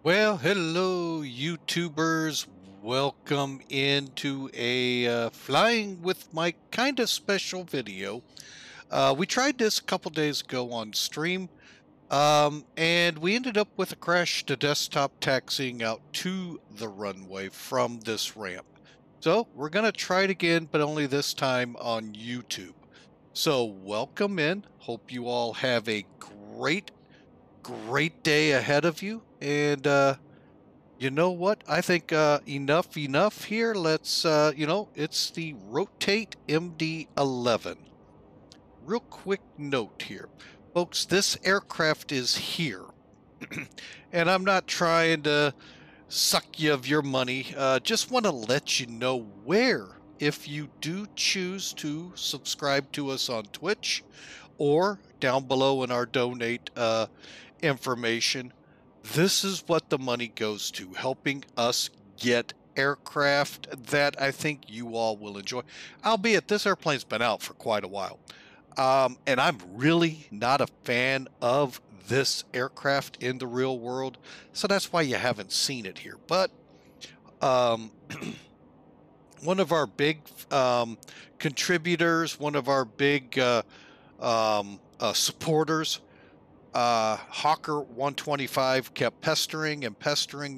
Well, hello, YouTubers. Welcome into a flying with Mike kind of special video. We tried this a couple days ago on stream, and we ended up with a crash to desktop taxiing out to the runway from this ramp. So we're going to try it again, but only this time on YouTube. So welcome in. Hope you all have a great day ahead of you. And you know what? I think enough here. Let's it's the Rotate MD-11. Real quick note here, folks. This aircraft is here, and I'm not trying to suck you of your money. Just want to let you know where, if you do choose to subscribe to us on Twitch, or down below in our donate information. This is what the money goes to, helping us get aircraft that I think you all will enjoy. Albeit this airplane's been out for quite a while. And I'm really not a fan of this aircraft in the real world. So that's why you haven't seen it here. But one of our big contributors, one of our big supporters, Hawker 125 kept pestering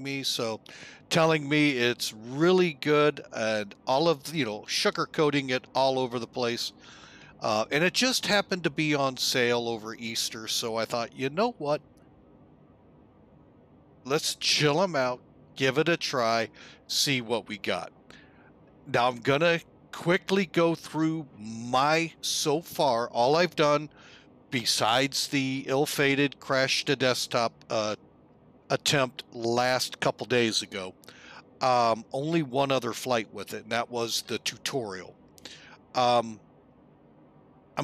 me, so telling me it's really good and all of, sugarcoating it all over the place. And it just happened to be on sale over Easter, so I thought, you know what? Let's chill them out, give it a try, see what we got. Now I'm going to quickly go through so far, all I've done, besides the ill-fated crash to desktop attempt last couple days ago. Only one other flight with it, and that was the tutorial. I'm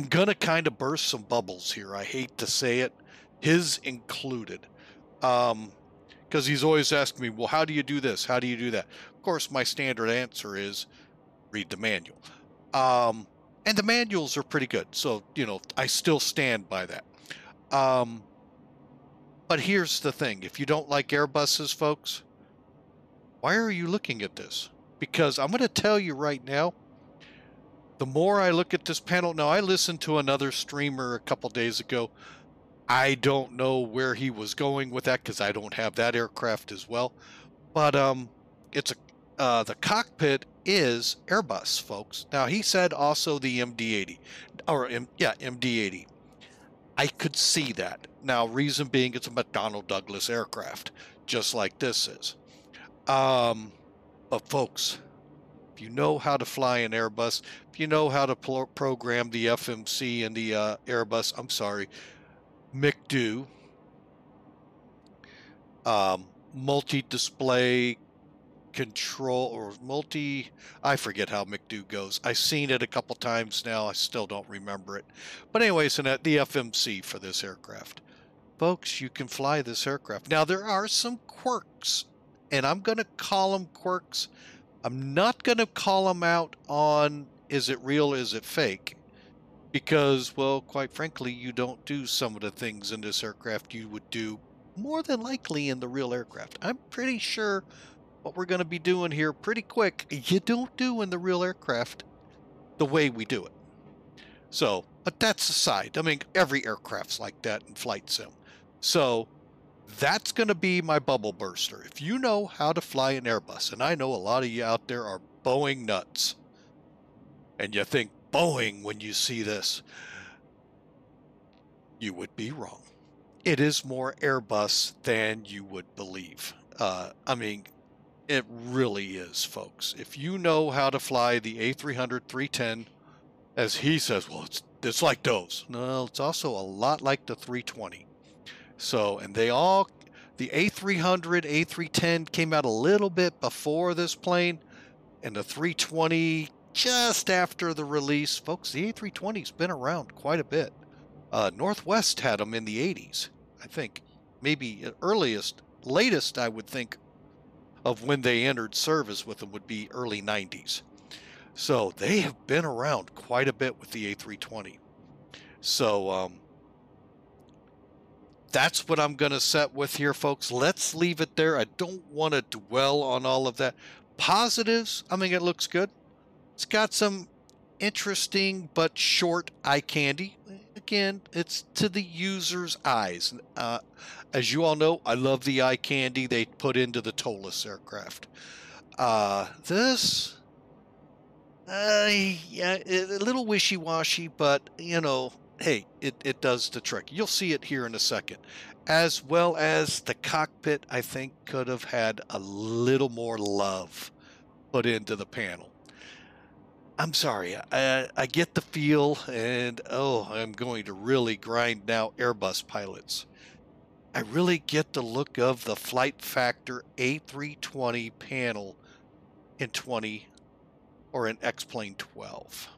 gonna kind of burst some bubbles here. I hate to say it, his included, because he's always asking me, well, how do you do this? How do you do that? Of course, my standard answer is read the manual. And the manuals are pretty good, so, I still stand by that. But here's the thing. If you don't like Airbuses, folks, why are you looking at this? Because I'm going to tell you right now, the more I look at this panel, now I listened to another streamer a couple days ago. I don't know where he was going with that because I don't have that aircraft as well. But the cockpit is Airbus, folks. Now he said also the MD-80, MD-80. I could see that. Now, reason being, it's a McDonnell Douglas aircraft, just like this is. But folks, if you know how to fly an Airbus, if you know how to program the FMC and the Airbus, McDo, multi-display control or I forget how McDo goes. I've seen it a couple times now. I still don't remember it. But anyways, the FMC for this aircraft. Folks, you can fly this aircraft. Now, there are some quirks, and I'm going to call them quirks. I'm not going to call them out on is it real, is it fake? Because, well, quite frankly, you don't do some of the things in this aircraft you would do more than likely in the real aircraft. I'm pretty sure what we're going to be doing here pretty quick, you don't do in the real aircraft the way we do it. So, but that's aside. I mean, every aircraft's like that in flight sim. So that's going to be my bubble burster. If you know how to fly an Airbus, and I know a lot of you out there are Boeing nuts, and you think Boeing when you see this, you would be wrong. It is more Airbus than you would believe. I mean, it really is, folks. If you know how to fly the A300, 310, as he says, well, it's like those. No, it's also a lot like the 320. So, and the A300, A310 came out a little bit before this plane, and the 320 just after the release. Folks, the A320's been around quite a bit. Northwest had them in the 80s, I think. Maybe latest, I would think, of when they entered service with them would be early 90s. So they have been around quite a bit with the A320. So That's what I'm going to set with here, folks. Let's leave it there. I don't want to dwell on all of that. Positives, I mean, it looks good. It's got some interesting but short eye candy. Again, it's to the user's eyes. As you all know, I love the eye candy they put into the TOLUS aircraft. This, yeah, a little wishy-washy, but, you know, hey, it does the trick. You'll see it here in a second. As well as the cockpit, I think, could have had a little more love put into the panel. I'm sorry, I get the feel, and oh, I'm going to really grind now Airbus pilots. I really get the look of the Flight Factor A320 panel in 20 or in X-Plane 12.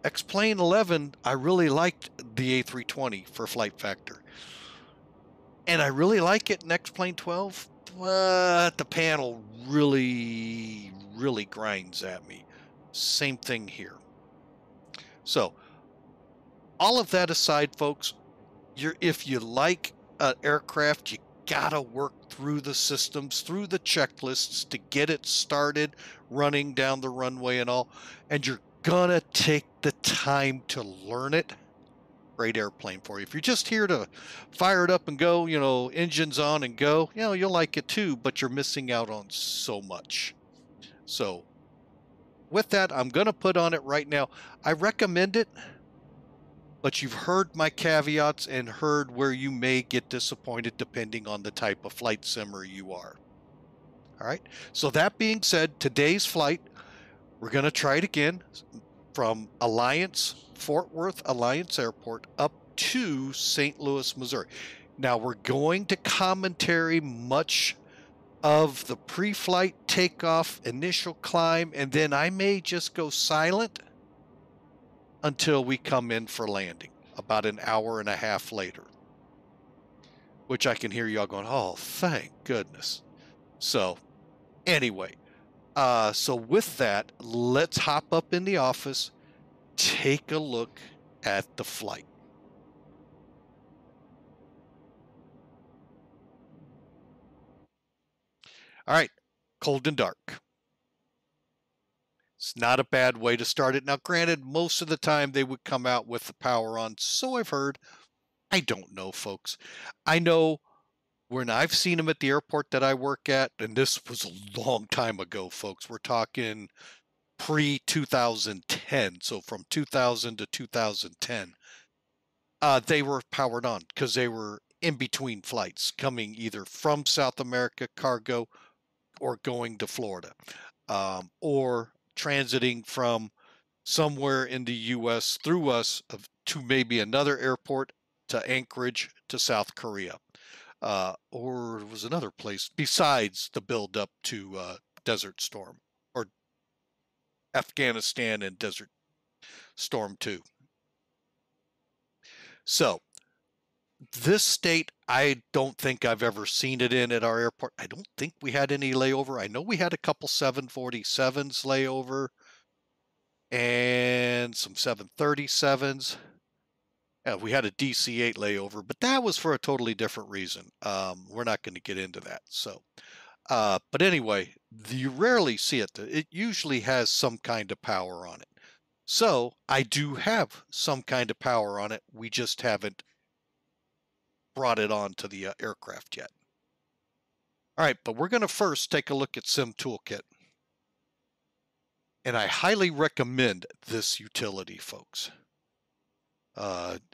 X-Plane 11, I really liked the A320 for Flight Factor. And I really like it in X-Plane 12, but the panel really grinds at me. Same thing here. So, all of that aside, folks, if you like an aircraft, you gotta work through the systems, through the checklists to get it started, running down the runway and all, and you're gonna take the time to learn it. Great airplane for you. If you're just here to fire it up and go, you know, engines on and go, you know, you'll like it too, but you're missing out on so much. So with that, I'm going to put on it right now. I recommend it, but you've heard my caveats and heard where you may get disappointed depending on the type of flight simmer you are. All right. So that being said, today's flight, we're going to try it again from Fort Worth Alliance Airport up to St. Louis, Missouri. Now we're going to commentary much of the pre-flight takeoff, initial climb, and then I may just go silent until we come in for landing about an hour and a half later, which I can hear y'all going, oh, thank goodness. So anyway, so with that, let's hop up in the office, take a look at the flight. All right, cold and dark. It's not a bad way to start it. Now, granted, most of the time they would come out with the power on, so I've heard. I don't know, folks. I know when I've seen them at the airport that I work at, and this was a long time ago, folks. We're talking pre-2010, so from 2000 to 2010. They were powered on because they were in between flights coming either from South America cargo or going to Florida, or transiting from somewhere in the U.S. through us to maybe another airport to Anchorage to South Korea, or it was another place besides the build up to Desert Storm or Afghanistan and Desert Storm 2. So this state, I don't think I've ever seen it in at our airport. I don't think we had any layover. I know we had a couple 747s layover and some 737s. We had a DC-8 layover, but that was for a totally different reason. We're not going to get into that. So, but anyway, you rarely see it. It usually has some kind of power on it. So I do have some kind of power on it. We just haven't brought it on to the aircraft yet. All right, but we're going to first take a look at Sim Toolkit. And I highly recommend this utility, folks.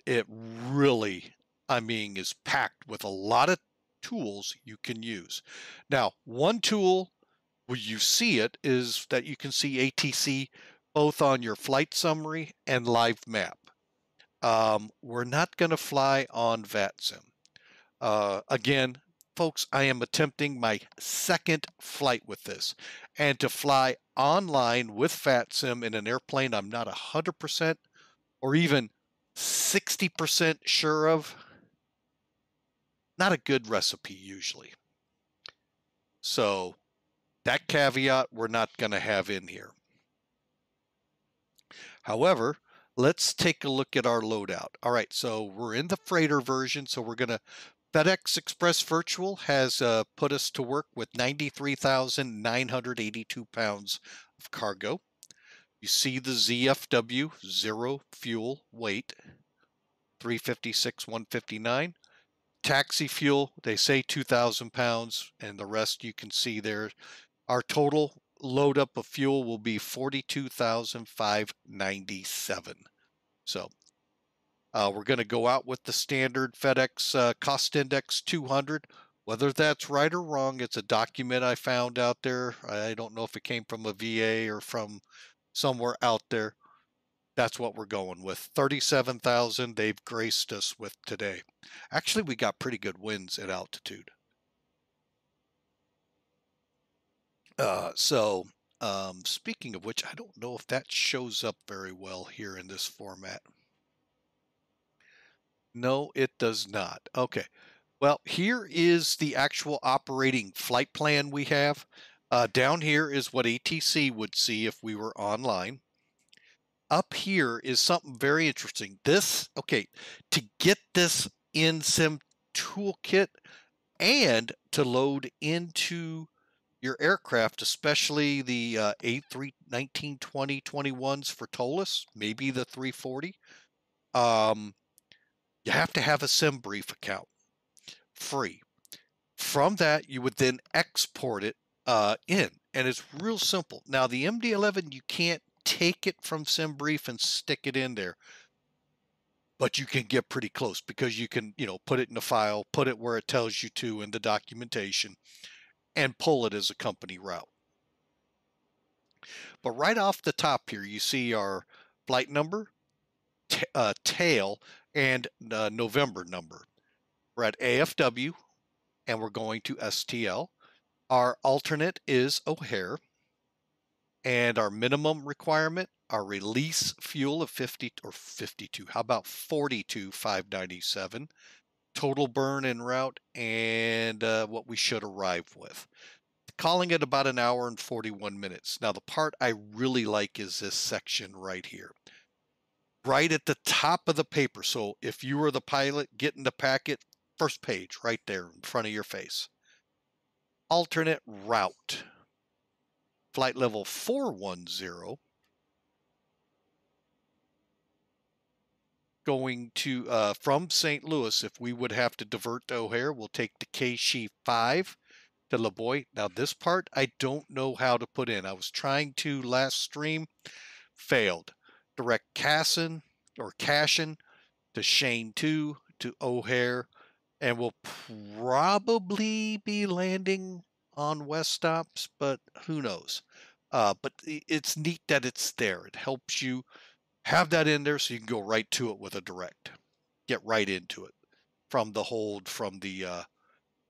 It really, I mean, is packed with a lot of tools you can use. Now, one tool where you see it is that you can see ATC both on your flight summary and live map. We're not going to fly on VATSIM. Again, folks, I am attempting my second flight with this, and to fly online with VATSIM in an airplane I'm not 100% or even 60% sure of, not a good recipe usually. So that caveat we're not going to have in here. However, let's take a look at our loadout. All right, so we're in the freighter version, so we're going to FedEx Express Virtual has put us to work with 93,982 pounds of cargo. You see the ZFW, zero fuel weight, 356, 159. Taxi fuel, they say 2,000 pounds, and the rest you can see there. Our total load up of fuel will be 42,597. So we're going to go out with the standard FedEx cost index 200. Whether that's right or wrong, it's a document I found out there. I don't know if it came from a VA or from somewhere out there. That's what we're going with. 37,000 they've graced us with today. Actually, we got pretty good winds at altitude. Speaking of which, I don't know if that shows up very well here in this format. No, it does not. Okay. Well, here is the actual operating flight plan we have. Down here is what ATC would see if we were online. Up here is something very interesting. Okay, to get this in-sim toolkit and to load into your aircraft, especially the A319, 20, 21s for TOLUS, maybe the 340, you have to have a SimBrief account, free. From that, you would then export it in, and it's real simple. Now, the MD-11, you can't take it from SimBrief and stick it in there, but you can get pretty close because you can, put it in a file, put it where it tells you to in the documentation, and pull it as a company route. But right off the top here, you see our flight number, tail, and November number. We're at AFW, and we're going to STL. Our alternate is O'Hare, and our minimum requirement, our release fuel of 50 or 52. How about 42,597? Total burn en route, and what we should arrive with. Calling it about an hour and 41 minutes. Now, the part I really like is this section right here. Right at the top of the paper. So if you were the pilot getting the packet, first page right there in front of your face. Alternate route. Flight level 410. Going to, from St. Louis, if we would have to divert to O'Hare, we'll take the KSTL to La Boy. Now, this part, I don't know how to put in. I was trying to last stream, failed. Direct Cassin or Cashin to Shane 2 to O'Hare, and we'll probably be landing on West stops, but who knows? But it's neat that it's there. It helps you have that in there so you can go right to it with a direct. Get right into it from the hold, from the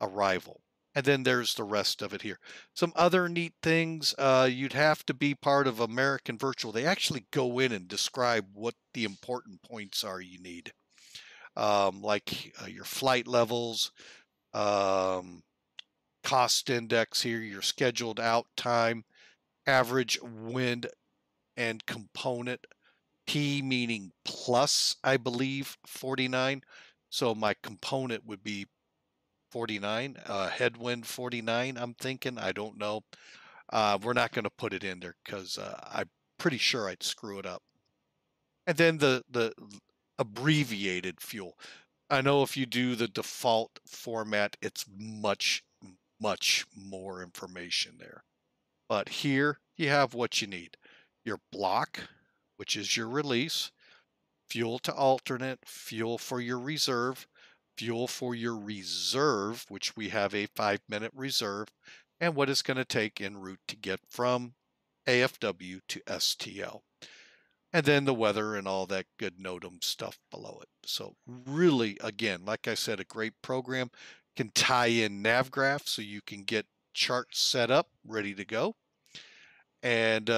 arrival. And then there's the rest of it here. Some other neat things, you'd have to be part of American Virtual. They actually go in and describe what the important points are you need. Like your flight levels, cost index here, your scheduled out time, average wind and component, P meaning plus, I believe, 49. So my component would be 49, headwind 49, I'm thinking. I don't know. We're not going to put it in there because I'm pretty sure I'd screw it up. And then the abbreviated fuel. I know if you do the default format, it's much, much more information there. But here you have what you need. Your block, which is your release, fuel to alternate, fuel for your reserve, fuel for your reserve, which we have a 5-minute reserve, and what it's going to take en route to get from AFW to STL. And then the weather and all that good NOTAM stuff below it. So really, again, like I said, a great program. Can tie in NavGraph so you can get charts set up, ready to go. And,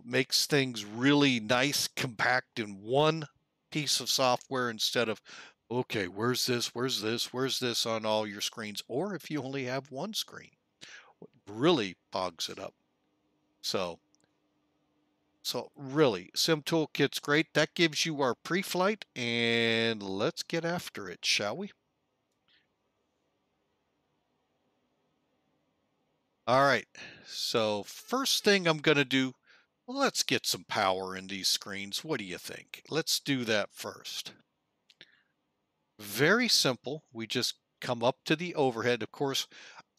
makes things really nice, compact in one piece of software instead of, okay, where's this on all your screens? Or if you only have one screen, really bogs it up. So So really, Sim Toolkit's great. That gives you our pre-flight, and let's get after it, shall we? All right, so first thing I'm going to do, let's get some power in these screens. What do you think? Let's do that first. Very simple. We just come up to the overhead. Of course,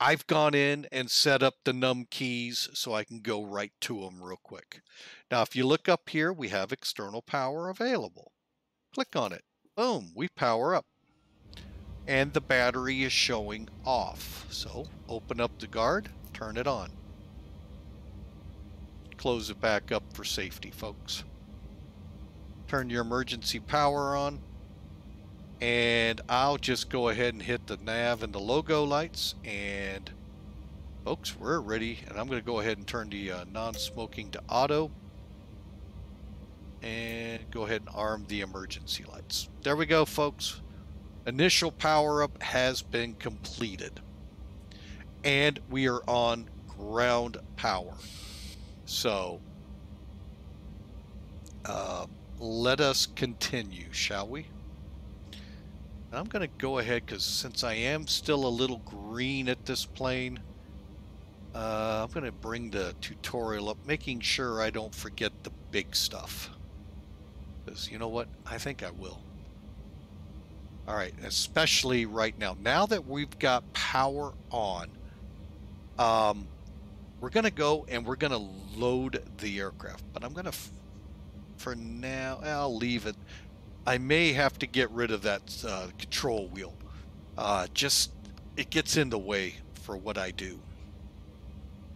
I've gone in and set up the num keys so I can go right to them real quick. Now, if you look up here, we have external power available. Click on it. Boom, we power up. And the battery is showing off. So open up the guard, turn it on. Close it back up for safety, folks. Turn your emergency power on. And I'll just go ahead and hit the nav and the logo lights. And folks, we're ready. And I'm going to go ahead and turn the non-smoking to auto. And go ahead and arm the emergency lights. There we go, folks. Initial power up has been completed. And we are on ground power. So let us continue, shall we? I'm going to go ahead, because since I am still a little green at this plane, I'm going to bring the tutorial up, making sure I don't forget the big stuff. Because you know what? I think I will. All right, especially right now. Now that we've got power on, we're going to go and we're going to load the aircraft. But I'm going to, for now, I'll leave it. I may have to get rid of that control wheel. Just, it gets in the way for what I do.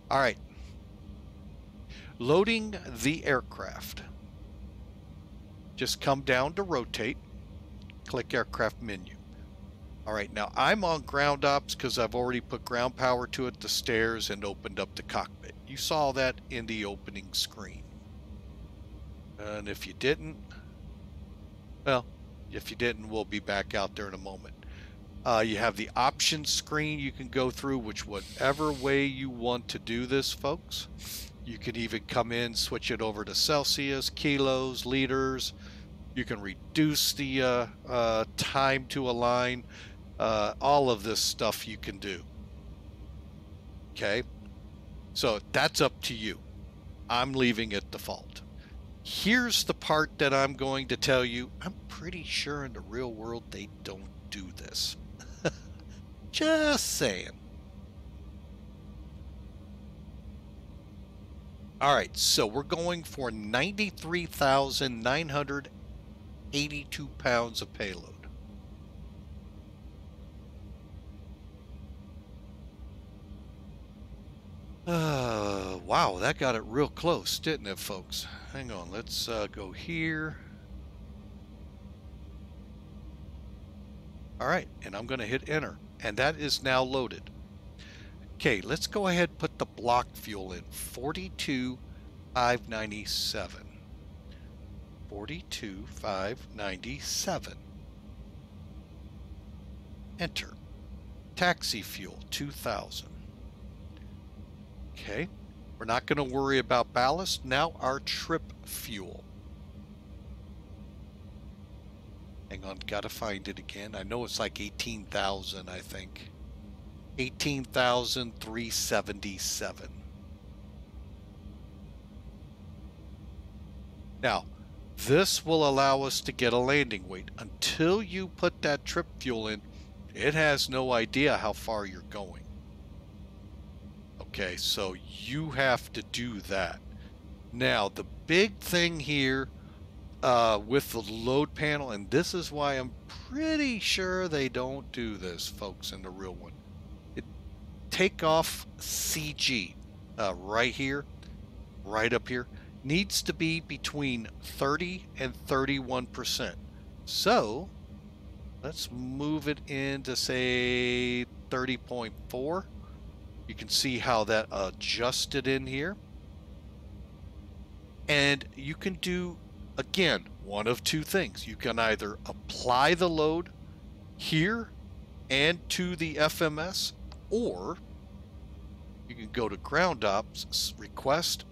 All right. Loading the aircraft. Just come down to rotate. Click aircraft menu. All right, now I'm on ground ops because I've already put ground power to it, the stairs, and opened up the cockpit. You saw that in the opening screen. And if you didn't, well, if you didn't, we'll be back out there in a moment. You have the options screen you can go through, which whatever way you want to do this, folks. You can even come in, switch it over to Celsius, kilos, liters. You can reduce the time to align. All of this stuff you can do. Okay? So that's up to you. I'm leaving it default. Here's the part that I'm going to tell you. I'm pretty sure in the real world they don't do this. Just saying. All right, so we're going for 93,982 pounds of payload. Wow, that got it real close, didn't it, folks? Hang on, let's go here. All right, and I'm going to hit enter, and that is now loaded. Okay, let's go ahead and put the block fuel in, 42,597. 42,597. Enter. Taxi fuel, 2,000. Okay, we're not going to worry about ballast. Now our trip fuel. Hang on, got to find it again. I know it's like 18,000, I think. 18,377. Now, this will allow us to get a landing weight. Until you put that trip fuel in, it has no idea how far you're going. Okay, so you have to do that. Now, the big thing here with the load panel, and this is why I'm pretty sure they don't do this, folks, in the real one. Takeoff CG right here, right up here, needs to be between 30 and 31%. So let's move it into, say, 30.4. You can see how that adjusted in here. And you can do, again, one of two things. You can either apply the load here and to the FMS, or you can go to ground ops, request.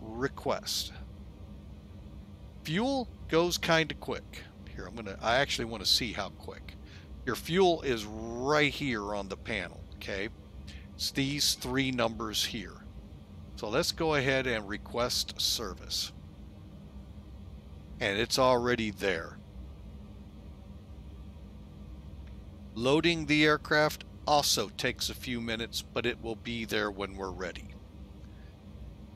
Fuel goes kind of quick. Here, I actually want to see how quick. Your fuel is right here on the panel, okay? It's these three numbers here. So let's go ahead and request service. And it's already there. Loading the aircraft also takes a few minutes, but it will be there when we're ready.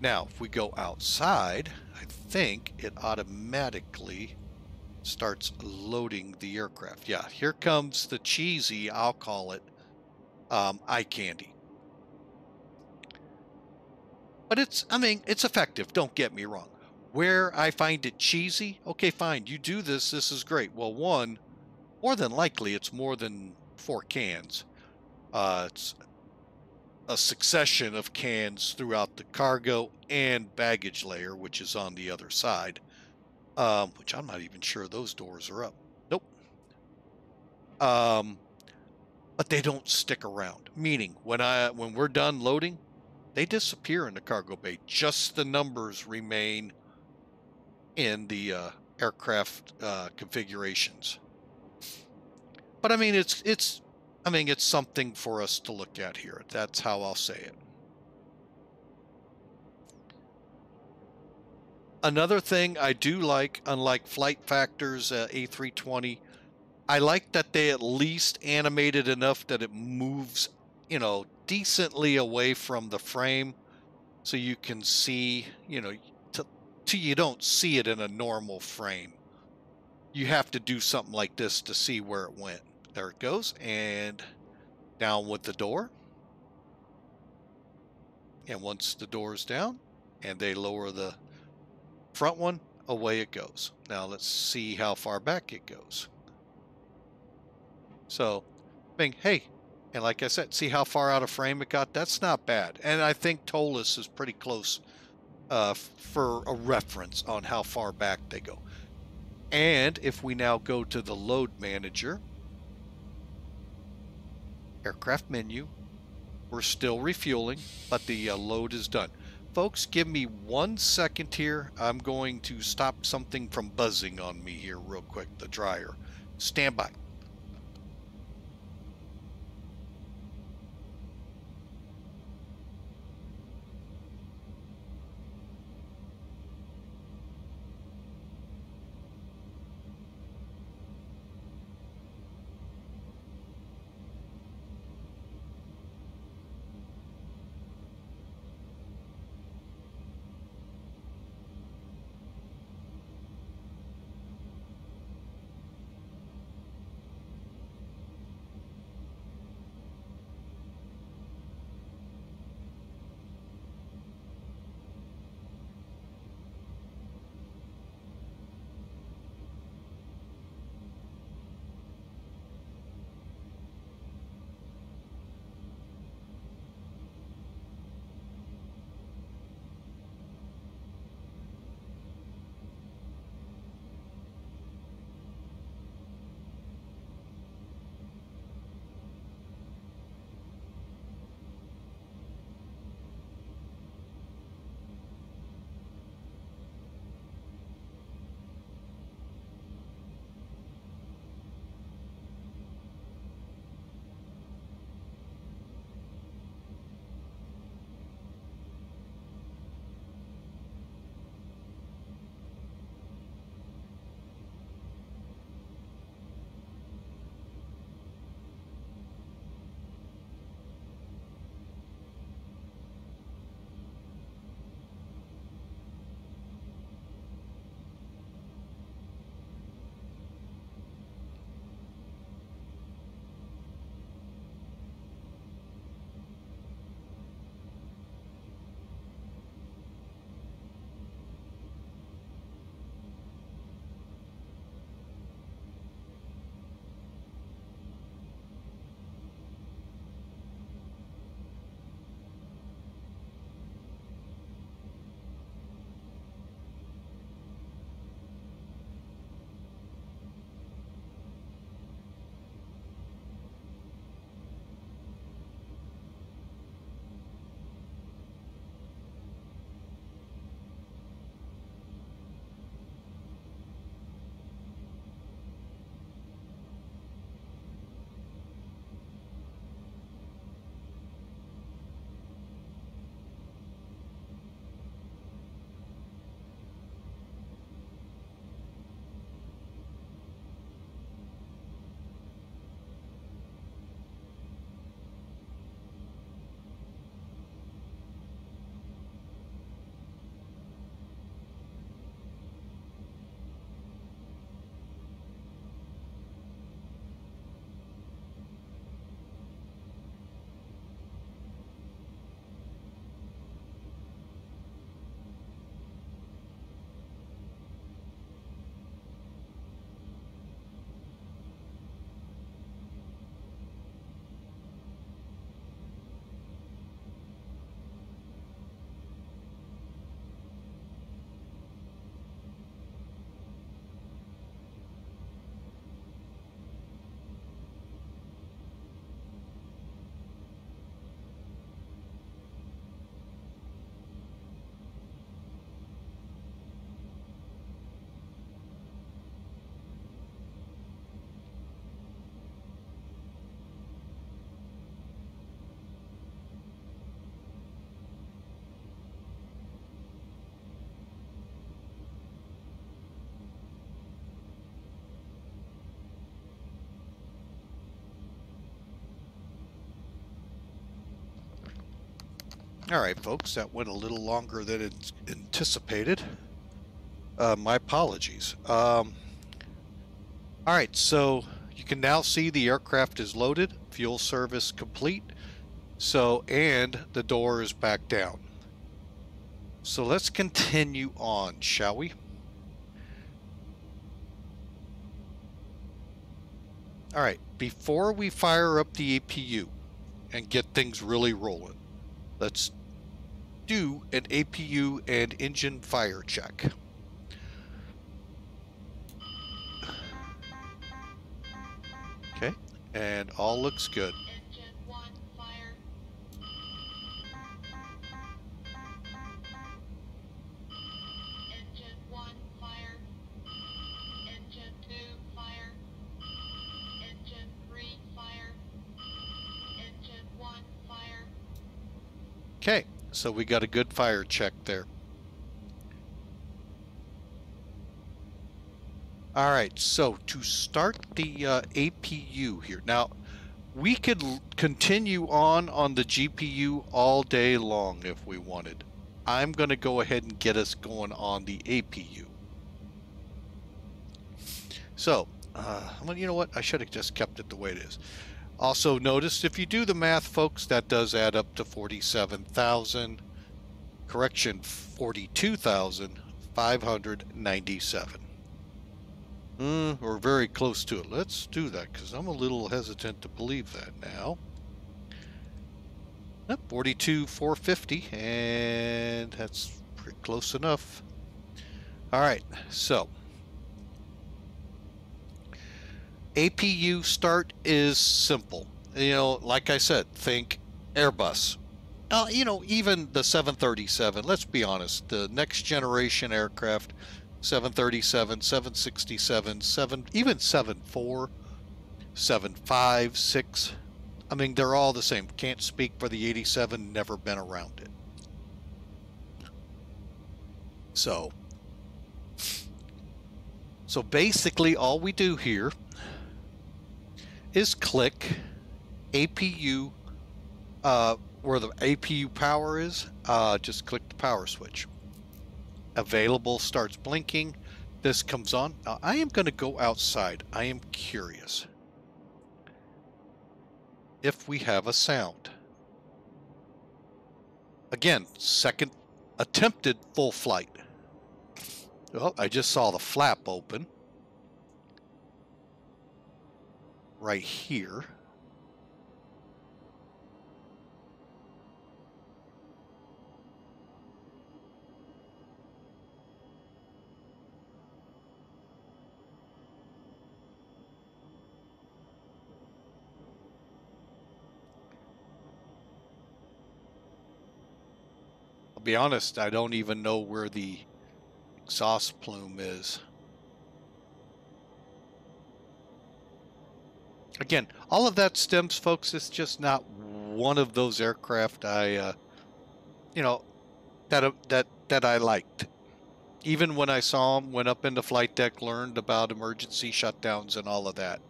Now, if we go outside, I think it automatically starts loading the aircraft. Yeah, here comes the cheesy, I'll call it, eye candy. But it's effective, don't get me wrong. Where I find it cheesy, okay, fine, you do this is great. Well, one, more than likely, it's more than 4 cans. It's a succession of cans throughout the cargo and baggage layer, which is on the other side, which I'm not even sure those doors are up. Nope. But they don't stick around, meaning when we're done loading, they disappear in the cargo bay. Just the numbers remain in the aircraft configurations. But I mean, it's something for us to look at here. That's how I'll say it. Another thing I do like, unlike Flight Factor's A320, I like that they at least animated enough that it moves, you know, decently away from the frame, so you can see, you know, till you don't see it in a normal frame. You have to do something like this to see where it went. There it goes, and down with the door. And once the door's down and they lower the front one, away it goes. Now let's see how far back it goes. So, hey, and like I said, see how far out of frame it got? That's not bad. And I think TOLUS is pretty close for a reference on how far back they go. And if we now go to the load manager, aircraft menu, we're still refueling, but the load is done. Folks, give me 1 second here. I'm going to stop something from buzzing on me here real quick, the dryer. Stand by. All right, folks, that went a little longer than anticipated. My apologies. All right, so you can now see the aircraft is loaded, fuel service complete, and the door is back down. So let's continue on, shall we? All right, before we fire up the APU and get things really rolling, let's do an APU and engine fire check. Okay, and all looks good. Engine 1 fire. Engine 1 fire. Engine 2 fire. Engine 3 fire. Engine 1 fire. Okay, so we got a good fire check there. All right, so to start the APU here. Now, we could continue on the GPU all day long if we wanted. I'm going to go ahead and get us going on the APU. So, well, you know what? I should have just kept it the way it is. Also, notice if you do the math, folks, that does add up to 47,000. Correction, 42,597. We're very close to it. Let's do that because I'm a little hesitant to believe that now. 42,450, and that's pretty close enough. All right, so APU start is simple. You know, like I said, think Airbus. You know, even the 737, let's be honest, the next generation aircraft, 737, 767, even 74, 75, 6. I mean, they're all the same. Can't speak for the 87, never been around it. So basically all we do here is click APU, where the APU power is, just click the power switch. Available starts blinking. This comes on. Now I am going to go outside. I am curious if we have a sound. Again, second attempted full flight. Well, I just saw the flap open right here. Be honest, I don't even know where the exhaust plume is. Again, all of that stems, folks, it's just not one of those aircraft I you know, that I liked. Even when I saw them, went up into flight deck, learned about emergency shutdowns and all of that.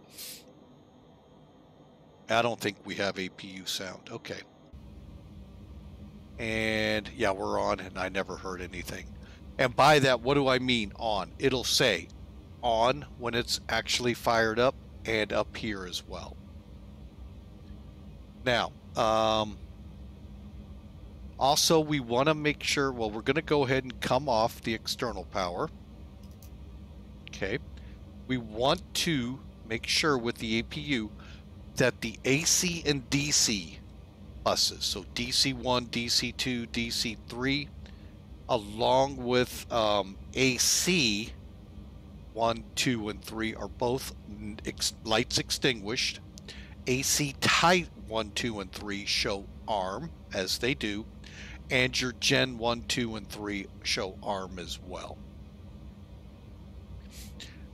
I don't think we have APU sound. Okay. And yeah, we're on, and I never heard anything. And by that, what do I mean on? It'll say on when it's actually fired up, and up here as well. Now, also we want to make sure, well, we're going to go ahead and come off the external power. Okay. We want to make sure with the APU that the AC and DC buses, so DC1, DC2, DC3, along with AC 1, 2, and 3 are both lights extinguished. AC type 1, 2, and 3 show arm, as they do, and your Gen 1, 2, and 3 show arm as well.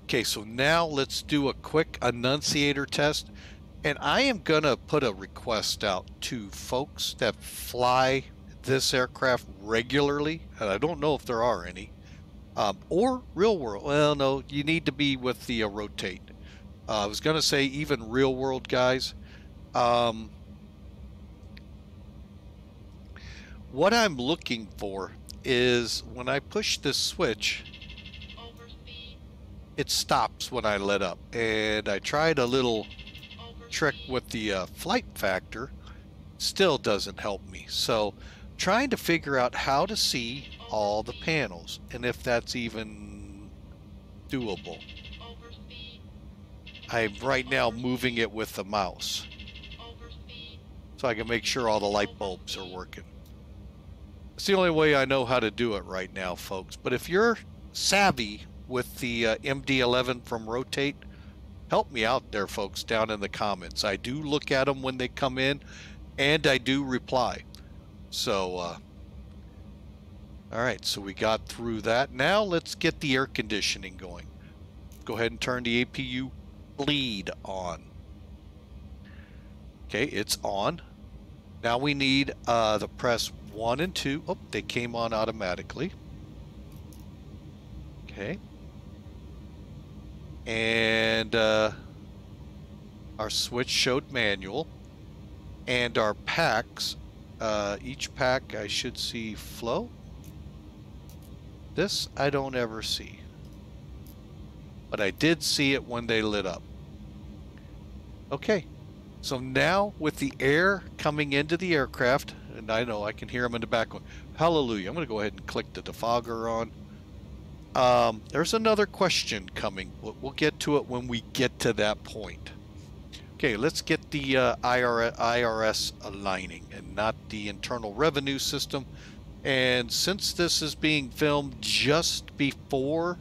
Okay, so now let's do a quick annunciator test. And I am going to put a request out to folks that fly this aircraft regularly, and I don't know if there are any, or real world. Well, no, you need to be with the rotate. I was going to say even real world guys. what I'm looking for is when I push this switch, Overspeed. it stops when I let up. And I tried a little trick with the flight factor, still doesn't help me. So trying to figure out how to see all the panels and if that's even doable. Overspeed. I'm right now moving it with the mouse Overspeed. so I can make sure all the light bulbs are working. It's the only way I know how to do it right now, folks. But if you're savvy with the MD-11 from Rotate, help me out there, folks, down in the comments. I do look at them when they come in, and I do reply. So, all right, so we got through that. Now let's get the air conditioning going. Go ahead and turn the APU bleed on. Okay, it's on. Now we need the press 1 and 2. Oh, they came on automatically. Okay. And our switch showed manual. And our packs, each pack I should see flow. This I don't ever see. But I did see it when they lit up. Okay. So now with the air coming into the aircraft, and I know I can hear them in the background. Hallelujah. I'm going to go ahead and click the defogger on. There's another question coming. We'll get to it when we get to that point. Okay, let's get the IRS aligning and not the Internal Revenue System. And since this is being filmed just before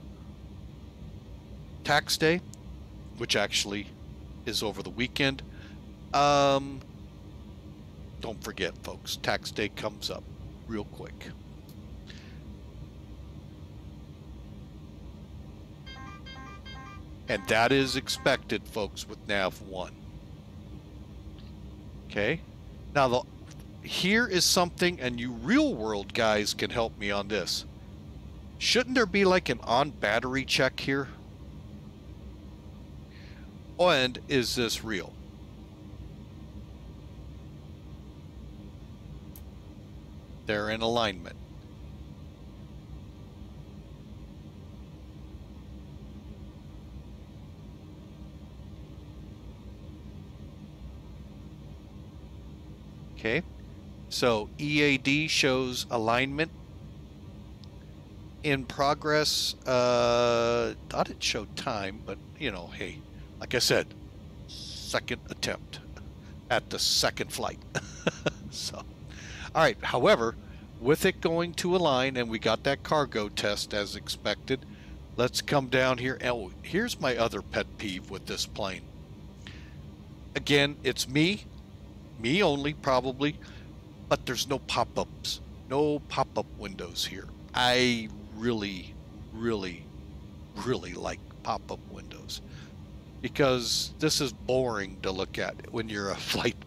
tax day, which actually is over the weekend, don't forget, folks, tax day comes up real quick. And that is expected, folks, with NAV1. Okay. Now, here is something, and you real world guys can help me on this. Shouldn't there be like an on battery check here? And is this real? They're in alignment. Okay, so EAD shows alignment in progress. Thought it showed time, but you know, hey, like I said, second attempt at the second flight. So, all right, however, with it going to align and we got that cargo test as expected, let's come down here. Oh, here's my other pet peeve with this plane. Again, it's me only probably, but there's no pop-ups, no pop-up windows here. I really like pop-up windows because this is boring to look at when you're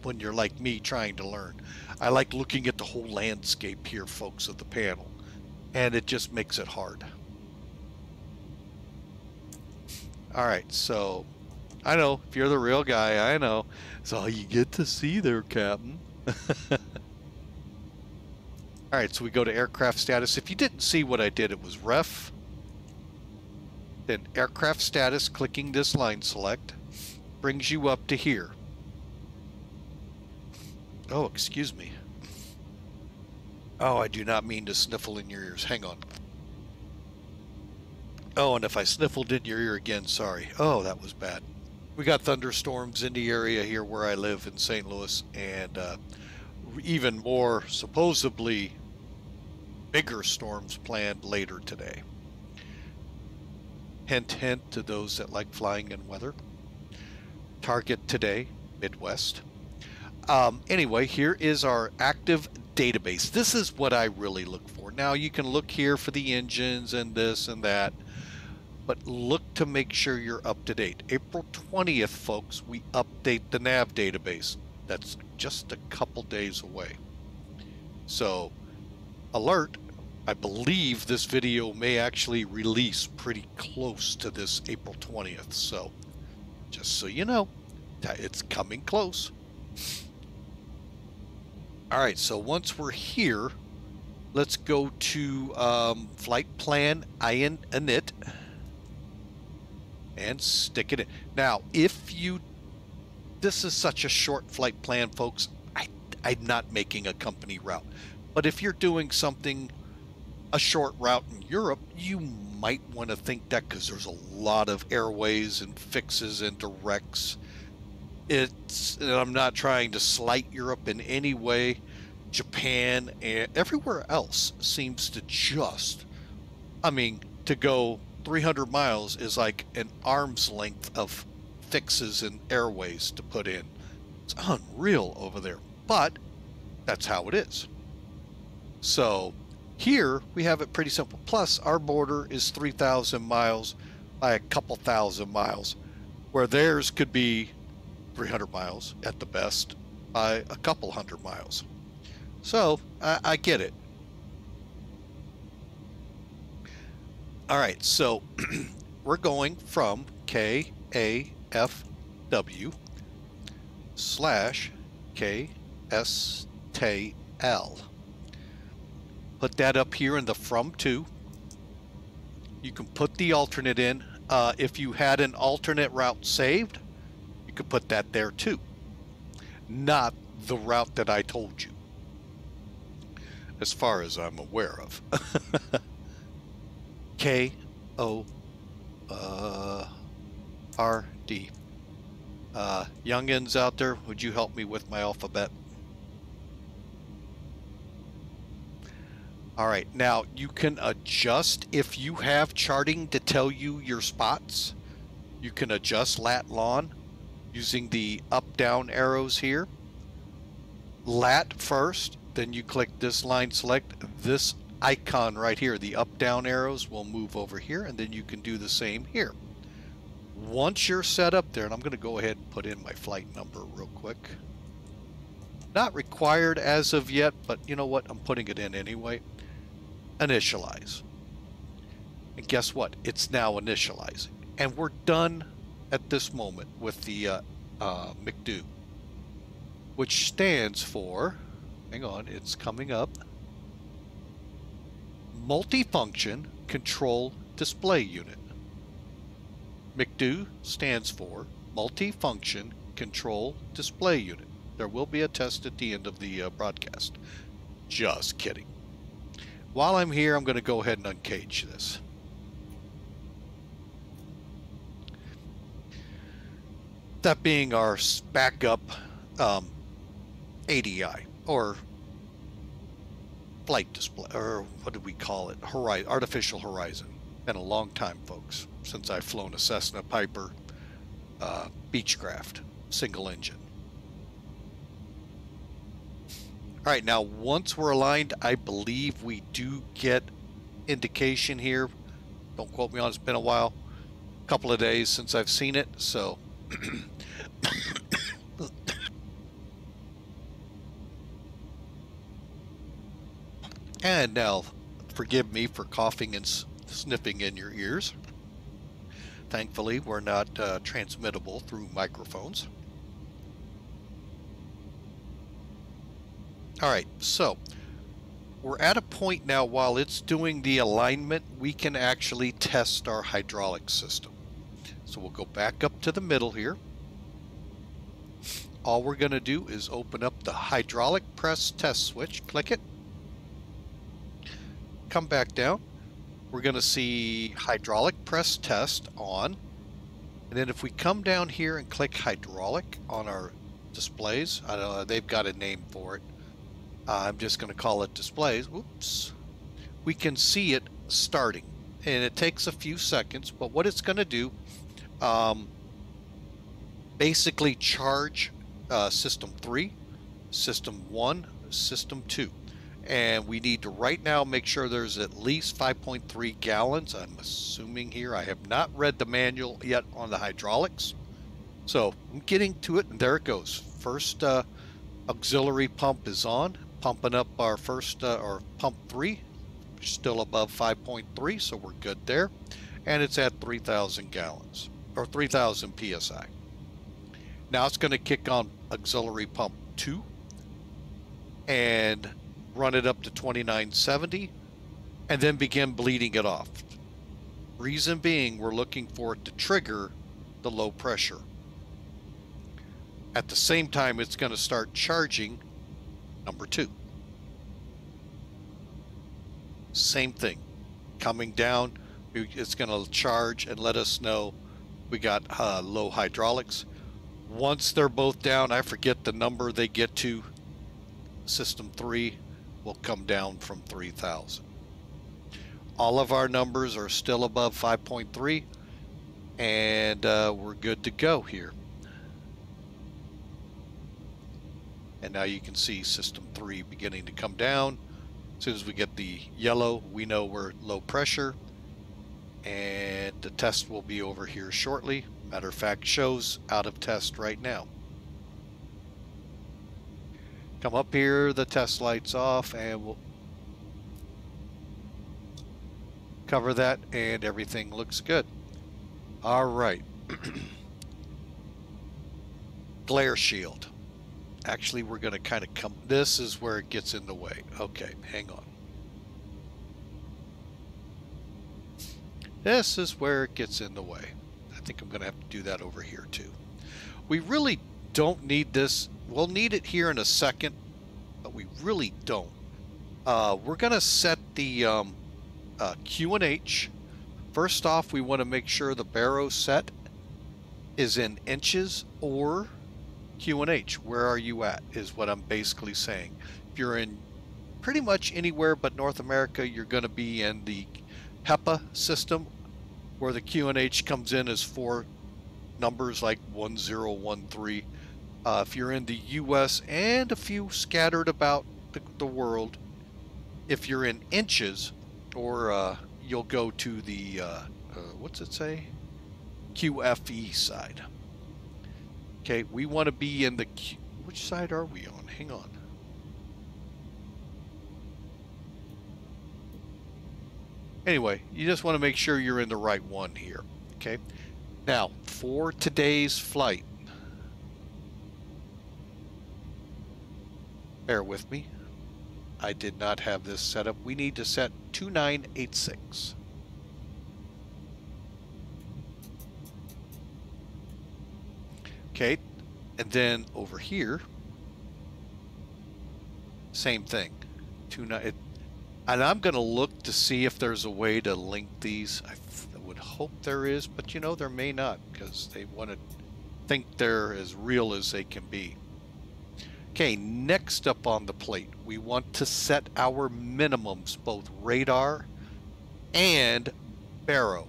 when you're like me trying to learn. I like looking at the whole landscape here, folks, of the panel, and it just makes it hard. All right, so I know if you're the real guy, I know it's all you get to see there, Captain. All right, so we go to aircraft status. If you didn't see what I did, it was ref, then aircraft status, clicking this line select brings you up to here. Oh, excuse me. Oh, I do not mean to sniffle in your ears. Hang on. Oh, and if I sniffled in your ear again, sorry. Oh, that was bad. We got thunderstorms in the area here where I live in St. Louis, and even more supposedly bigger storms planned later today. Hint, hint to those that like flying in weather. Target today, Midwest. Anyway, here is our active database. This is what I really look for. Now, you can look here for the engines and this and that, but look to make sure you're up to date. April 20th, folks, we update the nav database. That's just a couple days away. So, alert, I believe this video may actually release pretty close to this April 20th. So, just so you know, it's coming close. All right, so once we're here, Let's go to flight plan init and stick it in. Now, this is such a short flight plan, folks, I'm not making a company route. But if you're doing something, a short route in Europe, you might want to think that, because there's a lot of airways and fixes and directs. I'm not trying to slight Europe in any way. Japan and everywhere else seems to just, to go 300 miles is like an arm's length of fixes and airways to put in. It's unreal over there, but that's how it is. So here we have it pretty simple. Plus our border is 3,000 miles by a couple thousand miles, where theirs could be 300 miles at the best by a couple hundred miles. So I get it. All right, so we're going from KAFW / KSTL. Put that up here in the from to. You can put the alternate in. If you had an alternate route saved, you could put that there too. Not the route that I told you, as far as I'm aware of. KORD. Youngins out there, would you help me with my alphabet? All right, now you can adjust if you have charting to tell you your spots. You can adjust lat lon using the up down arrows here. Lat first, then you click this line select. This icon right here, the up down arrows, will move over here, and then you can do the same here. Once you're set up there, and I'm going to go ahead and put in my flight number real quick. Not required as of yet, but you know what? I'm putting it in anyway. Initialize. And guess what? It's now initializing. And we're done at this moment with the MD, which stands for, hang on, it's coming up, Multifunction Control Display Unit. MD stands for Multifunction Control Display Unit. There will be a test at the end of the broadcast. Just kidding. While I'm here, I'm going to go ahead and uncage this. That being our backup ADI, or flight display, or what do we call it? Artificial horizon. Been a long time, folks, since I've flown a Cessna Piper Beechcraft, single engine. All right, now once we're aligned, I believe we do get indication here. Don't quote me on it, it's been a while. A couple of days since I've seen it, so. And now, forgive me for coughing and sniffing in your ears. Thankfully, we're not transmittable through microphones. All right, so we're at a point now, while it's doing the alignment, we can actually test our hydraulic system. So we'll go back up to the middle here. All we're going to do is open up the hydraulic press test switch, click it, come back down. We're going to see hydraulic press test on, and then if we come down here and click hydraulic on our displays, I don't know, they've got a name for it. I'm just going to call it displays. Oops. We can see it starting, and it takes a few seconds, but what it's going to do, basically charge system 3, system 1, system 2. And we need to right now make sure there's at least 5.3 gallons. I'm assuming here. I have not read the manual yet on the hydraulics. So I'm getting to it, and there it goes. First auxiliary pump is on, pumping up our first, or pump 3, still above 5.3, so we're good there. And it's at 3,000 gallons, or 3,000 PSI. Now it's going to kick on auxiliary pump 2. And run it up to 2970, and then begin bleeding it off. Reason being, we're looking for it to trigger the low pressure. At the same time, it's going to start charging number 2. Same thing. Coming down, it's going to charge and let us know we got low hydraulics. Once they're both down, I forget the number they get to, system 3 will come down from 3000. All of our numbers are still above 5.3, and we're good to go here. And now you can see system 3 beginning to come down. As soon as we get the yellow, we know we're low pressure, and the test will be over here shortly. Matter of fact, shows out of test right now. Come up here, the test light's off, and we'll cover that, and everything looks good. All right. Glare shield. Actually, we're going to kind of come, this is where it gets in the way. Okay, hang on. This is where it gets in the way. I think I'm going to have to do that over here too. We really don't need this. We'll need it here in a second, but we really don't. We're going to set the Q&H. First off, we want to make sure the Perot set is in inches or Q&H. Where are you at is what I'm basically saying. If you're in pretty much anywhere but North America, you're going to be in the HEPA system, where the Q&H comes in as 4 numbers like 1013. If you're in the US and a few scattered about the world, if you're in inches, or you'll go to the what's it say, QFE side. Okay, we want to be in the which side are we on? Hang on. Anyway, you just want to make sure you're in the right one here. Okay, now for today's flight, bear with me, I did not have this set up. We need to set 2986. Okay, and then over here, same thing. And I'm going to look to see if there's a way to link these. I would hope there is, but you know, there may not, because they want to think they're as real as they can be. Okay, next up on the plate, we want to set our minimums, both radar and Perot.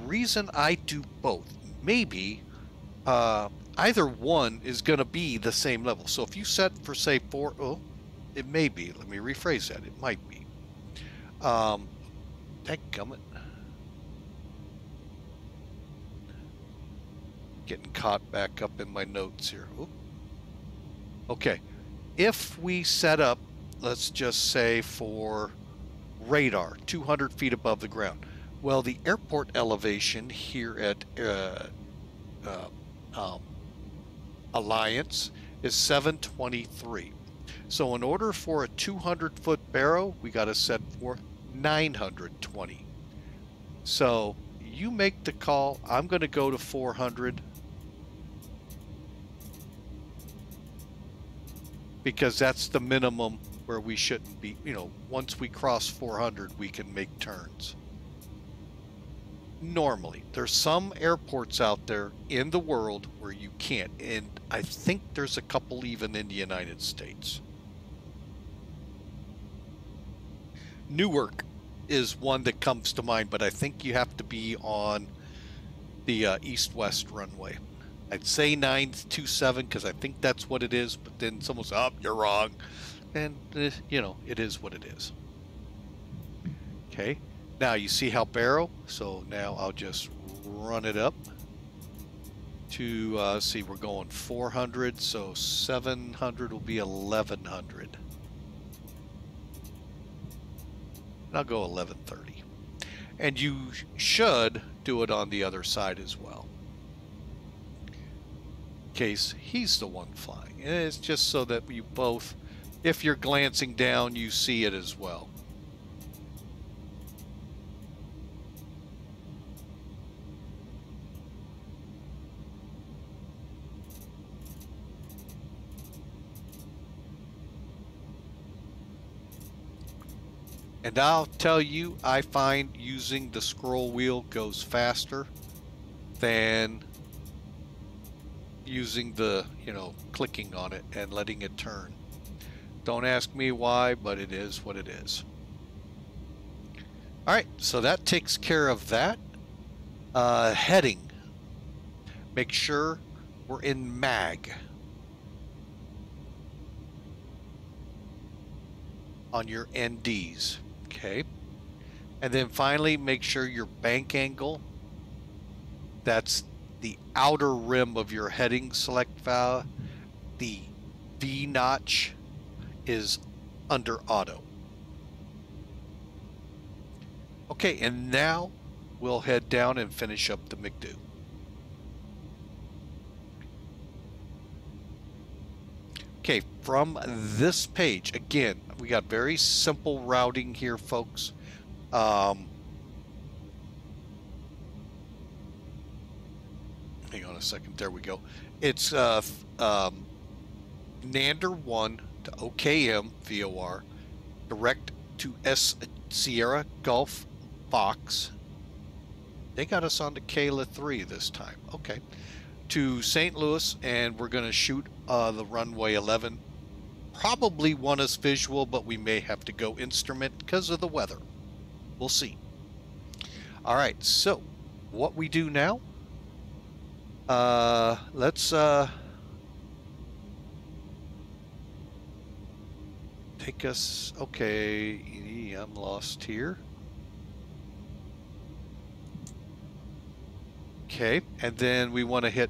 Reason I do both, maybe either one is going to be the same level. So if you set for, say, 4, oh, it may be. Let me rephrase that. It might be. Dadgummit. Getting caught back up in my notes here. Oop. Okay. If we set up, let's just say for radar, 200 feet above the ground. Well, the airport elevation here at Alliance is 723. So in order for a 200-foot Perot, we got to set for 920. So you make the call. I'm going to go to 400 because that's the minimum where we shouldn't be. You know, once we cross 400, we can make turns. Normally, there's some airports out there in the world where you can't, and I think there's a couple even in the United States. Newark is one that comes to mind, but I think you have to be on the east-west runway. I'd say 927 because I think that's what it is, but then someone says, oh, you're wrong. And, you know, it is what it is. Okay. Now you see how Perot, so now I'll just run it up to, see, we're going 400, so 700 will be 1100. And I'll go 1130. And you should do it on the other side as well. In case he's the one flying. And it's just so that you both if you're glancing down, you see it as well. And I'll tell you, I find using the scroll wheel goes faster than using the, clicking on it and letting it turn. Don't ask me why, but it is what it is. All right, so that takes care of that. Heading. Make sure we're in mag on your NDs. Okay. And then finally, make sure your bank angle, that's the outer rim of your heading select valve, the V notch is under auto. Okay, and now we'll head down and finish up the McDo. Okay, from this page, again, we got very simple routing here, folks. Hang on a second, there we go. It's Nander 1 to OKM VOR, direct to S Sierra Golf Fox. They got us on to Kayla 3 this time. Okay. To St. Louis, and we're going to shoot the runway 11. Probably want us visual, but we may have to go instrument because of the weather. We'll see. All right, so what we do now, let's take us, okay, I'm lost here. Okay, and then we want to hit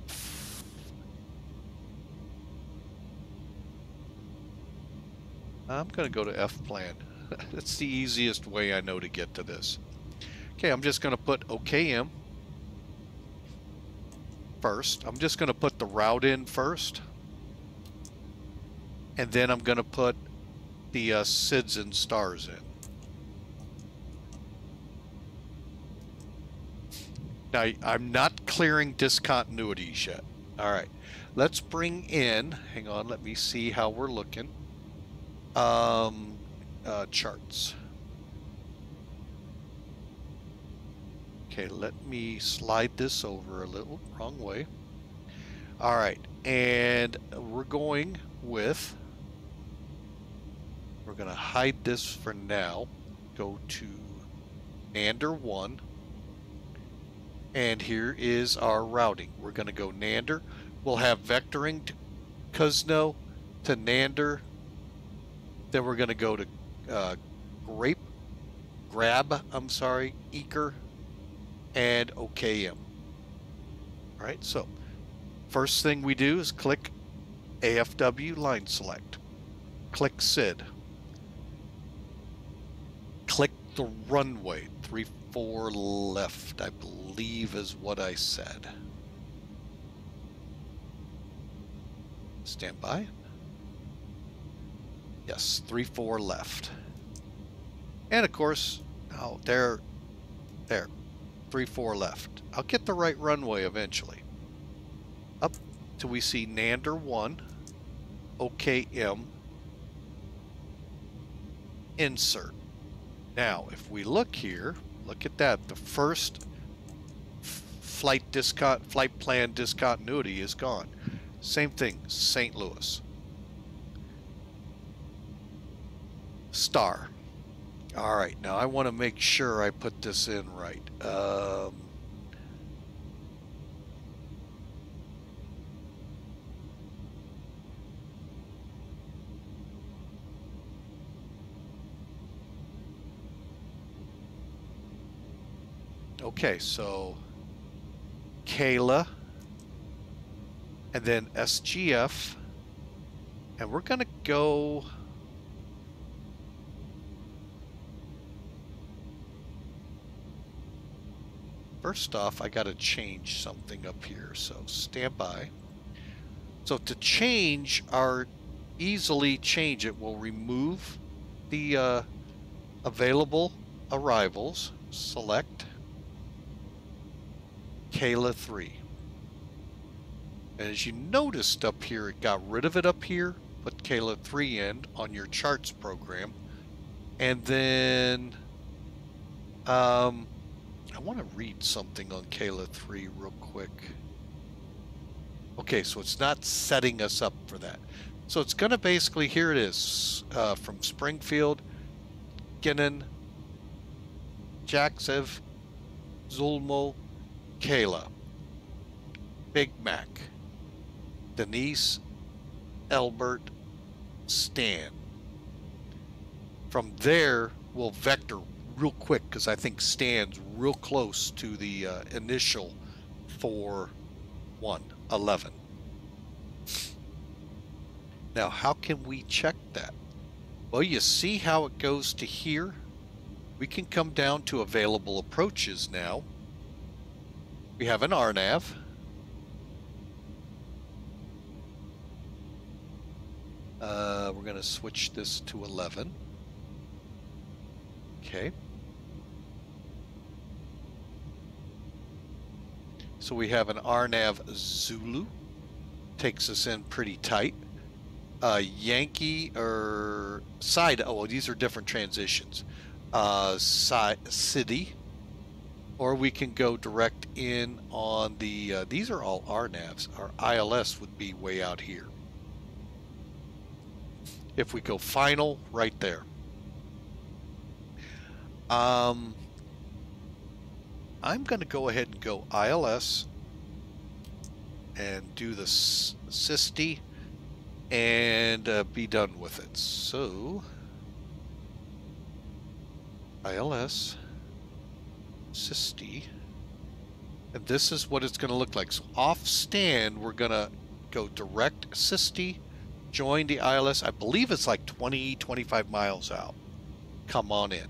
I'm going to go to F plan. That's the easiest way I know to get to this. Okay, I'm just going to put OKM first. I'm just going to put the route in first. And then I'm going to put the SIDS and stars in. Now, I'm not clearing discontinuities yet. All right, let's bring in, hang on, let me see how we're looking. Charts. Okay, let me slide this over a little, wrong way. All right, and we're going with, we're going to hide this for now. Go to Nander 1. And here is our routing. We're going to go Nander. We'll have vectoring to Kuzno to Nander. Then we're going to go to Eker, and OKM. All right, so first thing we do is click AFW line select. Click SID. Click the runway, 34 left, I believe is what I said. Stand by. Yes, 34 left. And of course, oh, there, 34 left. I'll get the right runway eventually. Up till we see Nander 1, OKM, insert. Now, if we look here, look at that. The first flight plan discontinuity is gone. Same thing, St. Louis. Star. All right, now I want to make sure I put this in right. Okay, so Kayla, and then SGF, and we're going to go first off, I got to change something up here, so stand by. So to change our easily change it. We'll remove the available arrivals, select KAFW. And as you noticed up here, it got rid of it up here, put KAFW in on your charts program. And then I want to read something on KAFW real quick. Okay, so it's not setting us up for that. So it's going to basically, here it is, from Springfield, Ginnon, Jacksev, Zulmo, Kayla, Big Mac, Denise, Albert, Stan. From there, we'll vector real quick because I think Stan's real close to the initial 4111. Now, how can we check that? Well, you see how it goes to here? We can come down to available approaches now. We have an RNAV. We're going to switch this to 11. Okay. So we have an RNAV Zulu. Takes us in pretty tight. Yankee or side. Oh, these are different transitions. City. Or we can go direct in on the, these are all RNAVs. Our ILS would be way out here. If we go final, right there. I'm going to go ahead and go ILS and do the SISTI and be done with it. So, ILS, SISTI, and this is what it's going to look like. So off stand, we're going to go direct SISTI, join the ILS. I believe it's like 20, 25 miles out. Come on in.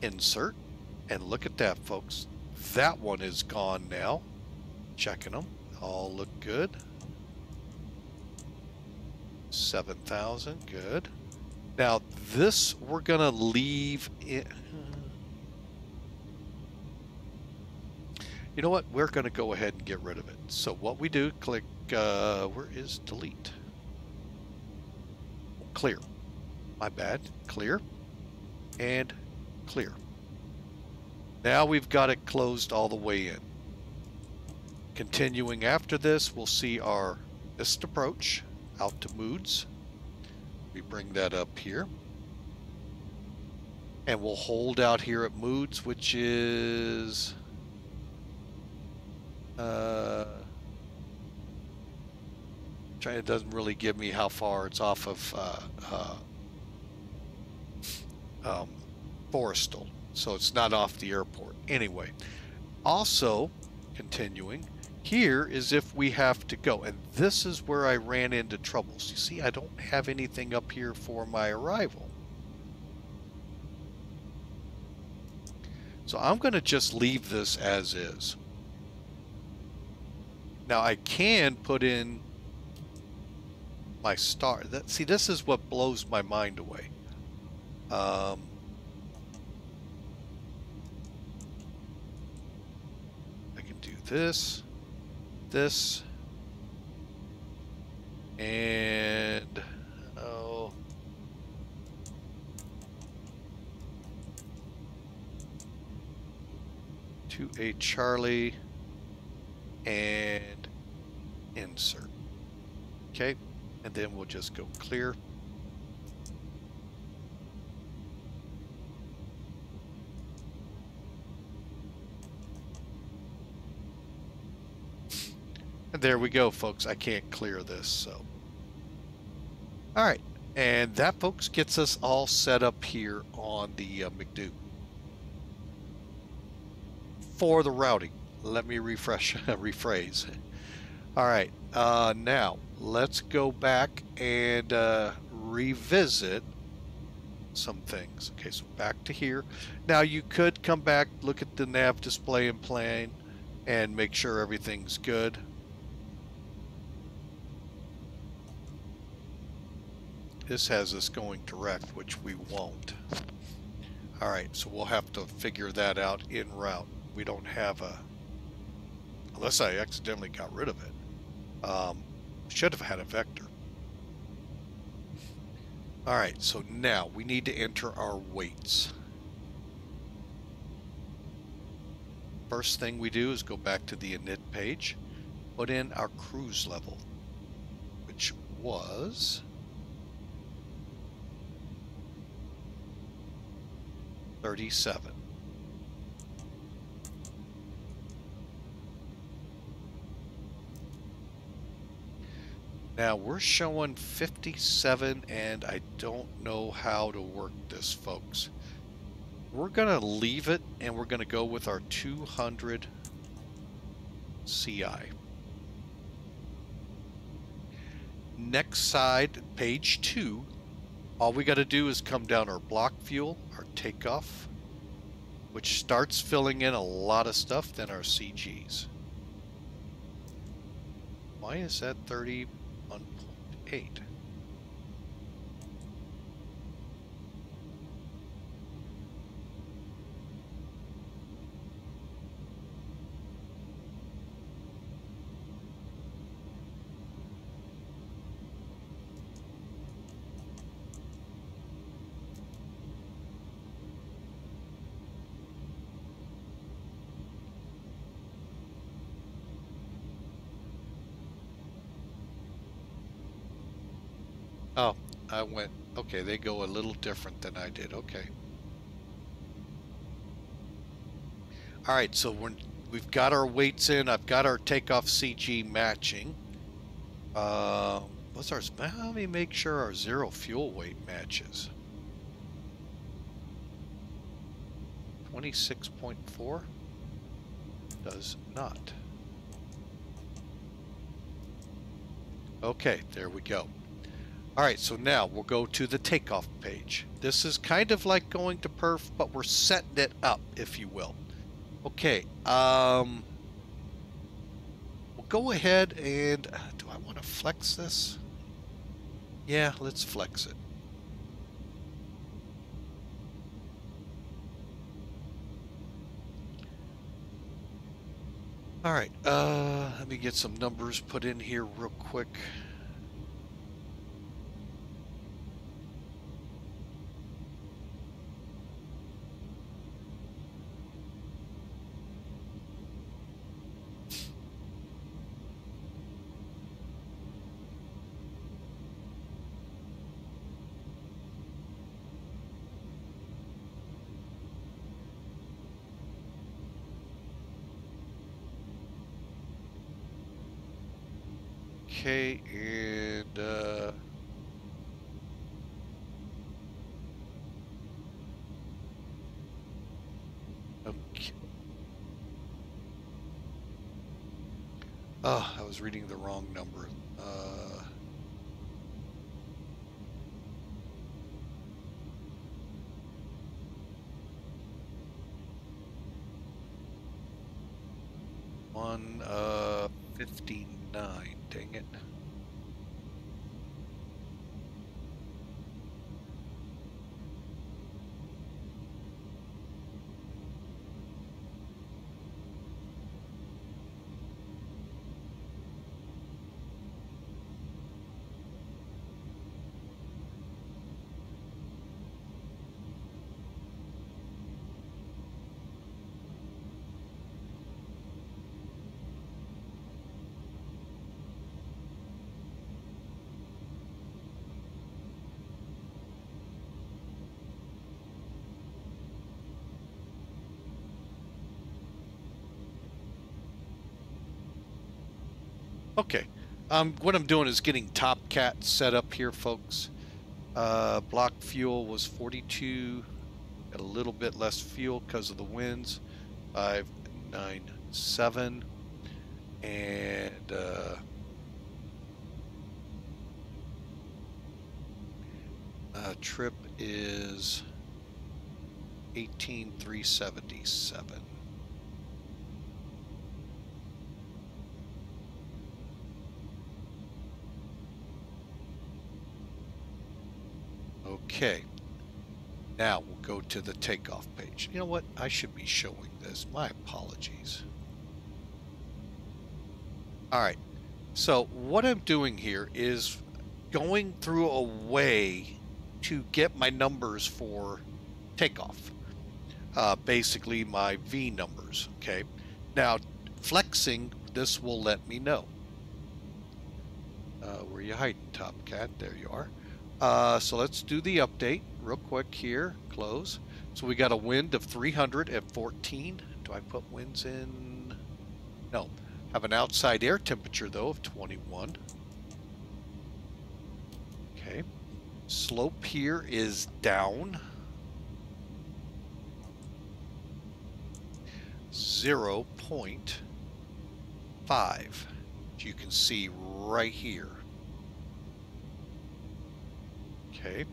Insert, and look at that, folks. That one is gone now. Checking them. All look good. 7,000, good. Now this we're gonna leave it. You know what? We're gonna go ahead and get rid of it. So what we do, click, where is delete? Clear. My bad. Clear. And clear. Now we've got it closed all the way in. Continuing after this, we'll see our missed approach out to moods. We bring that up here. And we'll hold out here at moods, which is it doesn't really give me how far it's off of Forrestal, so it's not off the airport. Anyway, also continuing, here is if we have to go, and this is where I ran into troubles. You see, I don't have anything up here for my arrival. So I'm going to just leave this as is. Now I can put in my star. See, this is what blows my mind away. I can do this, this, and oh, to a Charlie and insert. Okay, and then we'll just go clear. And there we go, folks. I can't clear this, so. All right, and that, folks, gets us all set up here on the McDo. For the routing, let me rephrase. All right, now let's go back and revisit some things. Okay, so back to here. Now you could come back, look at the nav display and plan, and make sure everything's good. This has us going direct, which we won't. All right, so we'll have to figure that out en route. We don't have a, unless I accidentally got rid of it. Should have had a vector. All right, so now we need to enter our weights. First thing we do is go back to the init page, put in our cruise level, which was 37. Now we're showing 57, and I don't know how to work this, folks. We're going to leave it, and we're going to go with our 200 CI. Next side, page 2, all we got to do is come down our block fuel, our takeoff, which starts filling in a lot of stuff, then our CGs. Why is that 31.8? Oh, I went, okay, they go a little different than I did, okay. All right, so we've got our weights in, I've got our takeoff CG matching. What's our, let me make sure our zero fuel weight matches. 26.4 does not. Okay, there we go. All right, so now we'll go to the takeoff page. This is kind of like going to perf, but we're setting it up, if you will. Okay, we'll go ahead and, do I want to flex this? Yeah, let's flex it. All right, let me get some numbers put in here real quick. Okay, and okay. Oh, I was reading the wrong number. One 59. Dang it. Okay, what I'm doing is getting Top Cat set up here, folks. Block fuel was 42, got a little bit less fuel because of the winds, 597, and trip is 18,377. Okay. Now we'll go to the takeoff page. You know what? I should be showing this. My apologies. All right. So what I'm doing here is going through a way to get my numbers for takeoff. Basically my V numbers. Okay. Now flexing, this will let me know. Where you hiding, Topcat? There you are. So let's do the update real quick here. Close. So we got a wind of 300 at 14. Do I put winds in? No. Have an outside air temperature though of 21. Okay. Slope here is down 0.5. You can see right here. Okay.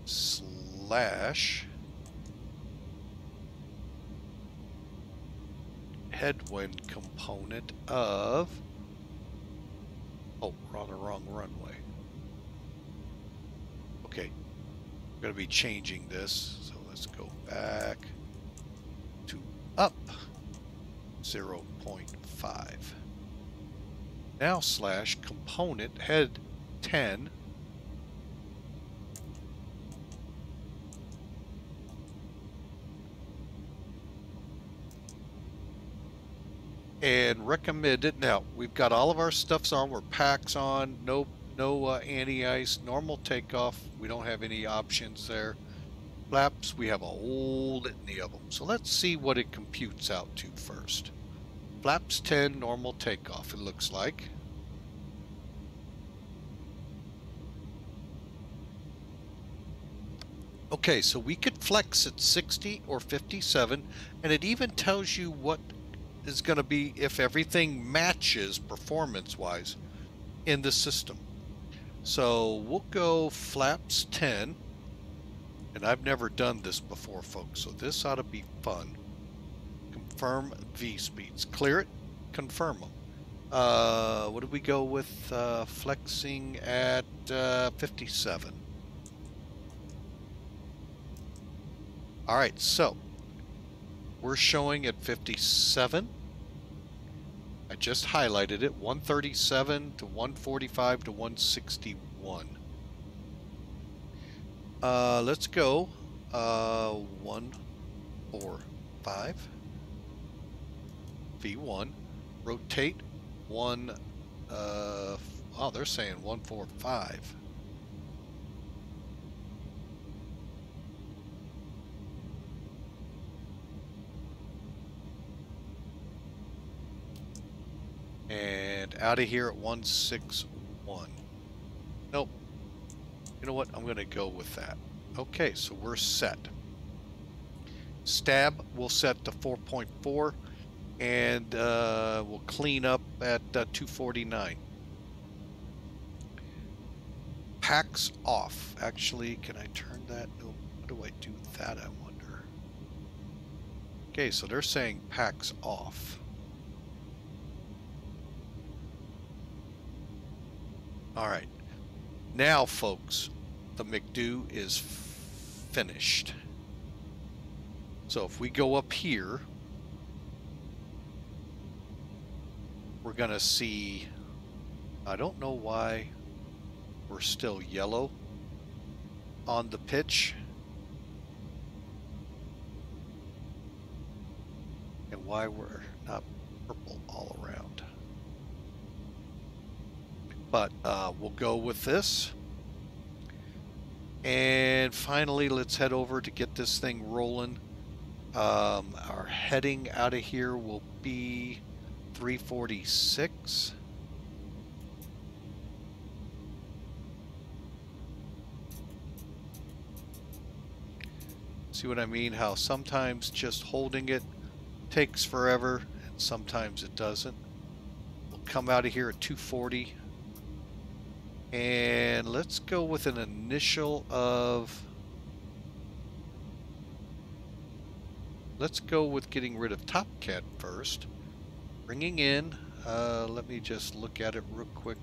Slash headwind component of, oh, we're on the wrong runway. Okay, I'm going to be changing this, so let's go back to up 0.5. Now slash component head 10 and recommended. Now we've got all of our stuffs on. We're packs on. No anti-ice. Normal takeoff. We don't have any options there. Flaps. We have a whole litany of them. So let's see what it computes out to first. Flaps 10. Normal takeoff. It looks like. Okay, so we could flex at 60 or 57, and it even tells you what is going to be if everything matches performance-wise in the system. So we'll go flaps 10, and I've never done this before, folks, so this ought to be fun. Confirm V speeds. Clear it, confirm them. What do we go with flexing at 57? All right, so we're showing at 57. I just highlighted it, 137 to 145 to 161. Let's go 145 V1. Rotate 1. Oh, they're saying 145. And out of here at 161. Nope. You know what? I'm going to go with that. Okay, so we're set. Stab we'll set to 4.4, and we'll clean up at 249. Packs off. Actually, can I turn that? No. How do I do that, I wonder? Okay, so they're saying packs off. All right, now folks, the McDo is finished. So if we go up here, we're gonna see, I don't know why we're still yellow on the pitch. And why we're not purple all around. But we'll go with this. And finally, let's head over to get this thing rolling. Our heading out of here will be 346. See what I mean? How sometimes just holding it takes forever and sometimes it doesn't. We'll come out of here at 240. And let's go with an initial of, let's go with getting rid of Topcat first. Bringing in, let me just look at it real quick.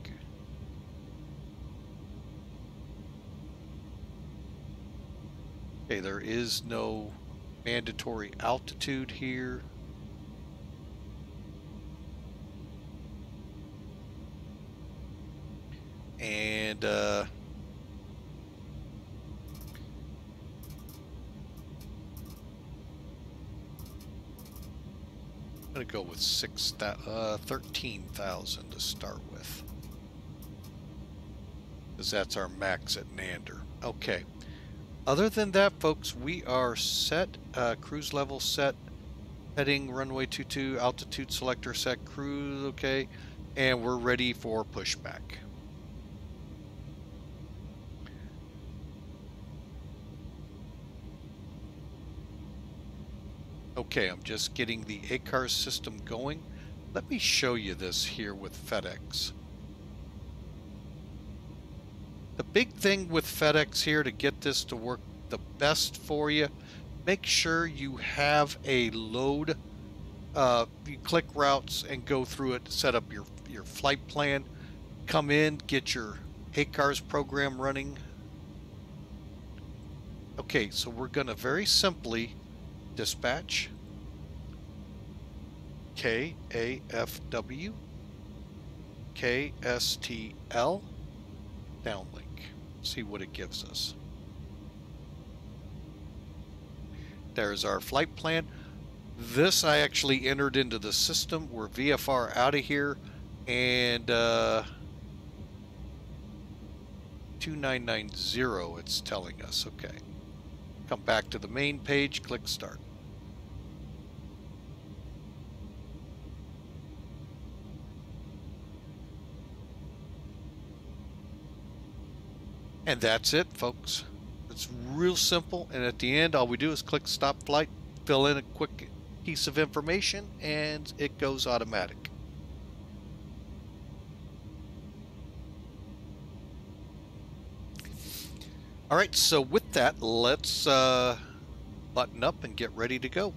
Okay, there is no mandatory altitude here. And I'm going to go with 13,000 to start with, because that's our max at Nander. Okay. Other than that, folks, we are set. Cruise level set. Heading runway 22. Altitude selector set. Cruise, okay. And we're ready for pushback. Okay, I'm just getting the ACARS system going. Let me show you this here with FedEx. The big thing with FedEx here to get this to work the best for you, make sure you have a load. You click routes and go through it, set up your flight plan, come in, get your ACARS program running. Okay, so we're going to very simply dispatch KAFW KSTL downlink. See what it gives us. There's our flight plan. This I actually entered into the system. We're VFR out of here, and 2990 it's telling us. Okay. Come back to the main page, click start. And that's it, folks. It's real simple, and at the end all we do is click stop flight, fill in a quick piece of information, and it goes automatic. All right, so with that, let's button up and get ready to go.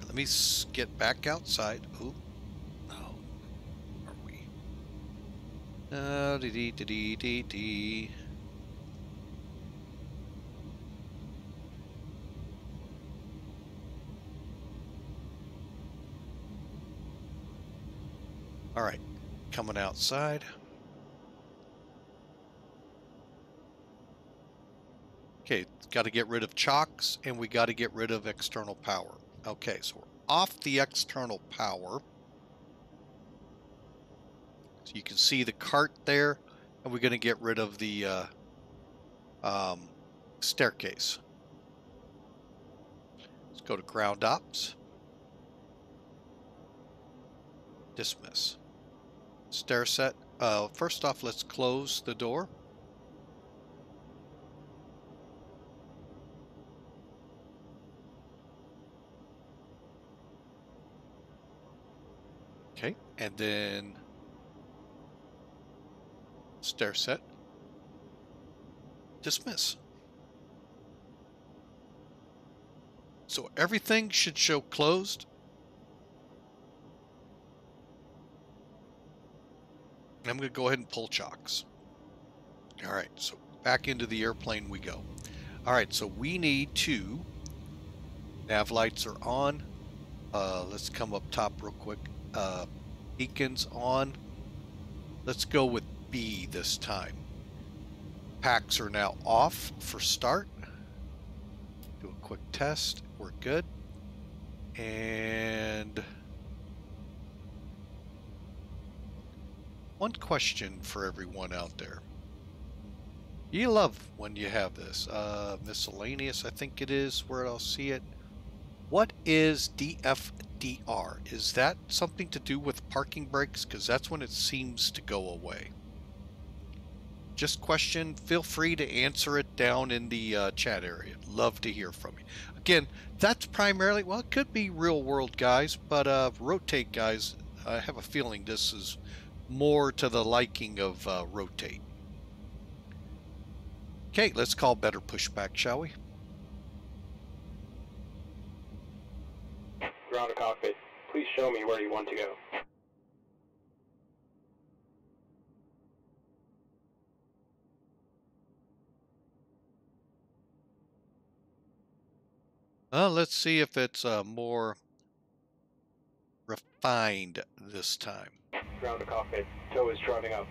Let me get back outside. Ooh. Dee. All right, coming outside. Okay, got to get rid of chocks, and we got to get rid of external power. Okay, so we're off the external power. So you can see the cart there, and we're going to get rid of the staircase. Let's go to ground ops. Dismiss. Stair set. First off, let's close the door. Okay, and then stair set. Dismiss. So everything should show closed. I'm going to go ahead and pull chocks. All right, so back into the airplane we go. All right, so we need to, nav lights are on. Let's come up top real quick. Beacons on. Let's go with B this time. Packs are now off for start. Do a quick test. We're good. And one question for everyone out there. You love when you have this. Miscellaneous, I think it is where I'll see it. What is DFDR? Is that something to do with parking brakes? Because that's when it seems to go away. Just question. Feel free to answer it down in the chat area. Love to hear from you. Again, that's primarily, well, it could be real world guys, but rotate guys, I have a feeling this is more to the liking of rotate. Okay, let's call better pushback, shall we? Ground to cockpit. Please show me where you want to go. Well, let's see if it's more refined this time. Ground to cockpit. Tow is driving up.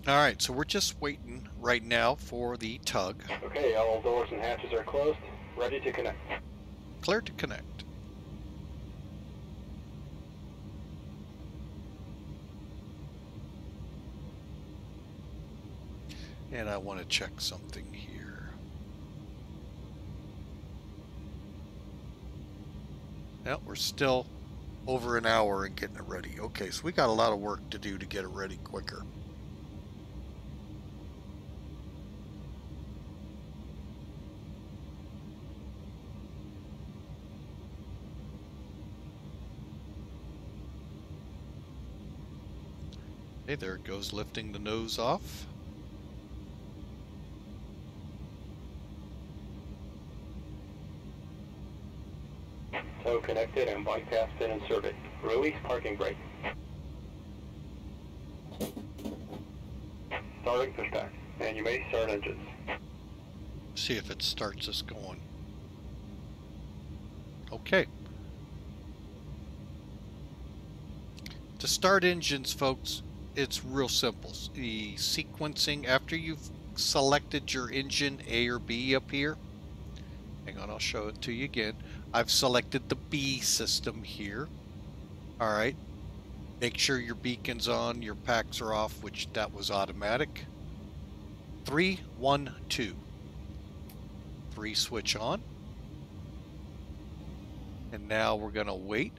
All right, so we're just waiting right now for the tug. Okay, all doors and hatches are closed. Ready to connect. Clear to connect. And I want to check something here. Well, we're still over an hour in getting it ready. Okay, so we got a lot of work to do to get it ready quicker. Okay, there it goes, lifting the nose off. Tow connected and bypass been inserted. Release parking brake. Starting pushback. And you may start engines. See if it starts us going. Okay. To start engines, folks, it's real simple. The sequencing, after you've selected your engine A or B up here, hang on, I'll show it to you again. I've selected the B system here. All right. Make sure your beacon's on, your packs are off, which that was automatic. 3, 1, 2. 3 switch on. And now we're going to wait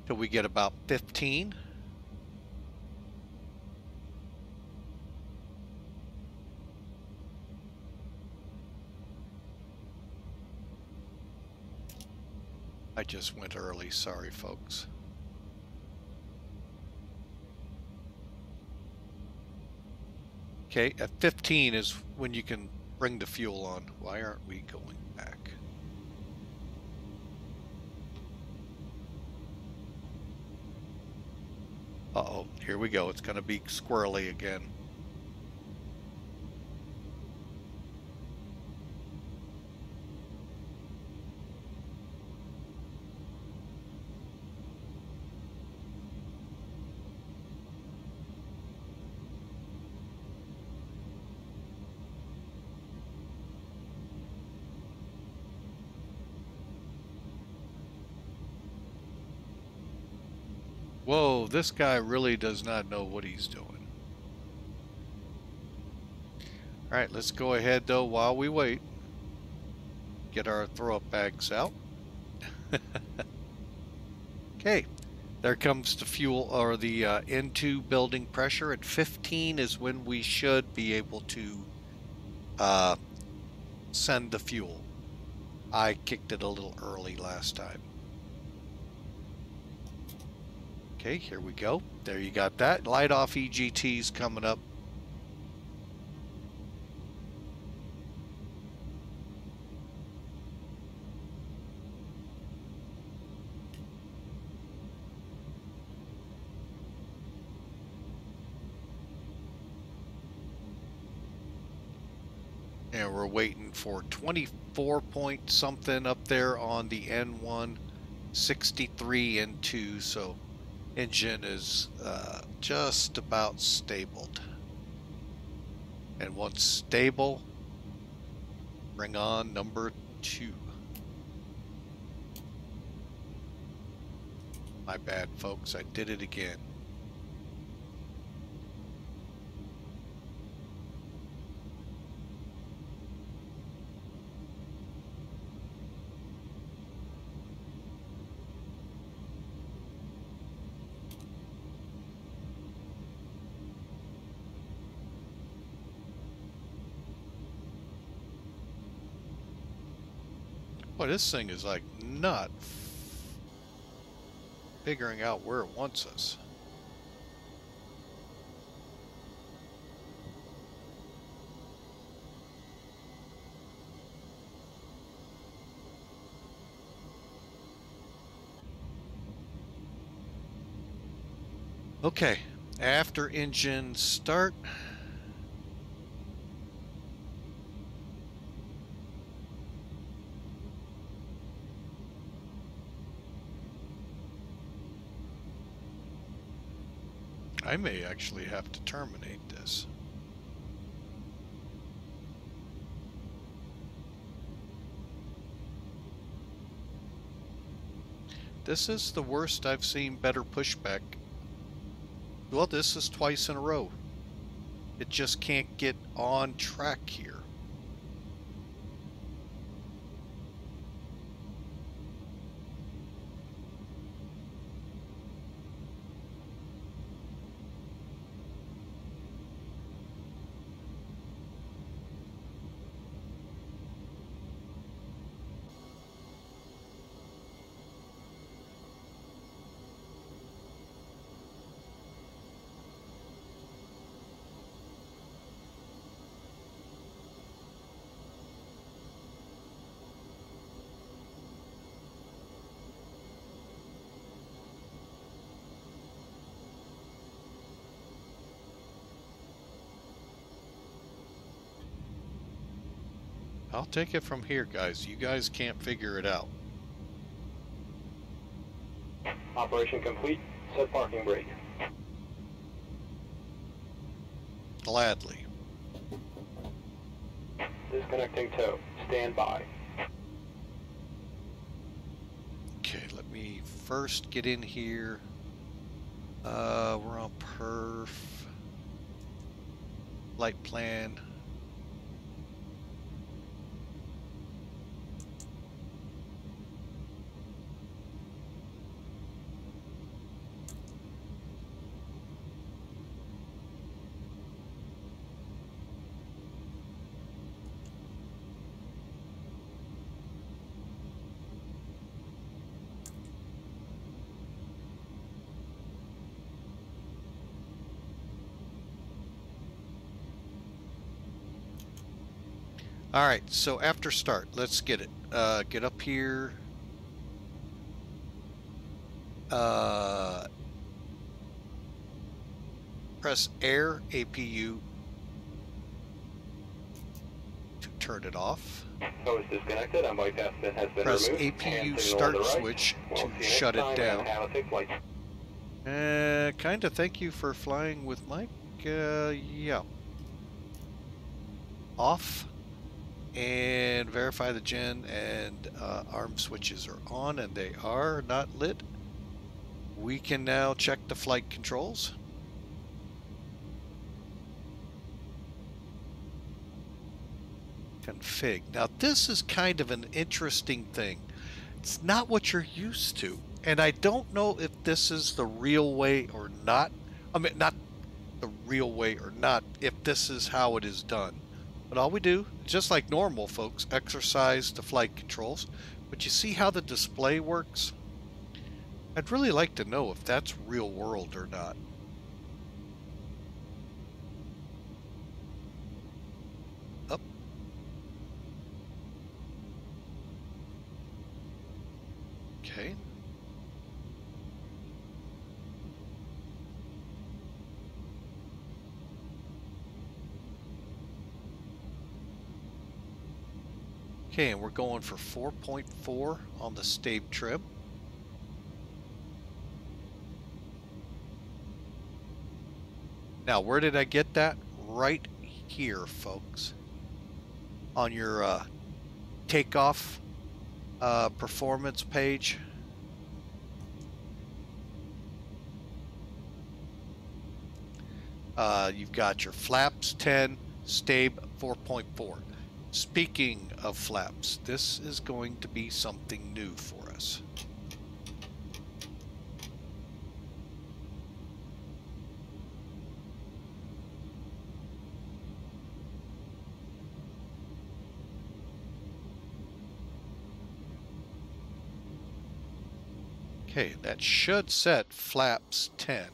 till we get about 15. I just went early, sorry folks. Okay, at 15 is when you can bring the fuel on. Why aren't we going back? Uh-oh, here we go. It's going to be squirrely again. Whoa, this guy really does not know what he's doing. All right, let's go ahead though while we wait. Get our throw-up bags out. Okay, there comes the fuel or the N2 building pressure. At 15 is when we should be able to send the fuel. I kicked it a little early last time. Okay, here we go. There you got that. Light off EGTs coming up. And we're waiting for 24 point something up there on the N1, 63 N2, so engine is just about stabled. And once stable, bring on number 2. My bad, folks, I did it again. Boy, this thing is like not figuring out where it wants us. Okay, after engine start. I may actually have to terminate this. This is the worst I've seen better pushback. Well, this is twice in a row. It just can't get on track here. I'll take it from here, guys. You guys can't figure it out. Operation complete. Set parking brake. Gladly. Disconnecting tow. Stand by. Okay, let me first get in here. We're on perf. Flight plan. All right, so after start, let's get it. Get up here. Press Air APU to turn it off. Tow is disconnected and bypass pin has been Press removed. APU start switch to shut it down. Kinda thank you for flying with Mike. Yeah. Off. And verify the gen and arm switches are on, and they are not lit. We can now check the flight controls. Config. Now this is kind of an interesting thing. It's not what you're used to, and I don't know if this is the real way or not. I mean, not the real way or not, if this is how it is done. But all we do, just like normal folks, exercise the flight controls. But you see how the display works? I'd really like to know if that's real world or not. Up. Okay. Okay, and we're going for 4.4 on the stab trim. Now, where did I get that? Right here, folks. On your takeoff performance page. You've got your flaps 10, stab 4.4. Speaking of flaps, this is going to be something new for us. Okay, that should set flaps 10.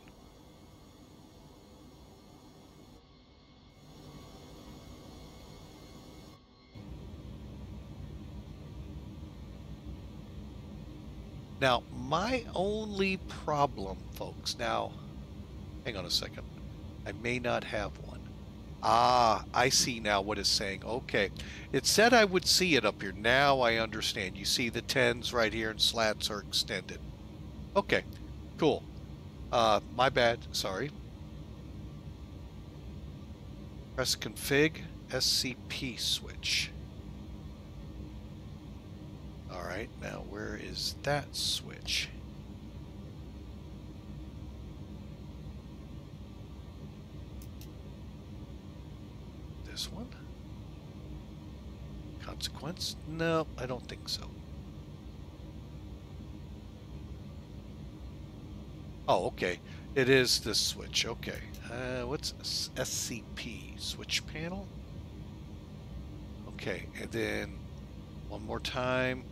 Now, my only problem, folks, now, hang on a second. I may not have one. Ah, I see now what it's saying. Okay. It said I would see it up here. Now I understand. You see the 10s right here and slats are extended. Okay, cool. My bad. Sorry. Press config SCP switch. All right, now where is that switch? This one? Consequence? No, I don't think so. Oh, okay. It is this switch. Okay. What's SCP? Switch panel? Okay, and then one more time.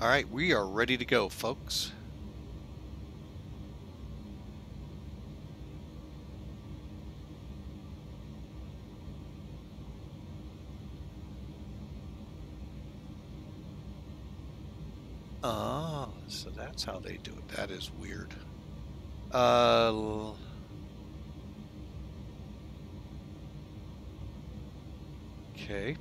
All right, we are ready to go, folks. Ah, so that's how they do it. That is weird. Okay.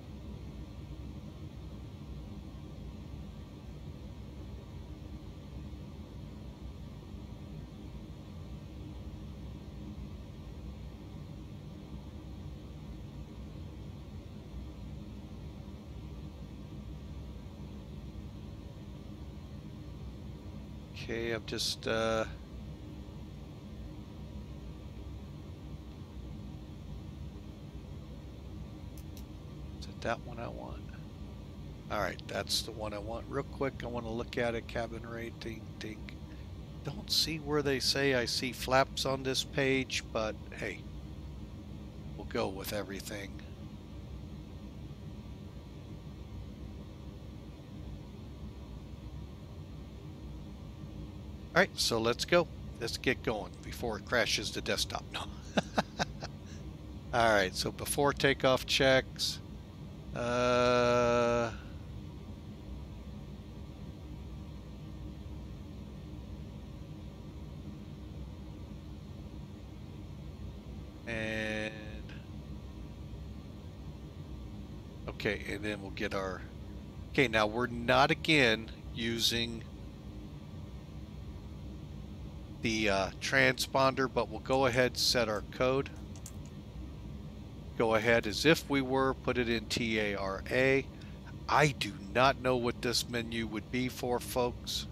Okay, I'm just, is it that one I want? All right, that's the one I want. Real quick, I want to look at it. Cabin rating, ding. Don't see where they say I see flaps on this page, but hey, we'll go with everything. All right, so let's go. Let's get going before it crashes the desktop. No. All right, so before takeoff checks, and okay, and then we'll get our, okay, now we're not again using the transponder, but we'll go ahead and set our code. Go ahead as if we were, put it in TARA. I do not know what this menu would be for, folks.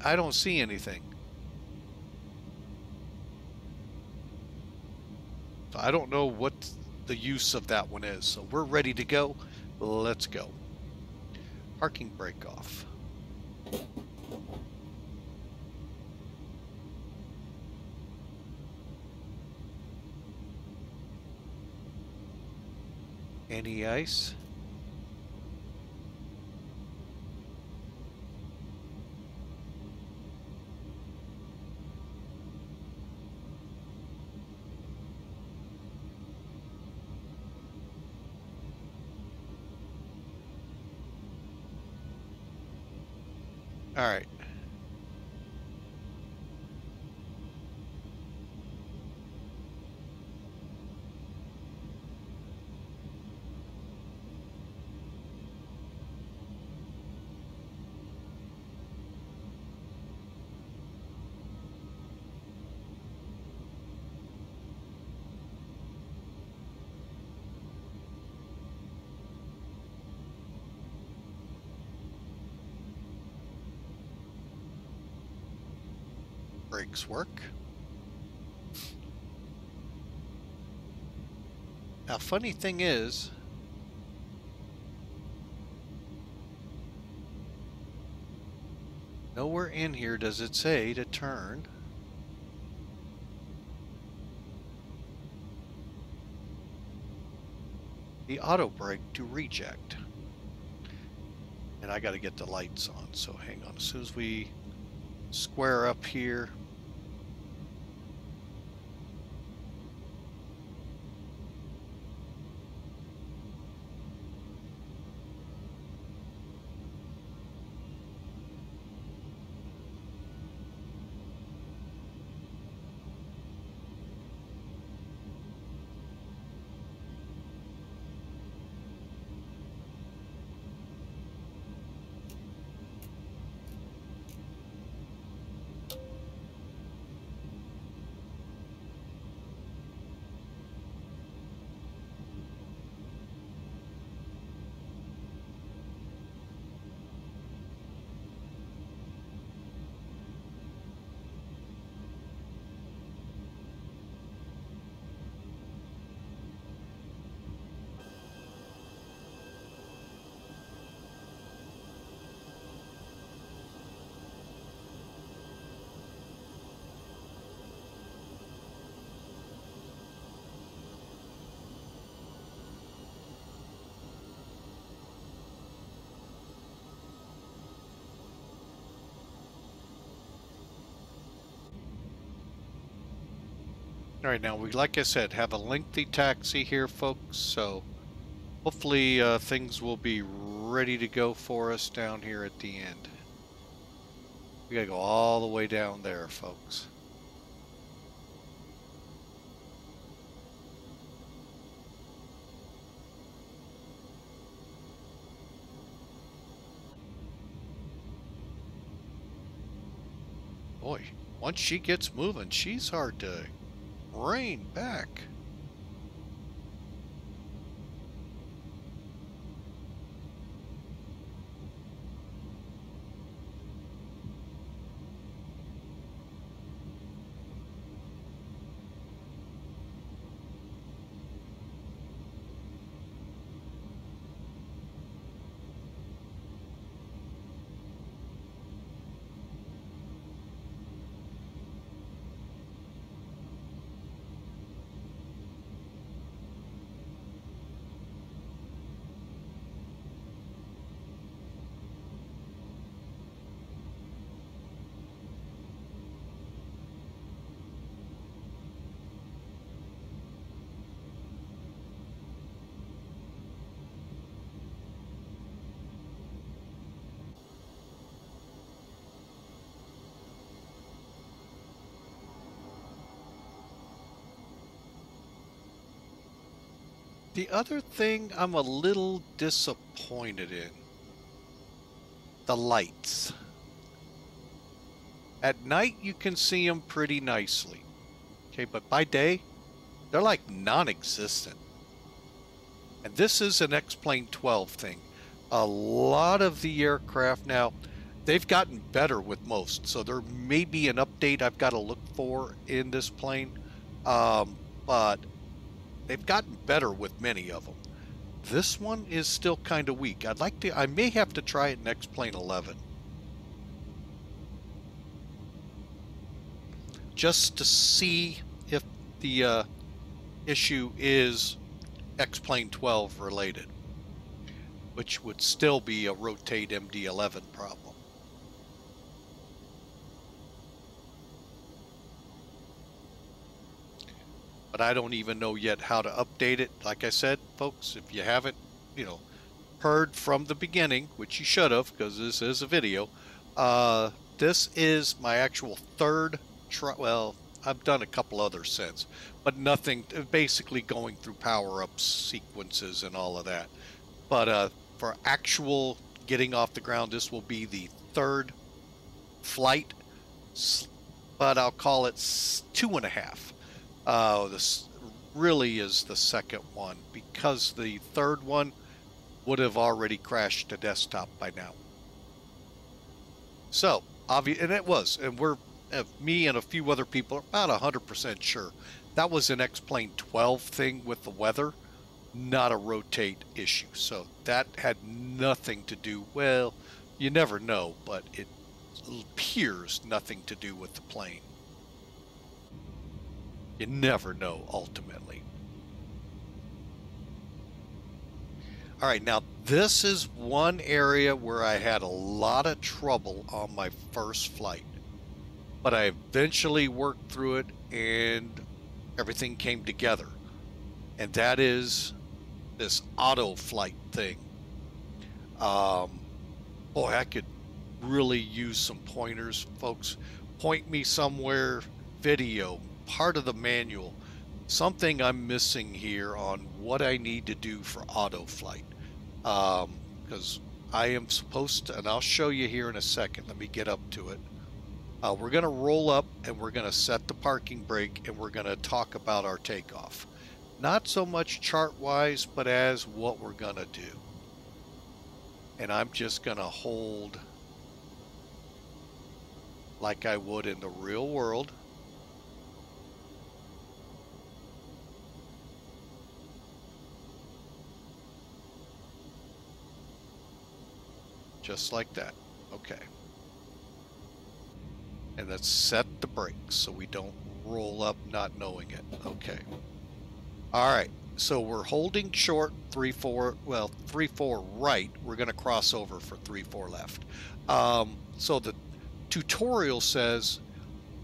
I don't see anything. So I don't know what the use of that one is. So we're ready to go. Let's go. Parking brake off. Any ice? All right. Brakes work. Now, funny thing is, nowhere in here does it say to turn. the auto brake to reject. And I got to get the lights on, so hang on. As soon as we square up here. All right, now we, like I said, have a lengthy taxi here, folks, so hopefully things will be ready to go for us down here at the end. We gotta go all the way down there, folks. Boy, once she gets moving, she's hard to rein back. The other thing I'm a little disappointed in, the lights. At night you can see them pretty nicely, okay, but by day they're like non-existent. And this is an XP12 thing. A lot of the aircraft now, they've gotten better with most, so there may be an update I've got to look for in this plane, but they've gotten better with many of them. This one is still kind of weak. I may have to try it in XP11. Just to see if the issue is XP12 related, which would still be a rotate MD-11 problem. But I don't even know yet how to update it. Like I said, folks, if you haven't, heard from the beginning, which you should have, because this is a video, this is my actual third try. Well, I've done a couple others since, but nothing, basically going through power-up sequences and all of that. But for actual getting off the ground, this will be the third flight, but I'll call it 2.5. This really is the second one, because the third one would have already crashed to desktop by now. So, obviously, and it was, and me and a few other people are about 100% sure that was an XP12 thing with the weather, not a rotate issue. So that had nothing to do, well, you never know, but it appears nothing to do with the plane. You never know, ultimately. All right, now this is one area where I had a lot of trouble on my first flight, but I eventually worked through it and everything came together. And that is this auto flight thing. Boy, I could really use some pointers, folks. Point me somewhere, video, part of the manual, something I'm missing here on what I need to do for auto flight. Because I am supposed to, and I'll show you here in a second. Let me get up to it. We're going to roll up and we're going to set the parking brake and we're going to talk about our takeoff. Not so much chart-wise, but as what we're going to do. And I'm just going to hold like I would in the real world. Just like that. Okay. And let's set the brakes so we don't roll up not knowing it. Okay. All right. So we're holding short 3-4, well, 3-4 right. We're going to cross over for 3-4 left. So the tutorial says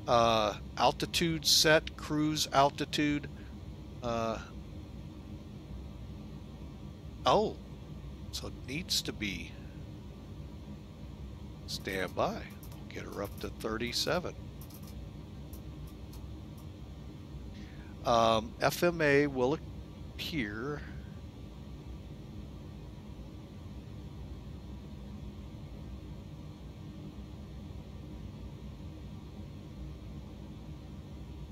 altitude set, cruise altitude. Oh, so it needs to be stand by. We'll get her up to 37. FMA will appear.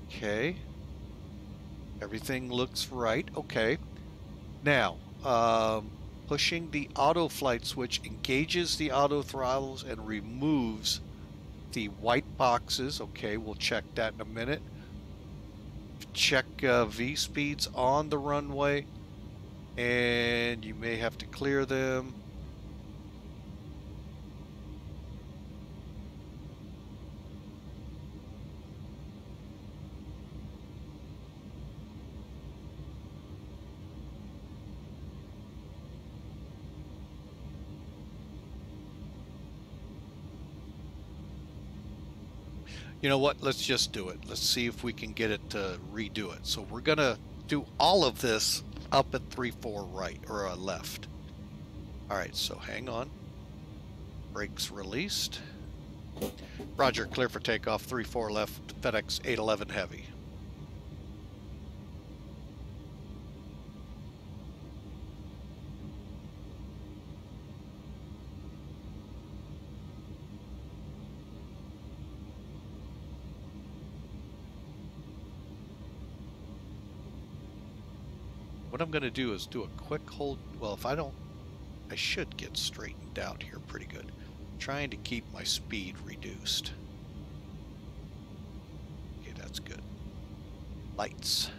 Okay. Everything looks right. Okay. Now, pushing the auto flight switch engages the auto throttles and removes the white boxes. Okay, we'll check that in a minute. Check V speeds on the runway, and you may have to clear them. You know what? Let's just do it. Let's see if we can get it to redo it. So we're going to do all of this up at 3-4 right, or left. All right, so hang on. Brakes released. Roger, clear for takeoff. 3-4 left, FedEx 811 Heavy. What I'm going to do is do a quick hold. Well, if I don't, I should get straightened out here pretty good. I'm trying to keep my speed reduced. Okay, that's good. Lights.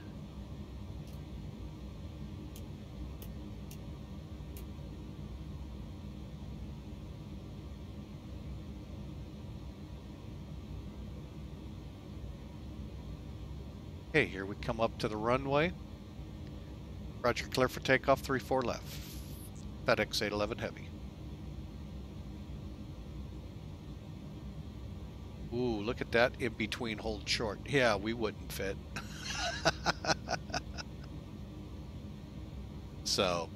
Okay, here we come up to the runway. Roger, clear for takeoff, 3-4 left. FedEx 811 Heavy. Ooh, look at that in between hold short. Yeah, we wouldn't fit. So,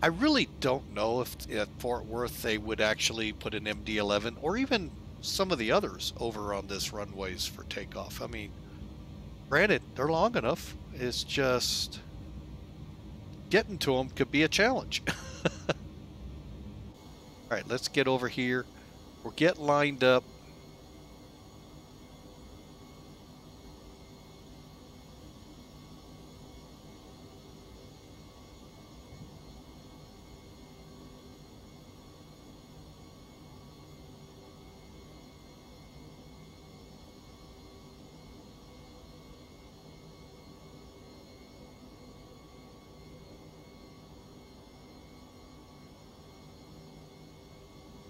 I really don't know if at Fort Worth they would actually put an MD-11 or even some of the others over on this runways for takeoff. I mean, granted, they're long enough. It's just getting to them could be a challenge. All right, let's get over here. We'll get lined up.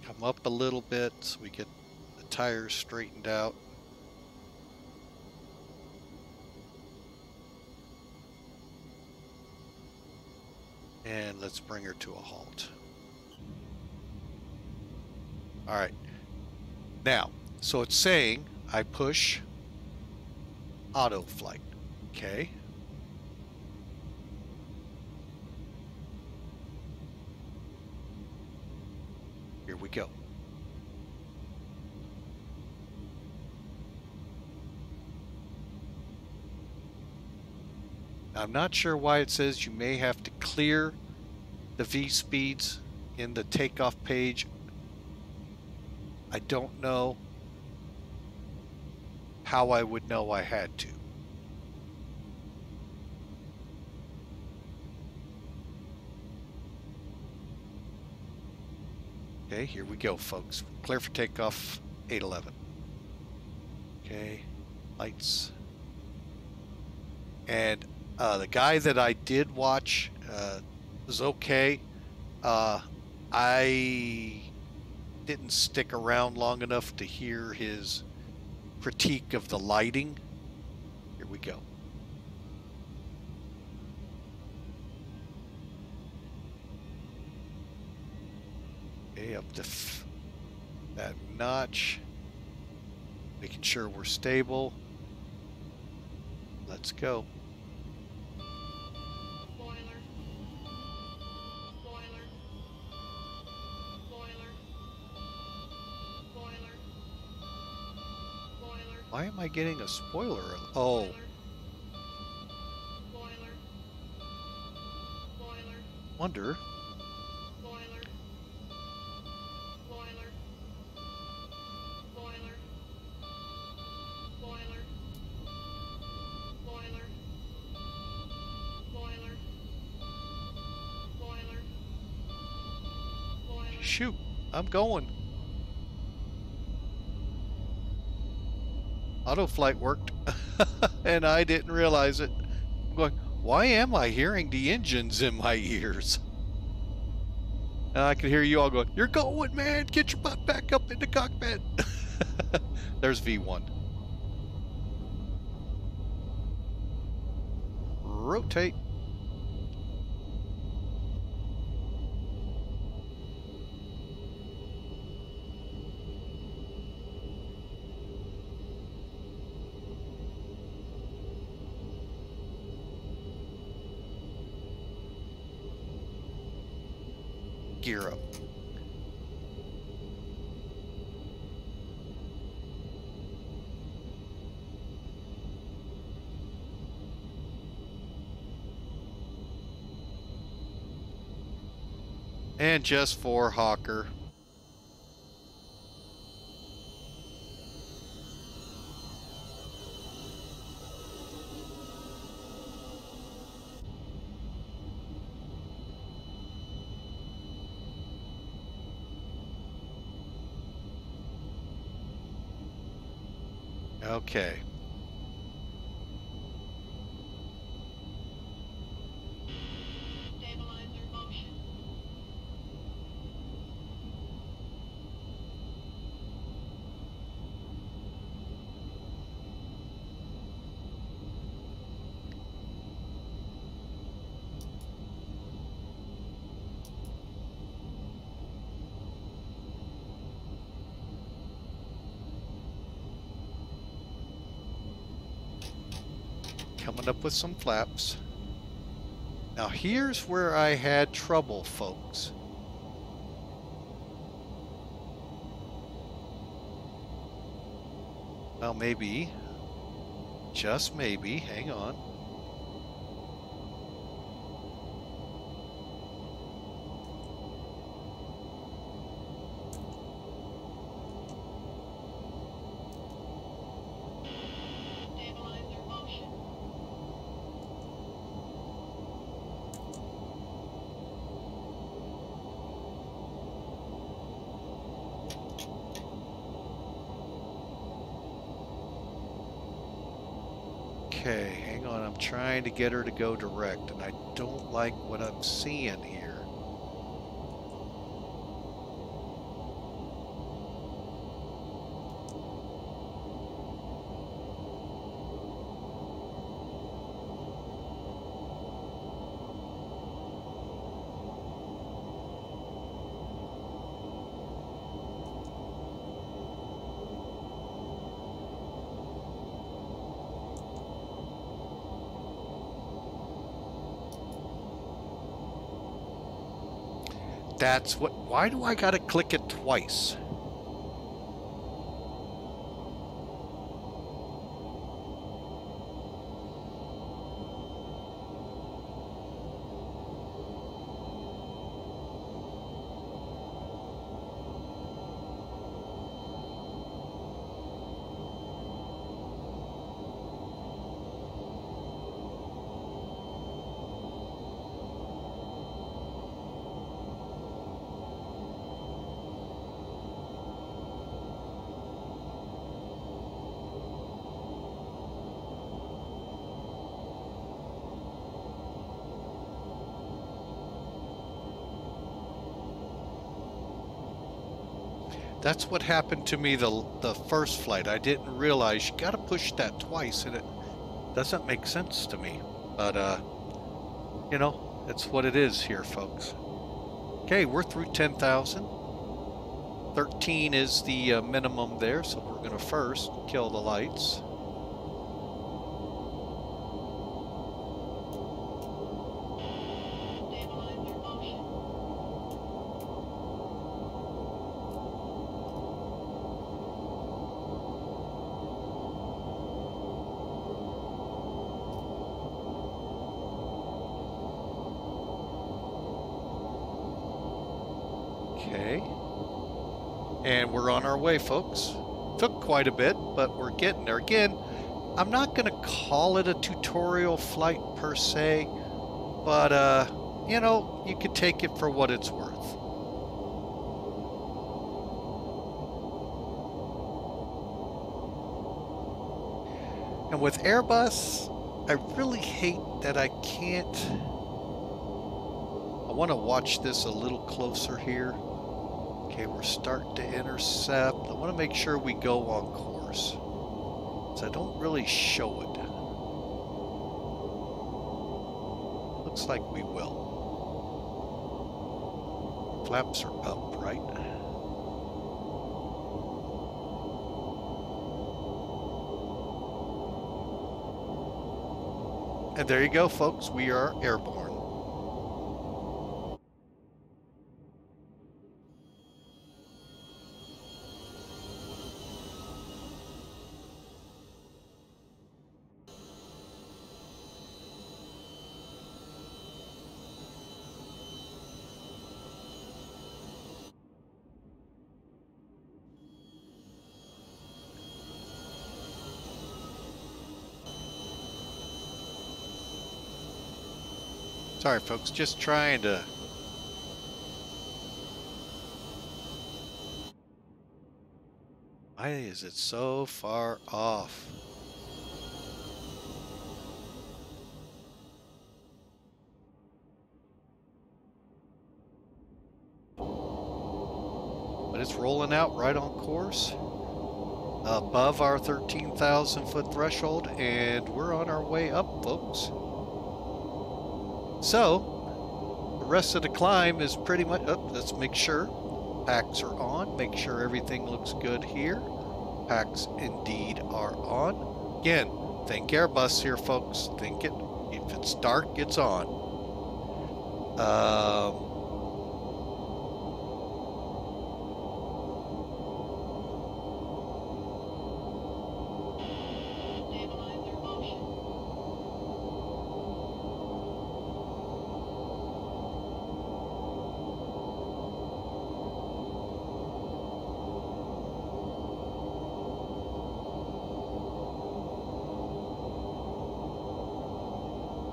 Come up a little bit so we get the tires straightened out. And let's let's bring her to a halt. All right. Now, so it's saying I push auto flight. Okay. Here we go. I'm not sure why it says you may have to clear the V speeds in the takeoff page. I don't know how I would know I had to. Okay, here we go, folks. Clear for takeoff, 811. Okay, lights. And the guy that I did watch was okay. I didn't stick around long enough to hear his critique of the lighting. Here we go. Okay, up to that notch. Making sure we're stable. Let's go. Why am I getting a spoiler? Oh. Wonder. Shoot, I'm going. Auto flight worked and I didn't realize it. I'm going, why am I hearing the engines in my ears? And I could hear you all going, you're going, man, get your butt back up in the cockpit. There's V1. Rotate. Gear up. And just for Hawker. Okay. Stabilizer motion. Coming up with some flaps. Now here's where I had trouble, folks. Well, maybe, just maybe, hang on. Stabilizer motion. Okay, hang on. I'm trying to get her to go direct, and I don't like what I'm seeing here. That's what, why do I gotta click it twice? That's what happened to me the first flight. I didn't realize you gotta push that twice, and it doesn't make sense to me. But, you know, it's what it is here, folks. Okay, we're through 10,000. 13 is the minimum there, so we're gonna first kill the lights. Stabilizer motion. Okay. And we're on our way, folks. Took quite a bit, but we're getting there. Again, I'm not going to call it a tutorial flight per se, but, you know, you could take it for what it's worth. And with Airbus, I really hate that I can't... I want to watch this a little closer here. Okay, we're starting to intercept. I want to make sure we go on course, so I don't really show it. Looks like we will. Flaps are up, right? And there you go, folks. We are airborne. Sorry, folks, just trying to... Why is it so far off? But it's rolling out right on course, above our 13,000 foot threshold, and we're on our way up, folks. So, the rest of the climb is pretty much, let's make sure packs are on, make sure everything looks good here. Packs indeed are on. Again, think Airbus here, folks. Think it, if it's dark, it's on. Stabilizer motion.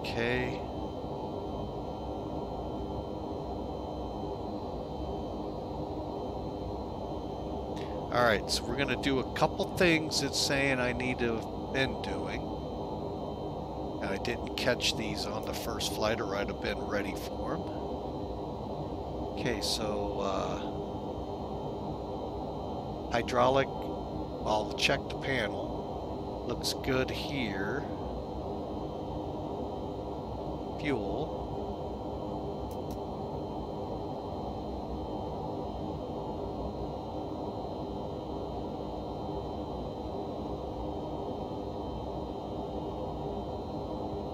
Okay. All right, so we're gonna do a couple things it's saying I need to have been doing. And I didn't catch these on the first flight, or I'd have been ready for them. Okay, so hydraulic, I'll check the panel. Looks good here. Fuel.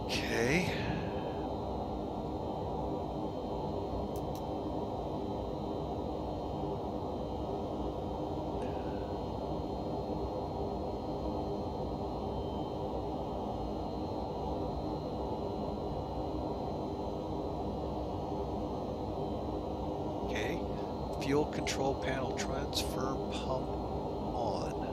Okay. Fuel control panel transfer pump on.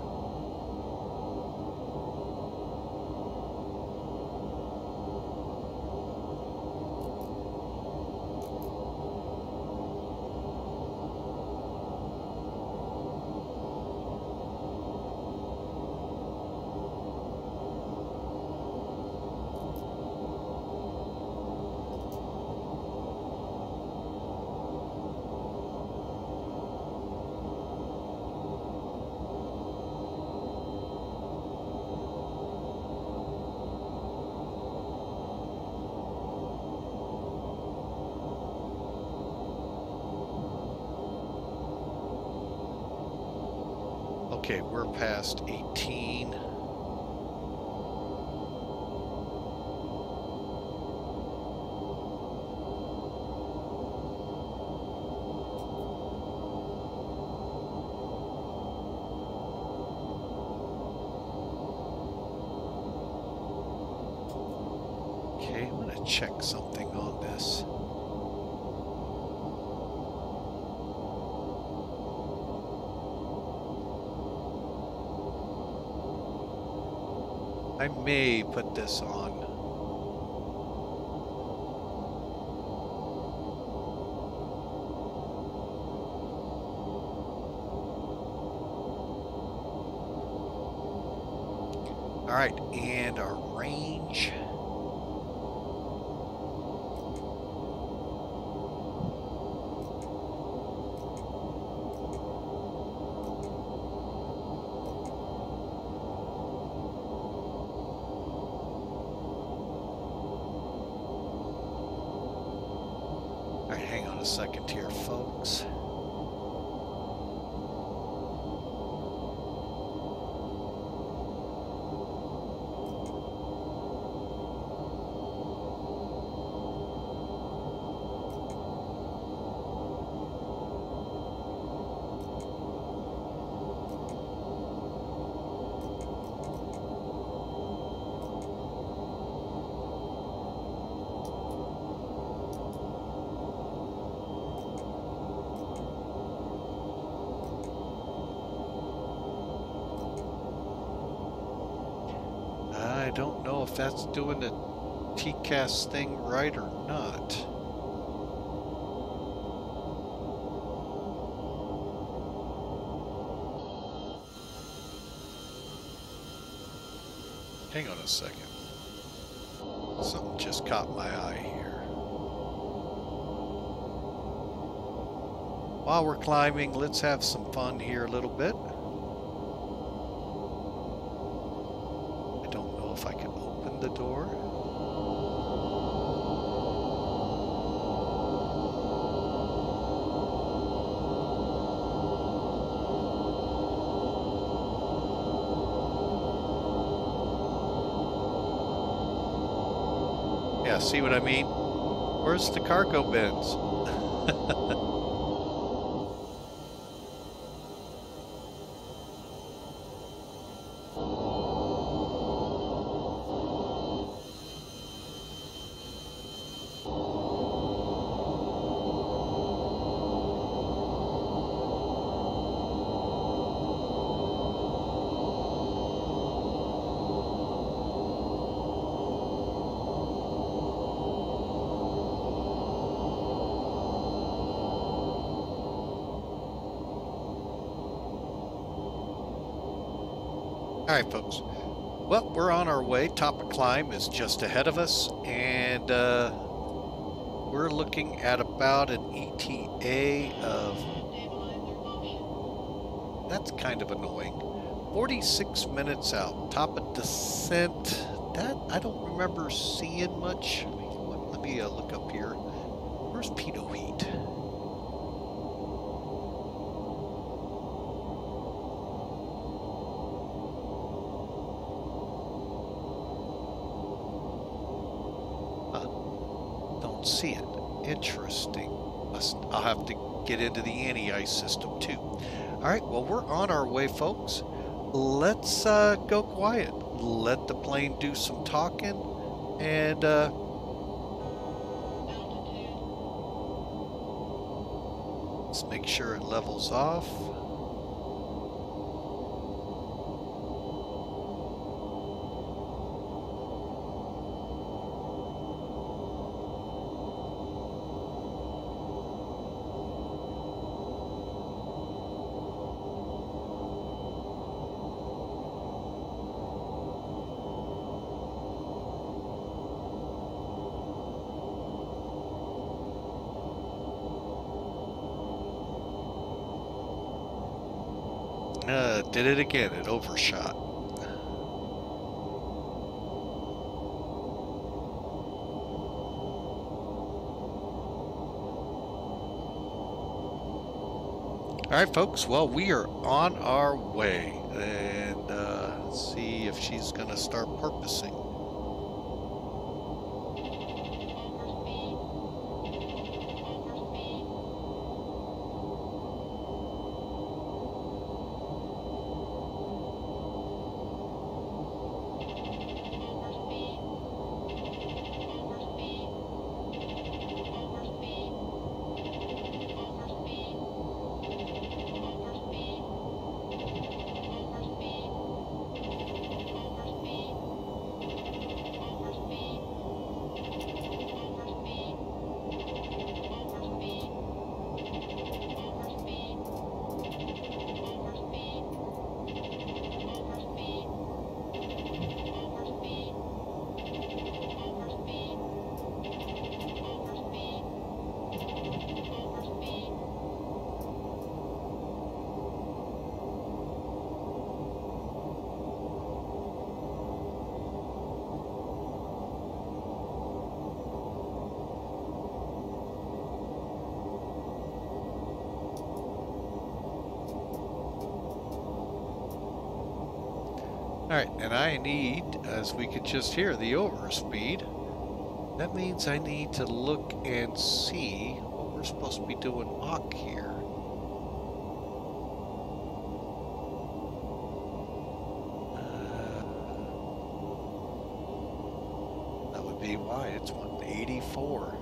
Okay, we're past 18. Okay, I'm gonna check something on this. I may put this on. All right, and our range. Hang on a second here, folks. I don't know if that's doing the TCAS thing right or not. Hang on a second. Something just caught my eye here. While we're climbing, let's have some fun here a little bit. If I can open the door. Yeah, see what I mean? Where's the cargo bins? All right, folks. Well, we're on our way. Top of climb is just ahead of us, and we're looking at about an ETA of, that's kind of annoying, 46 minutes out. Top of descent, that I don't remember seeing much. Let me look up here. Where's pitot heat? See it. Interesting. I'll have to get into the anti-ice system too. All right, well, we're on our way, folks. Let's go quiet. Let the plane do some talking, and Let's make sure it levels off. Did it again. It overshot. All right, folks. Well, we are on our way, and let's see if she's going to start purposing. Alright, and I need, as we could just hear, the overspeed. That means I need to look and see what we're supposed to be doing Mach here. That would be why it's 184.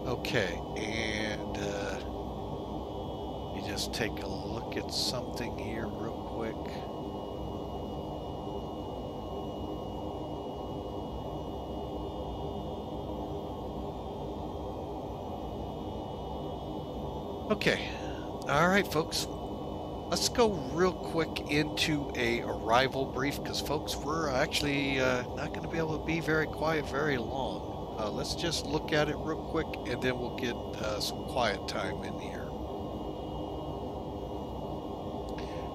Okay, and you just take a look at something here real quick. Okay, all right, folks. Let's go real quick into a arrival brief because, folks, we're actually not going to be able to be very quiet very long. Let's just look at it real quick, and then we'll get some quiet time in here.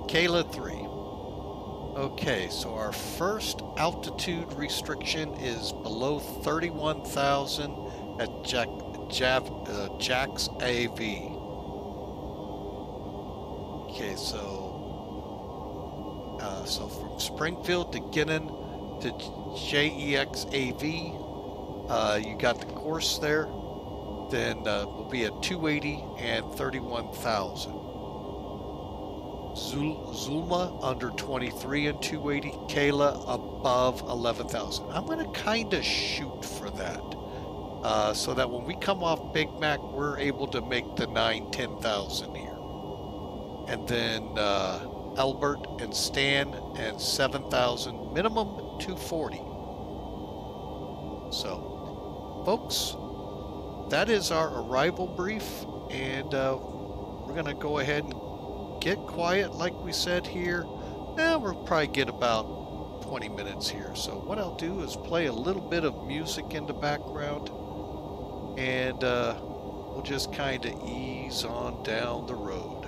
Kayla 3. Okay, so our first altitude restriction is below 31,000 at Jack's AV. Okay, so from Springfield to Ginnon to JEX AV, you got the course there. Then we'll be at 280 and 31,000. Zulma under 23 and 280. Kayla above 11,000. I'm going to kind of shoot for that, so that when we come off Big Mac, we're able to make the 10,000 here. And then Albert and Stan and 7,000, minimum 240. So, folks, that is our arrival brief, and we're going to go ahead and get quiet like we said here, we'll probably get about 20 minutes here. So what I'll do is play a little bit of music in the background, and we'll just kind of ease on down the road.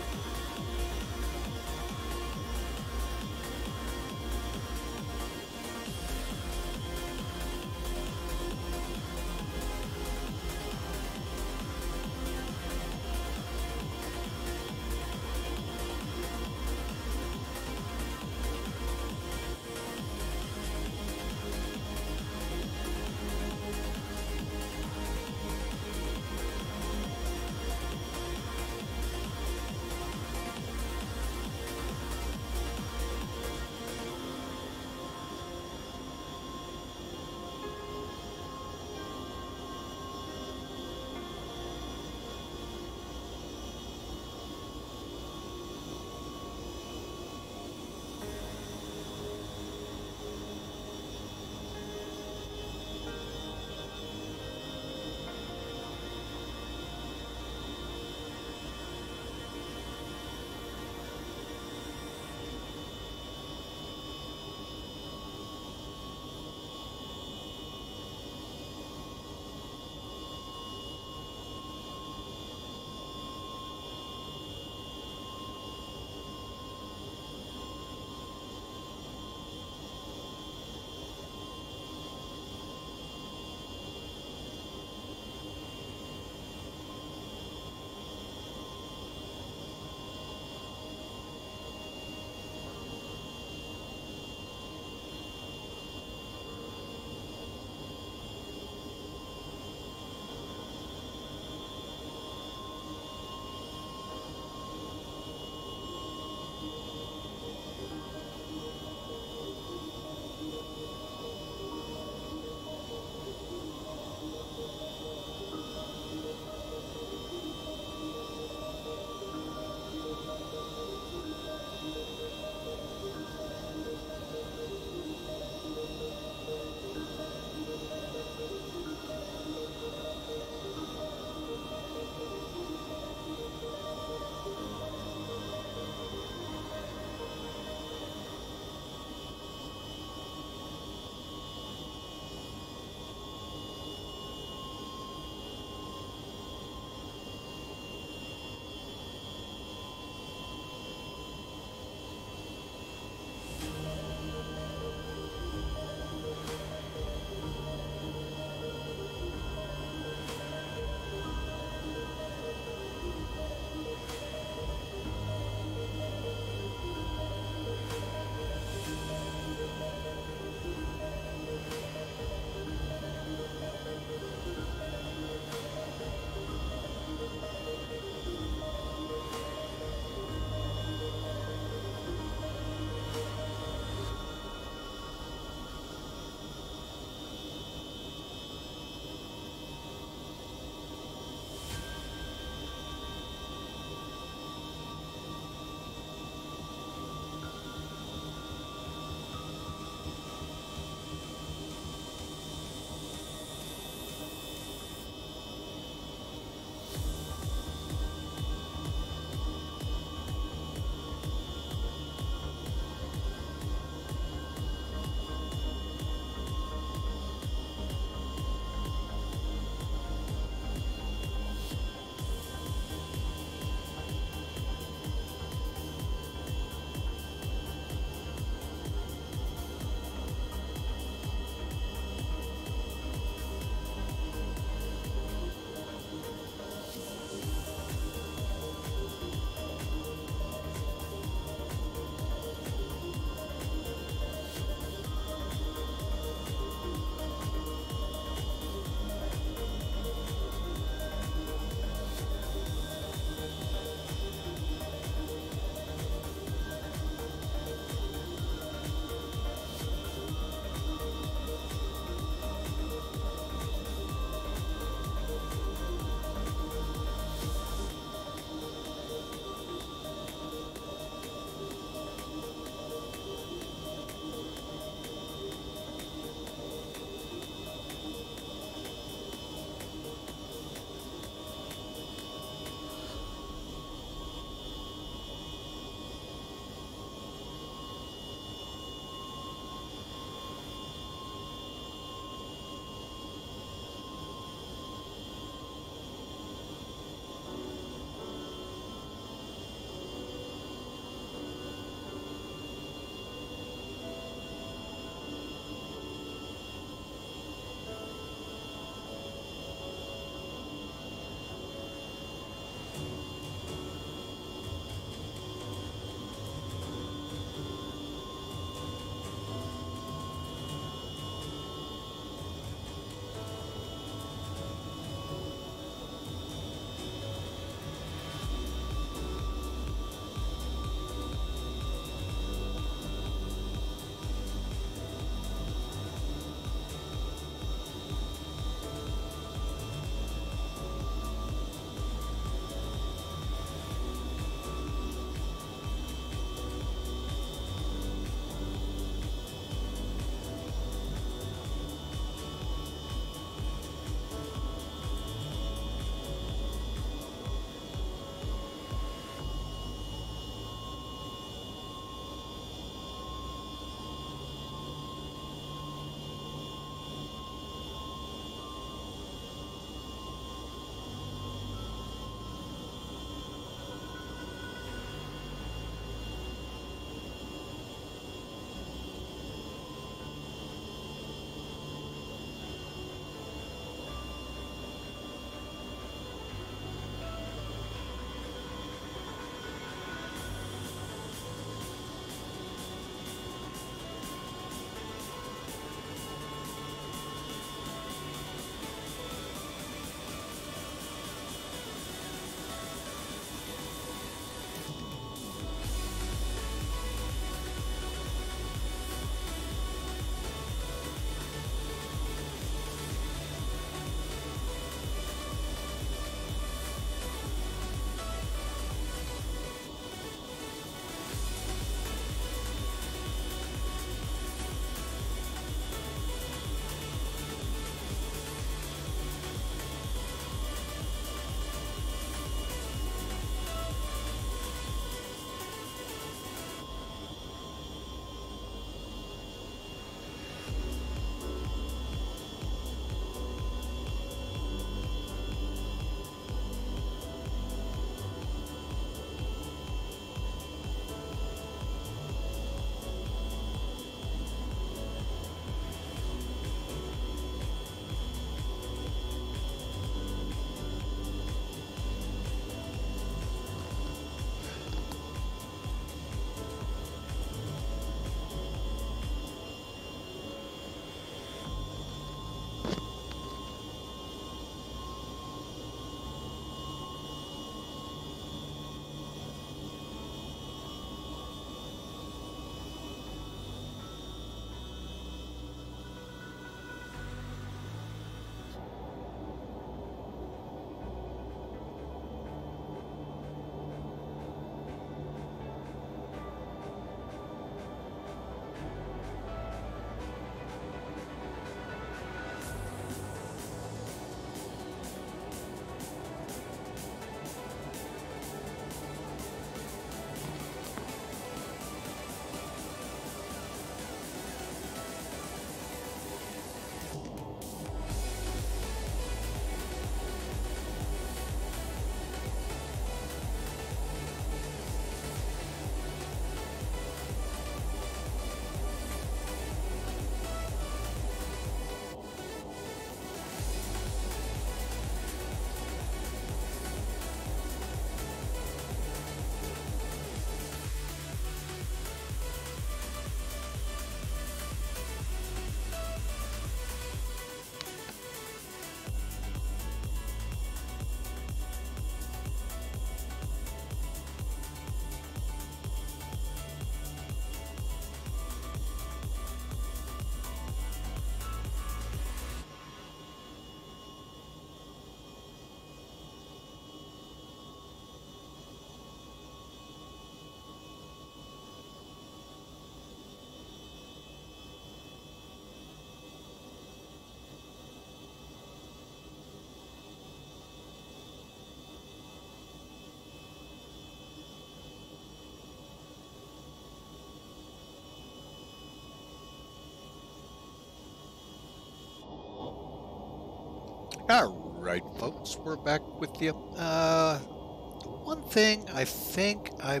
All right, folks, we're back with you. One thing I think I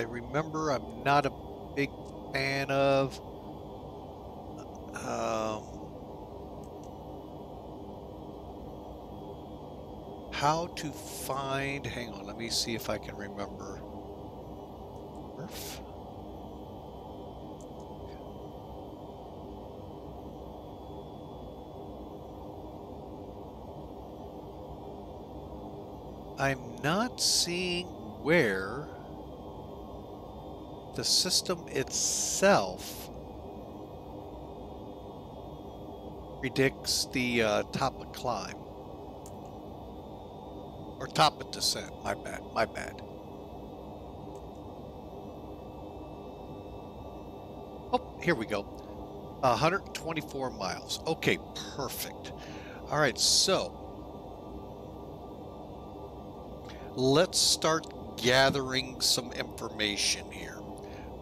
remember I'm not a big fan of. How to find, hang on, let me see if I can remember. I'm not seeing where the system itself predicts the top of climb. Or top of descent, my bad. Oh, here we go. 124 miles. Okay, perfect. All right, so let's start gathering some information here.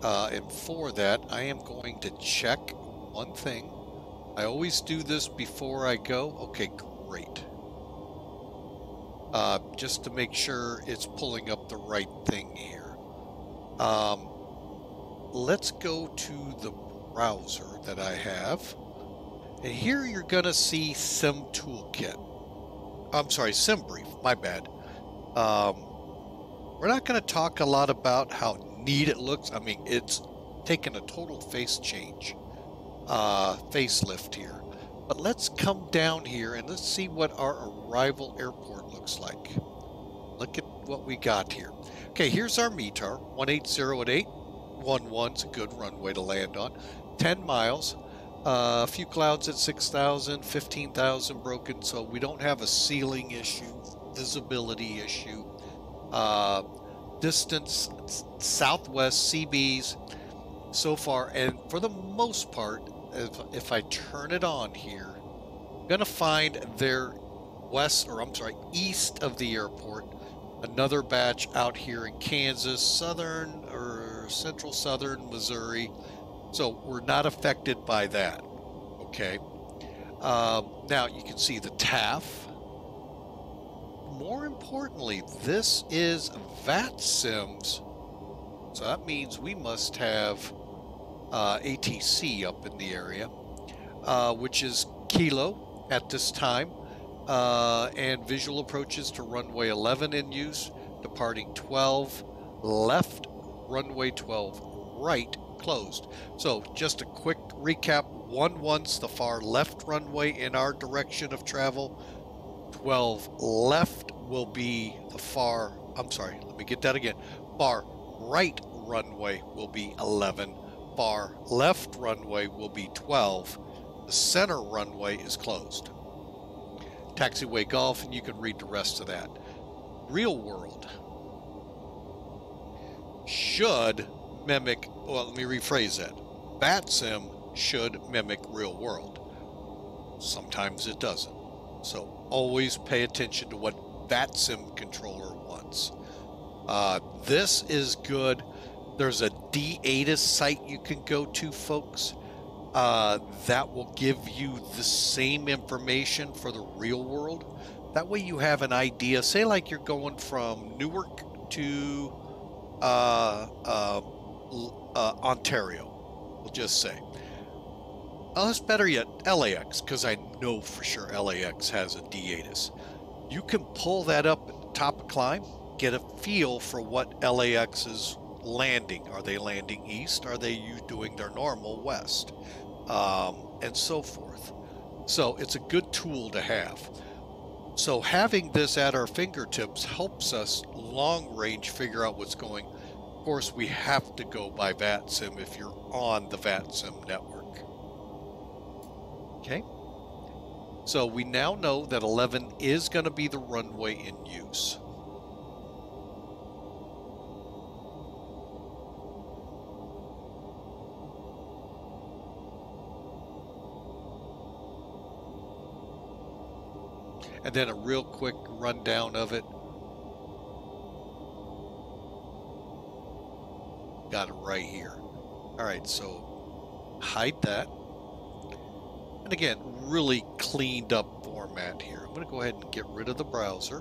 And for that, I am going to check one thing. I always do this before I go. Okay, great. Just to make sure it's pulling up the right thing here. Let's go to the browser that I have. And here you're going to see Sim Toolkit. I'm sorry, Sim Brief, my bad. We're not going to talk a lot about how neat it looks. I mean, it's taken a total facelift here. But let's come down here and let's see what our arrival airport looks like. Look at what we got here. Okay, here's our METAR, 180 at 8. 11's a good runway to land on. 10 miles. A few clouds at 6,000, 15,000 broken, so we don't have a ceiling issue, visibility issue. Distance southwest CBs so far, and for the most part, if I turn it on here, I'm gonna find their east of the airport, another batch out here in Kansas, southern or central southern Missouri. So we're not affected by that, okay? Now you can see the TAF. More importantly, this is VATSIMs, so that means we must have ATC up in the area, which is Kilo at this time, and visual approaches to runway 11 in use, departing 12 left, runway 12 right, closed. So just a quick recap: 11's the far left runway in our direction of travel. 12 left will be the far, let me get that again. Far right runway will be 11. Far left runway will be 12. The center runway is closed. Taxiway Golf, and you can read the rest of that. Real world should mimic, well, let me rephrase that. VATSIM should mimic real world. Sometimes it doesn't. So always pay attention to what VATSIM controller wants. This is good. There's a D-ATIS site you can go to, folks. That will give you the same information for the real world. That way you have an idea. Say like you're going from Newark to Ontario, we'll just say. Oh, that's better yet, LAX, because I know for sure LAX has a D-ATIS. You can pull that up at the top of climb, get a feel for what LAX is landing. Are they landing east? Are they doing their normal west? And so forth. So it's a good tool to have. So having this at our fingertips helps us long range figure out what's going. Of course, we have to go by VATSIM if you're on the VATSIM network. Okay. So we now know that 11 is going to be the runway in use. And then a real quick rundown of it. Got it right here. All right, so hide that. And And again, really cleaned up format here. I'm going to go ahead and get rid of the browser.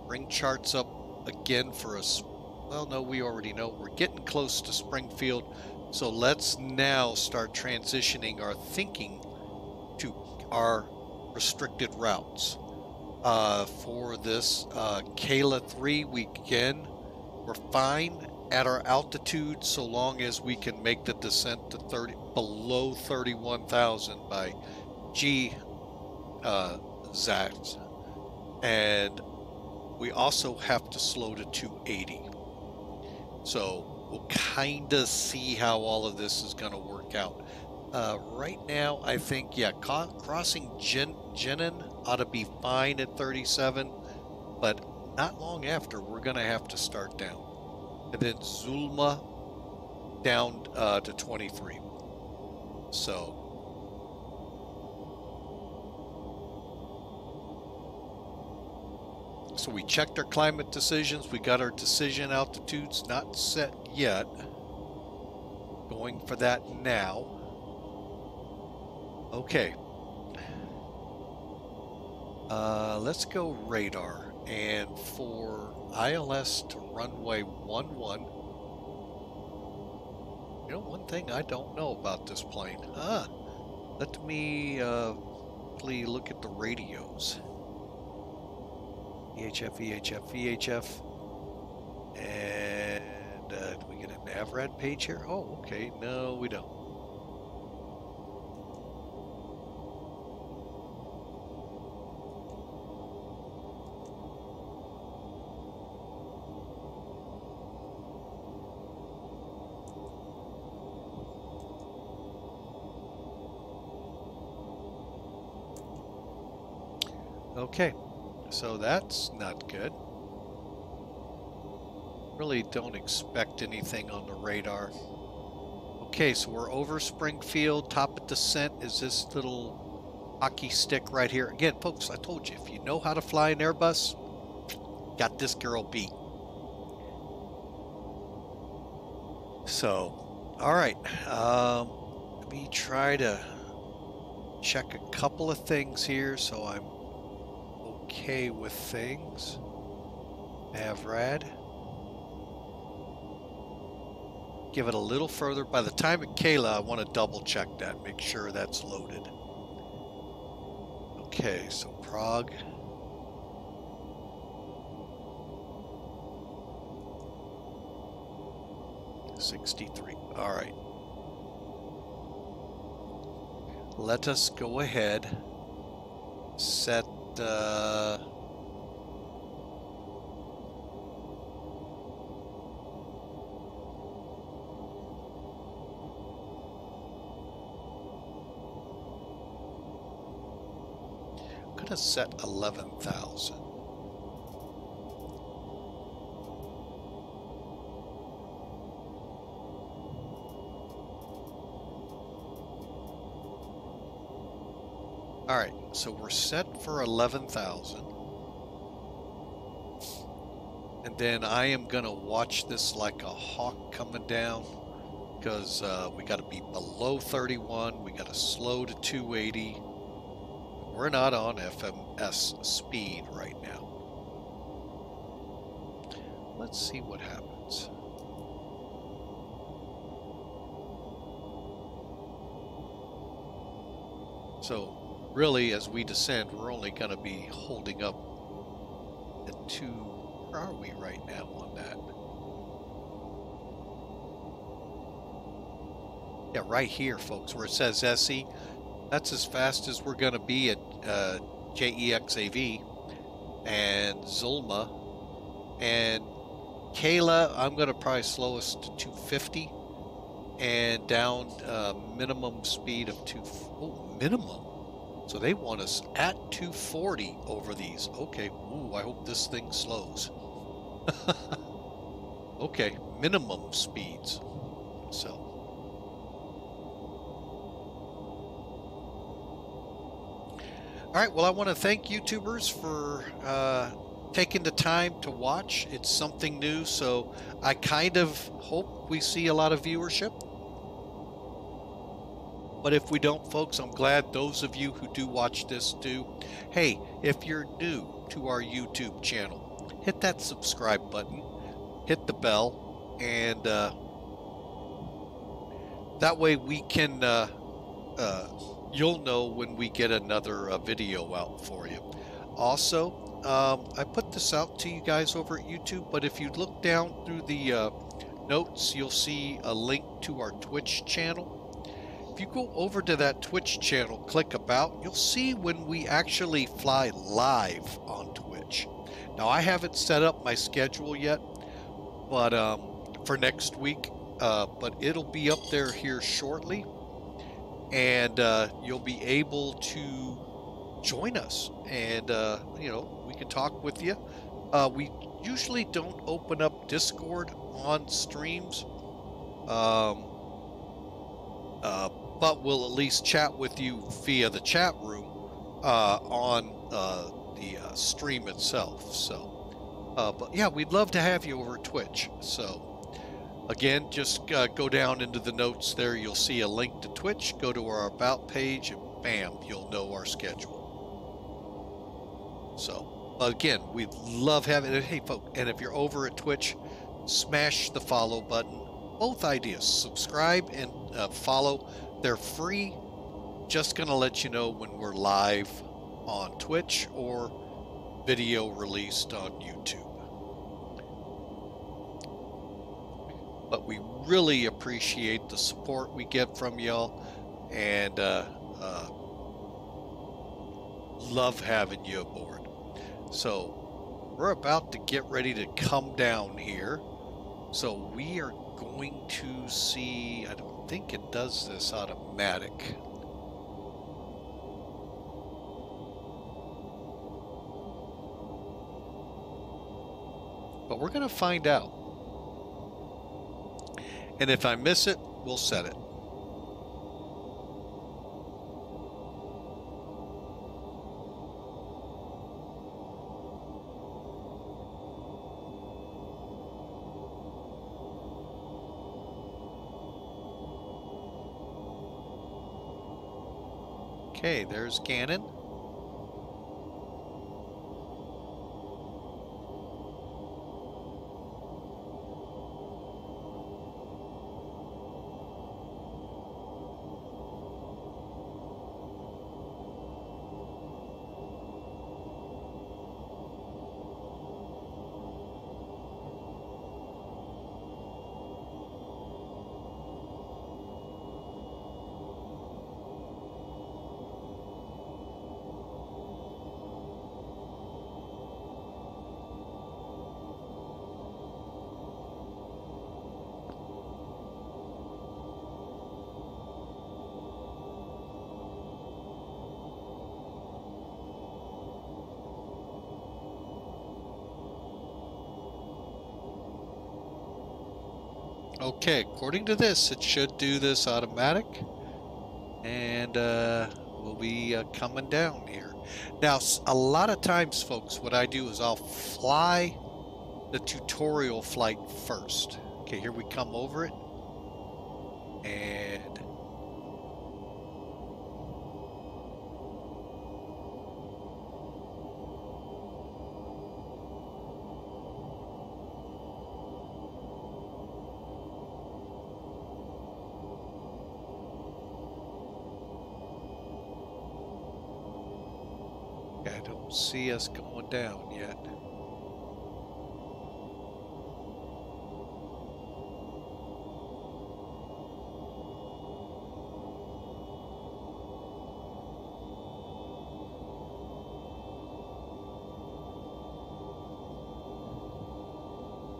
Bring charts up again for us. Well, no, we already know. We're getting close to Springfield. So let's now start transitioning our thinking to our restricted routes. For this KAFW, we're fine at our altitude so long as we can make the descent to below 31,000 by GZAX. And we also have to slow to 280. So we'll kind of see how all of this is going to work out. Right now, I think, yeah, crossing Jenin ought to be fine at 37, but not long after, we're going to have to start down. And then Zulma down to 23. So we checked our climate decisions. We got our decision altitudes not set yet. Going for that now. Okay. Let's go radar. And for ILS to runway 11. You know, one thing I don't know about this plane. Let me look at the radios. VHF, VHF, VHF. And do we get a NavRad page here? Oh, okay. No, we don't. Okay, so that's not good. Really don't expect anything on the radar. Okay, so we're over Springfield. Top of descent is this little hockey stick right here. Again, folks, I told you, if you know how to fly an Airbus, got this girl beat. So, all right. Let me try to check a couple of things here so I'm okay with things. NavRad. Give it a little further. By the time at Kayla, I want to double check that, make sure that's loaded. Okay, so Prague. $63. All right. Let us go ahead. Set I'm gonna set 11,000. All right, so we're set for 11,000. And then I am gonna watch this like a hawk coming down because we gotta be below 31. We gotta slow to 280. We're not on FMS speed right now. Let's see what happens. So really, as we descend, we're only going to be holding up at 2. Where are we right now on that? Yeah, right here, folks, where it says SE. That's as fast as we're going to be at JEXAV and Zulma. And Kayla, I'm going to probably slow us to 250 and down minimum speed of minimum. So they want us at 240 over these. Okay, ooh, I hope this thing slows. Okay, minimum speeds. So. All right, well, I want to thank YouTubers for taking the time to watch. It's something new, so I kind of hope we see a lot of viewership. But if we don't, folks, I'm glad those of you who do watch this do. Hey, if you're new to our YouTube channel, hit that subscribe button, hit the bell, and that way we can, you'll know when we get another video out for you. Also, I put this out to you guys over at YouTube, but if you look down through the notes, you'll see a link to our Twitch channel. If you go over to that Twitch channel, click about, you'll see when we actually fly live on Twitch. Now, I haven't set up my schedule yet, but for next week, but it'll be up there here shortly, and you'll be able to join us, and you know, we can talk with you. We usually don't open up Discord on streams, but we'll at least chat with you via the chat room on the stream itself. So, but yeah, we'd love to have you over at Twitch. So, again, just go down into the notes there. You'll see a link to Twitch. Go to our About page, and bam, you'll know our schedule. So, again, we love having it. Hey, folks, and if you're over at Twitch, smash the follow button. Both ideas, subscribe and follow. They're free. Just going to let you know when we're live on Twitch or video released on YouTube. But we really appreciate the support we get from y'all, and love having you aboard. So we're about to get ready to come down here. So we are going to see, I don't think it does this automatic. But we're going to find out. And if I miss it, we'll set it. Okay, there's Gannon. Okay, according to this, it should do this automatic, and we'll be coming down here. Now, a lot of times, folks, what I do is I'll fly the tutorial flight first. Okay, here we come over it, and I don't see us going down yet.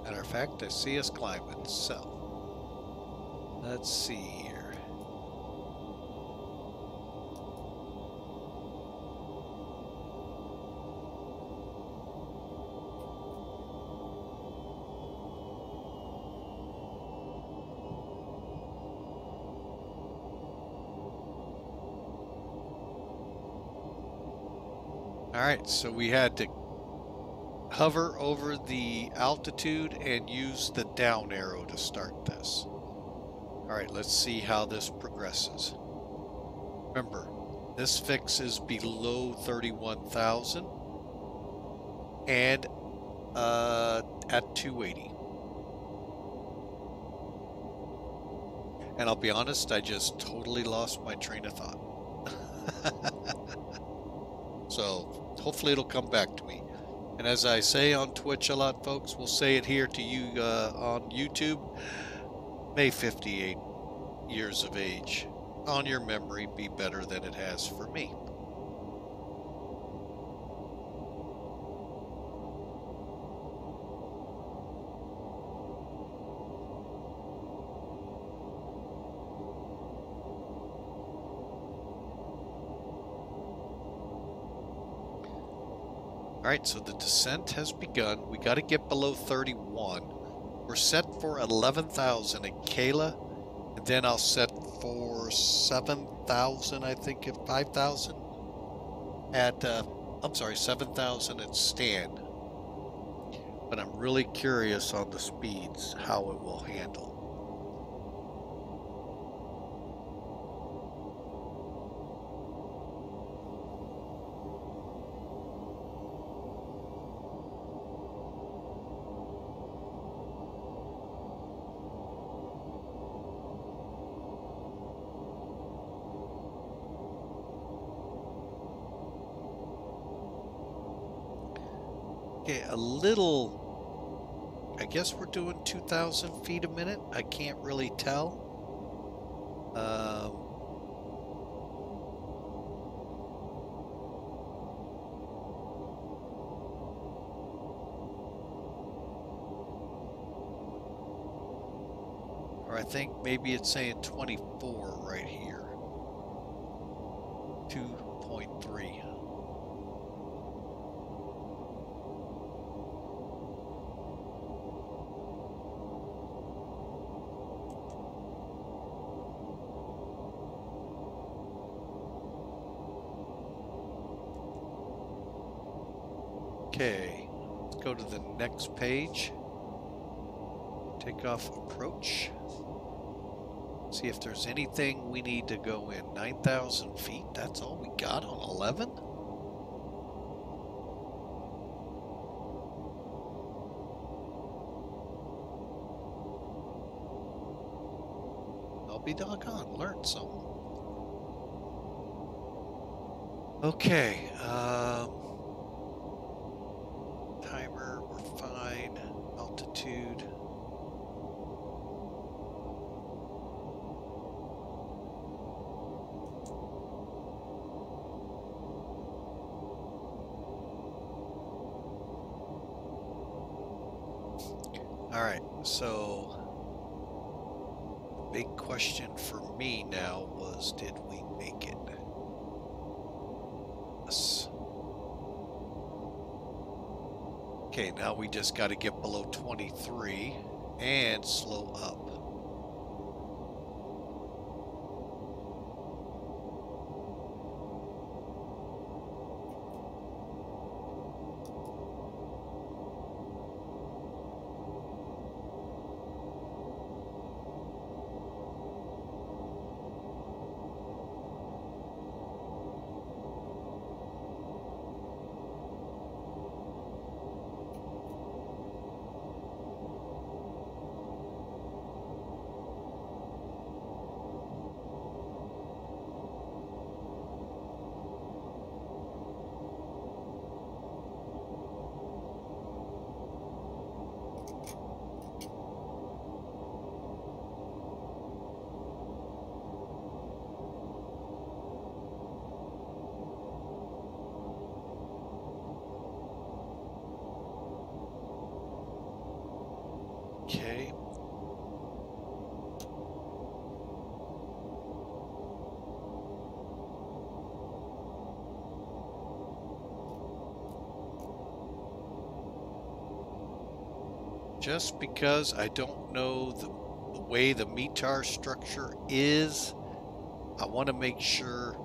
Matter of fact, I see us climbing, so let's see here. All right, so we had to hover over the altitude and use the down arrow to start this. All right, let's see how this progresses. Remember, this fix is below 31,000 and at 280. And I'll be honest, I just totally lost my train of thought. So hopefully it'll come back to me. And as I say on Twitch a lot, folks, we'll say it here to you on YouTube. May 58 years of age on your memory be better than it has for me. Alright, so the descent has begun. We got to get below 31. We're set for 11,000 at Kayla. And then I'll set for 7,000, I think, at 5,000 at, I'm sorry, 7,000 at Stan. But I'm really curious on the speeds, how it will handle. Okay, a little, I guess we're doing 2,000 feet a minute. I can't really tell. Or I think maybe it's saying 24 right here. 2.3. Okay, let's go to the next page. Takeoff approach. See if there's anything we need to go in. 9,000 feet, that's all we got on 11? I'll be doggone, learned something. Okay, timer, we're fine. Altitude. All right, so the big question for me now was, did we make it? Yes. Okay, now we just got to get below 23 and slow up. Okay. Just because I don't know the way the METAR structure is, I want to make sure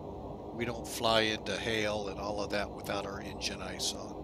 we don't fly into hail and all of that without our engine ice on.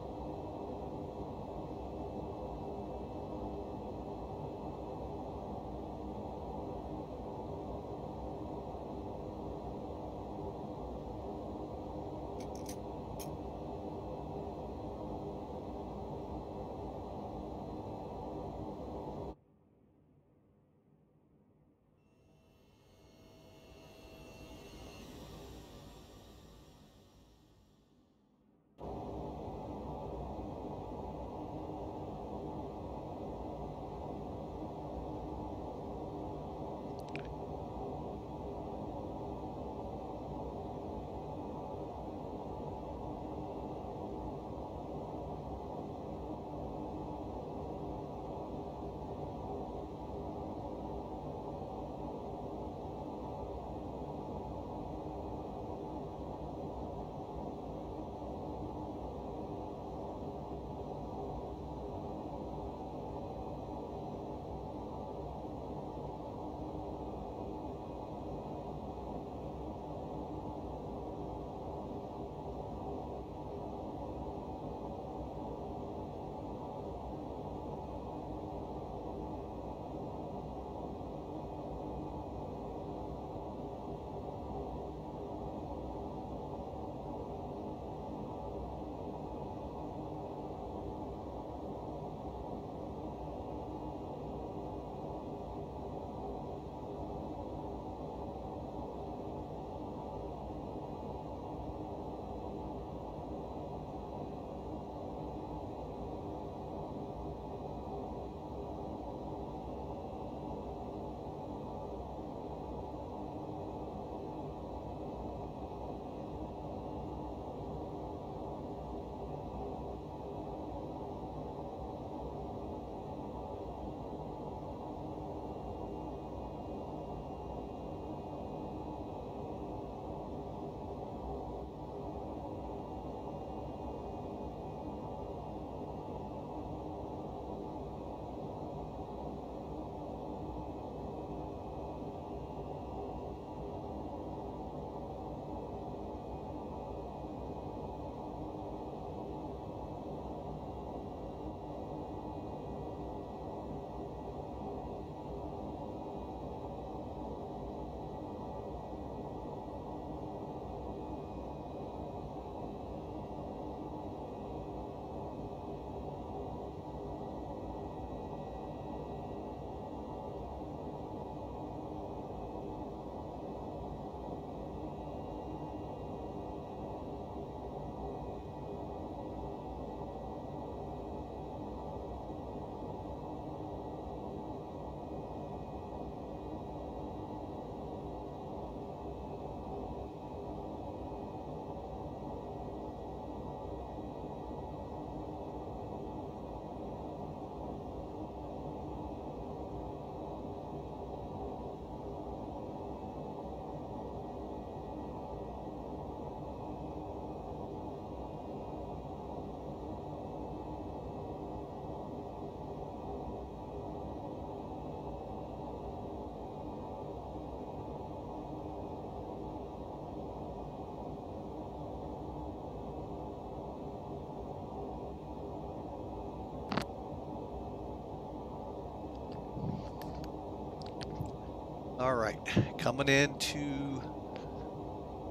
All right, coming into,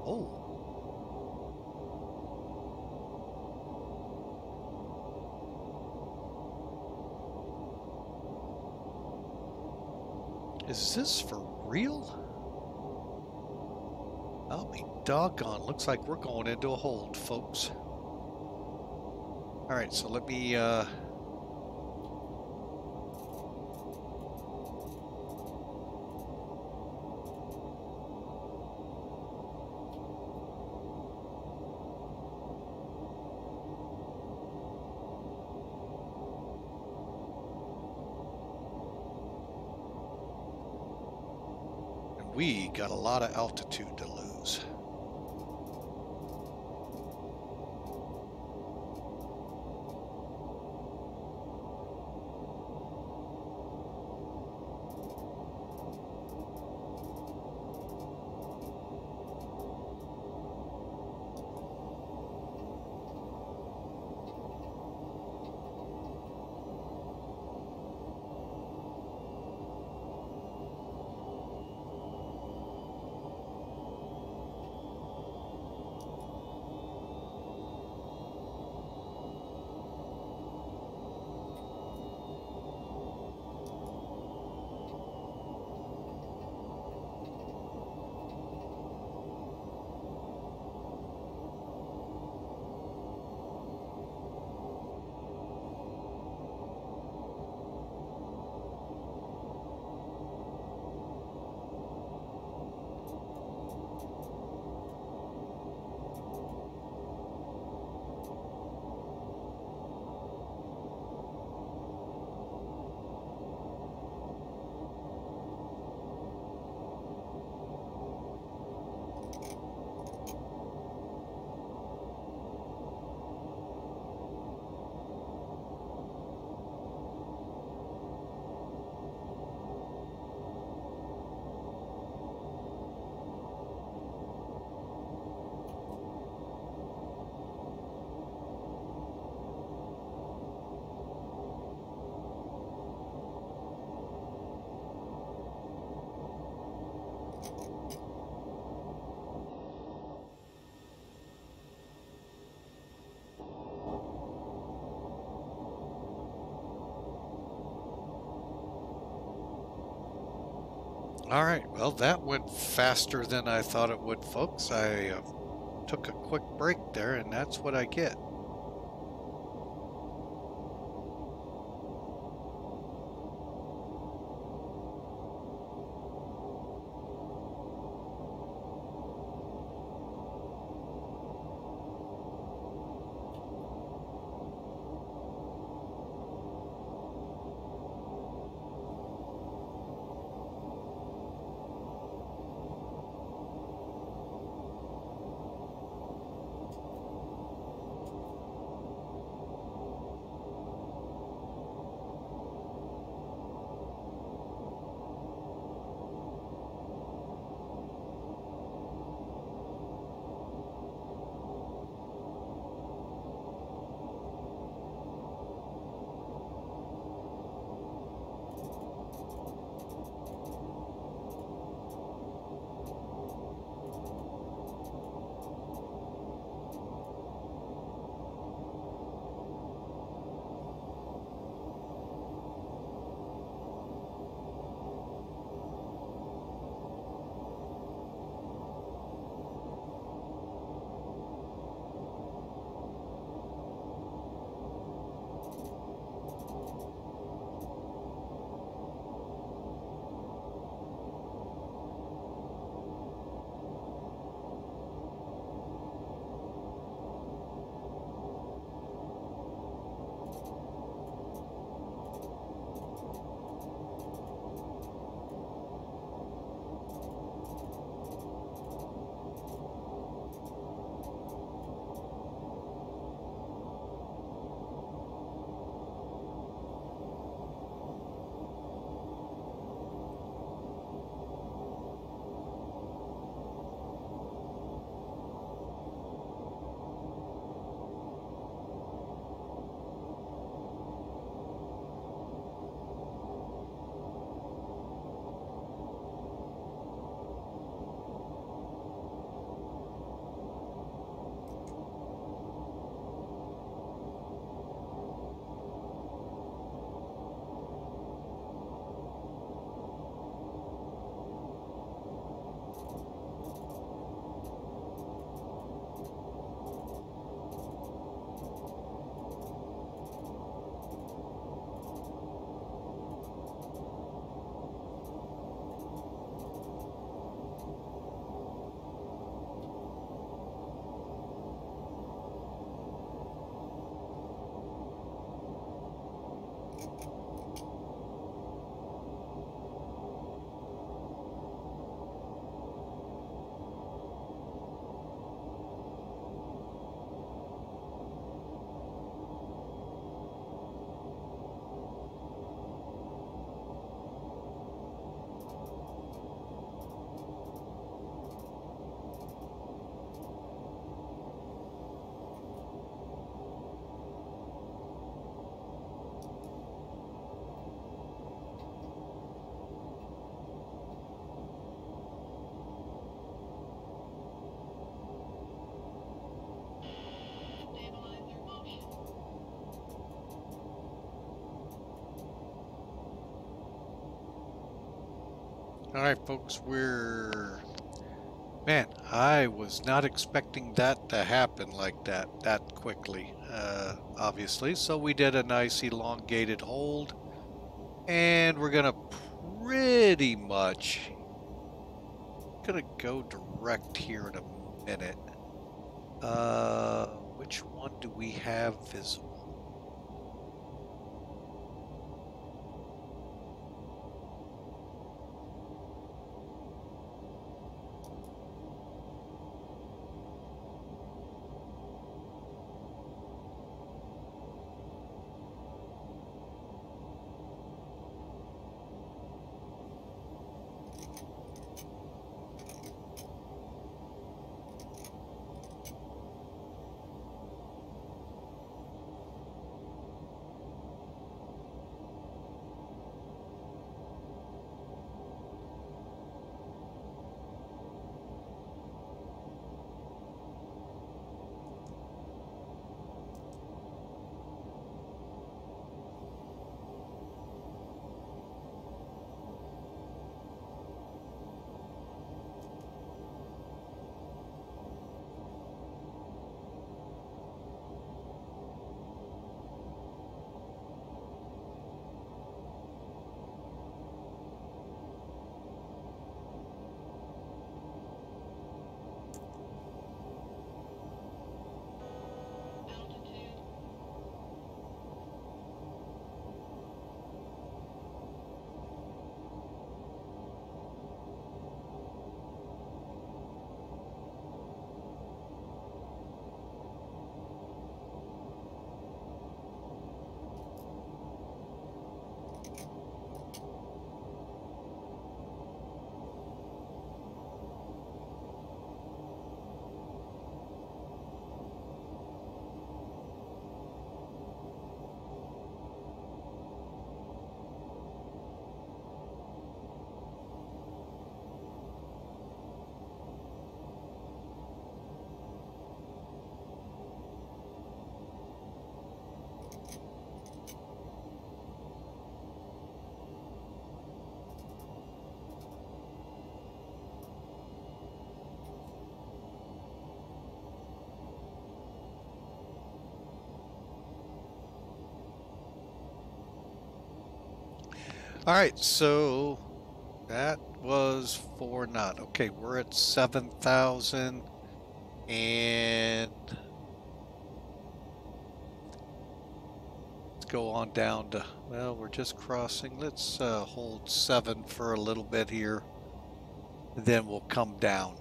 oh. Is this for real? I'll be doggone. Looks like we're going into a hold, folks. All right, so let me, we got a lot of altitude to lose. All right, well, that went faster than I thought it would, folks. I took a quick break there, and that's what I get. All right, folks, man, I was not expecting that to happen like that quickly, obviously. So we did a nice elongated hold, and we're gonna pretty much go direct here in a minute. Which one do we have visible? Altitude. All right, so that was 4 knot. Okay, we're at 7,000 and let's go on down to, well, we're just crossing. Let's hold 7 for a little bit here. Then we'll come down.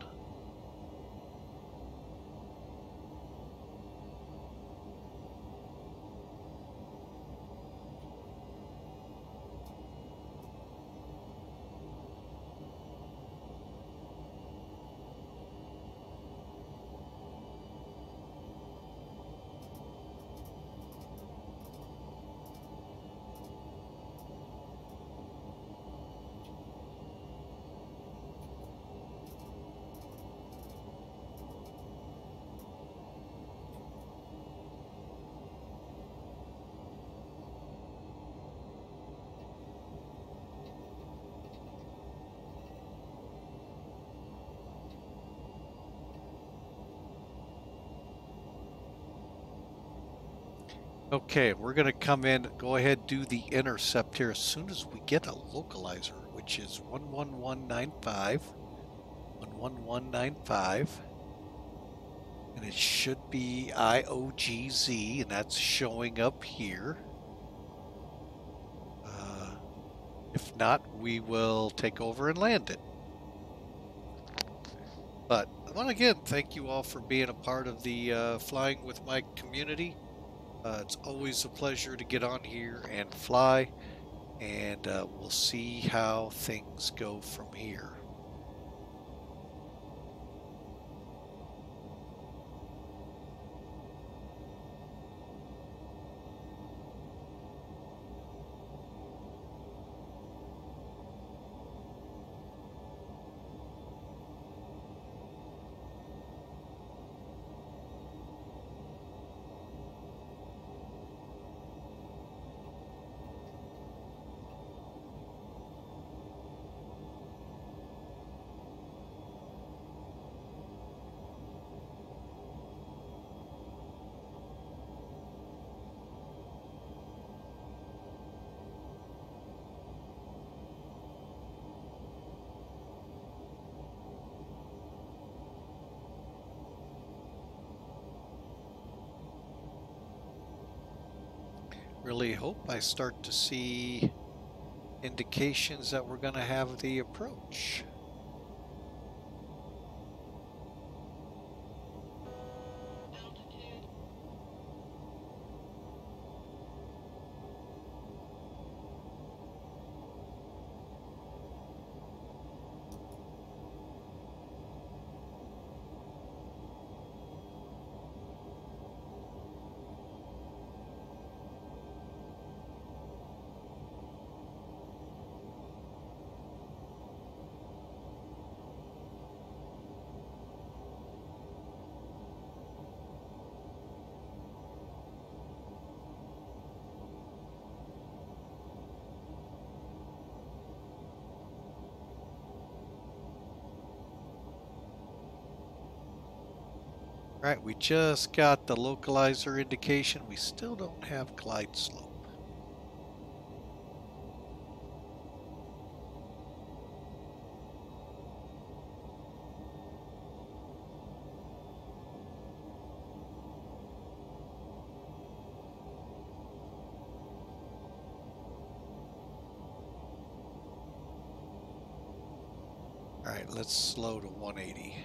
Okay, we're going to come in, go ahead, do the intercept here as soon as we get a localizer, which is 11195, 11195, and it should be IOGZ, and that's showing up here. If not, we will take over and land it. But I want to again thank you all for being a part of the Flying with Mike community. It's always a pleasure to get on here and fly, and we'll see how things go from here. really hope I start to see indications that we're going to have the approach. Altitude. Right, we just got the localizer indication. We still don't have glide slope. All right, let's slow to 180.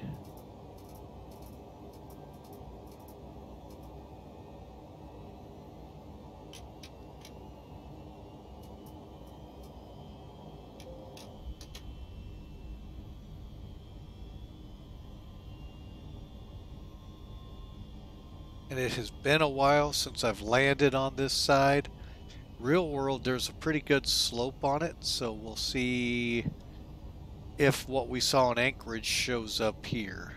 And it has been a while since I've landed on this side. Real world, there's a pretty good slope on it, so we'll see if what we saw in Anchorage shows up here.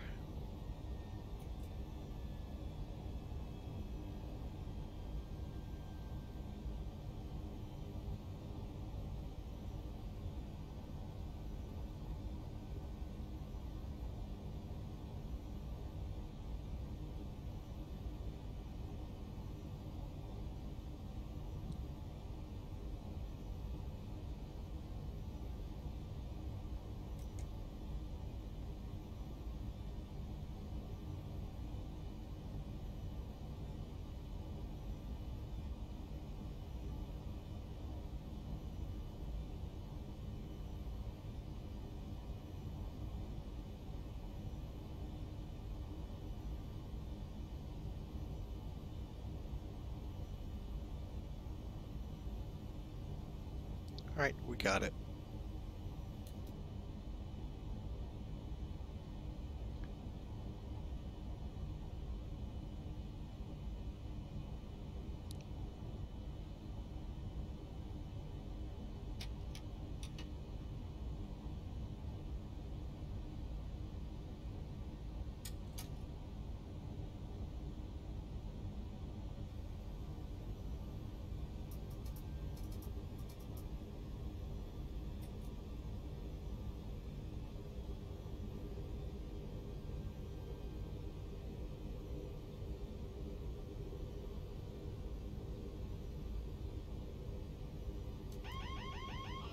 All right, we got it.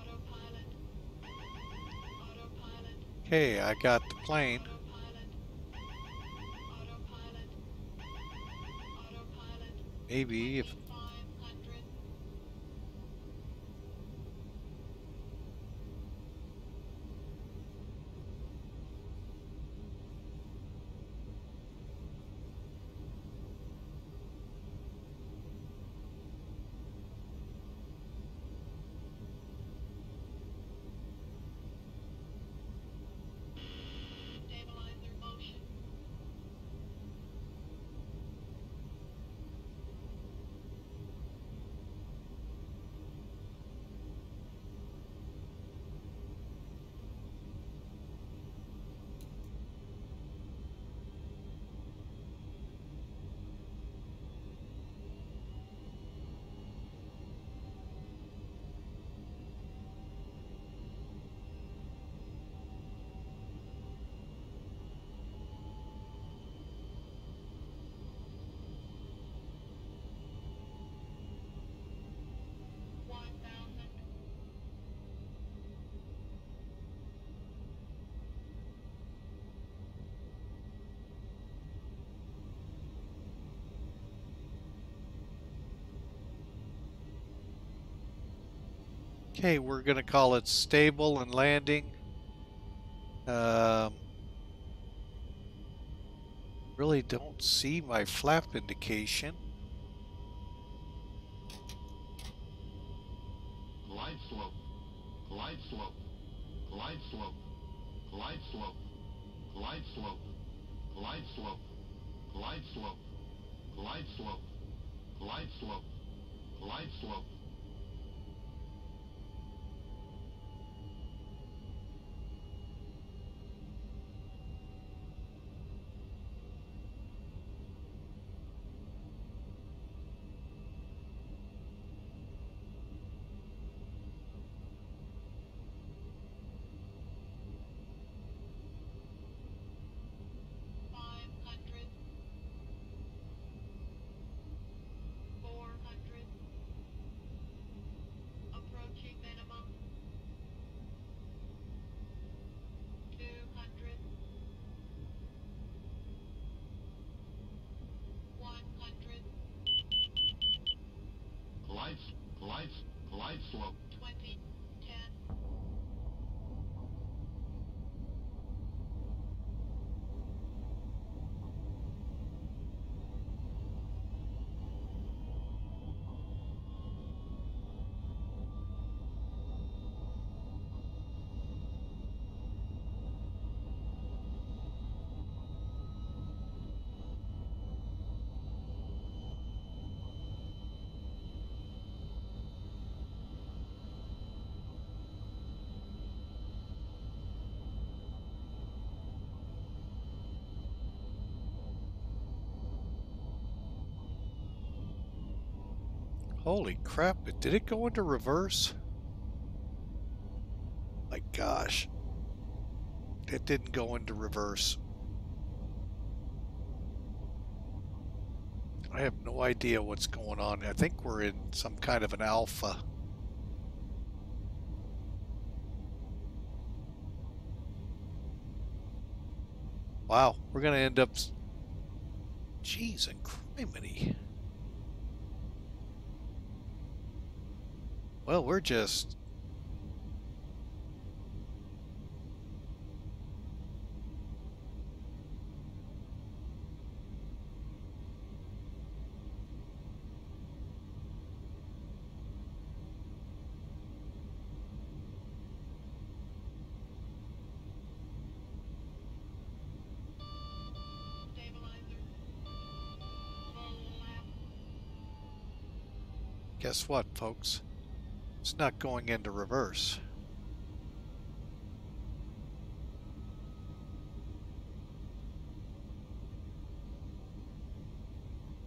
Autopilot. Autopilot. Okay, I got the plane. Autopilot. Autopilot. Autopilot. Maybe if 500. Stabilizer motion. Okay, we're going to call it stable and landing. Really don't see my flap indication. Glide slope, glide slope, glide slope, glide slope, glide slope, glide slope, glide slope, glide slope, glide slope, glide slope. Approaching minimum. 200. 100. Glide, glide, glide slope. 20. 10. Holy crap, did it go into reverse? My gosh. It didn't go into reverse. I have no idea what's going on. I think we're in some kind of an alpha. Wow, we're going to end up... Jeez and criminy. Well, we're just... Stabilizer. Full lap. Guess what, folks? It's not going into reverse.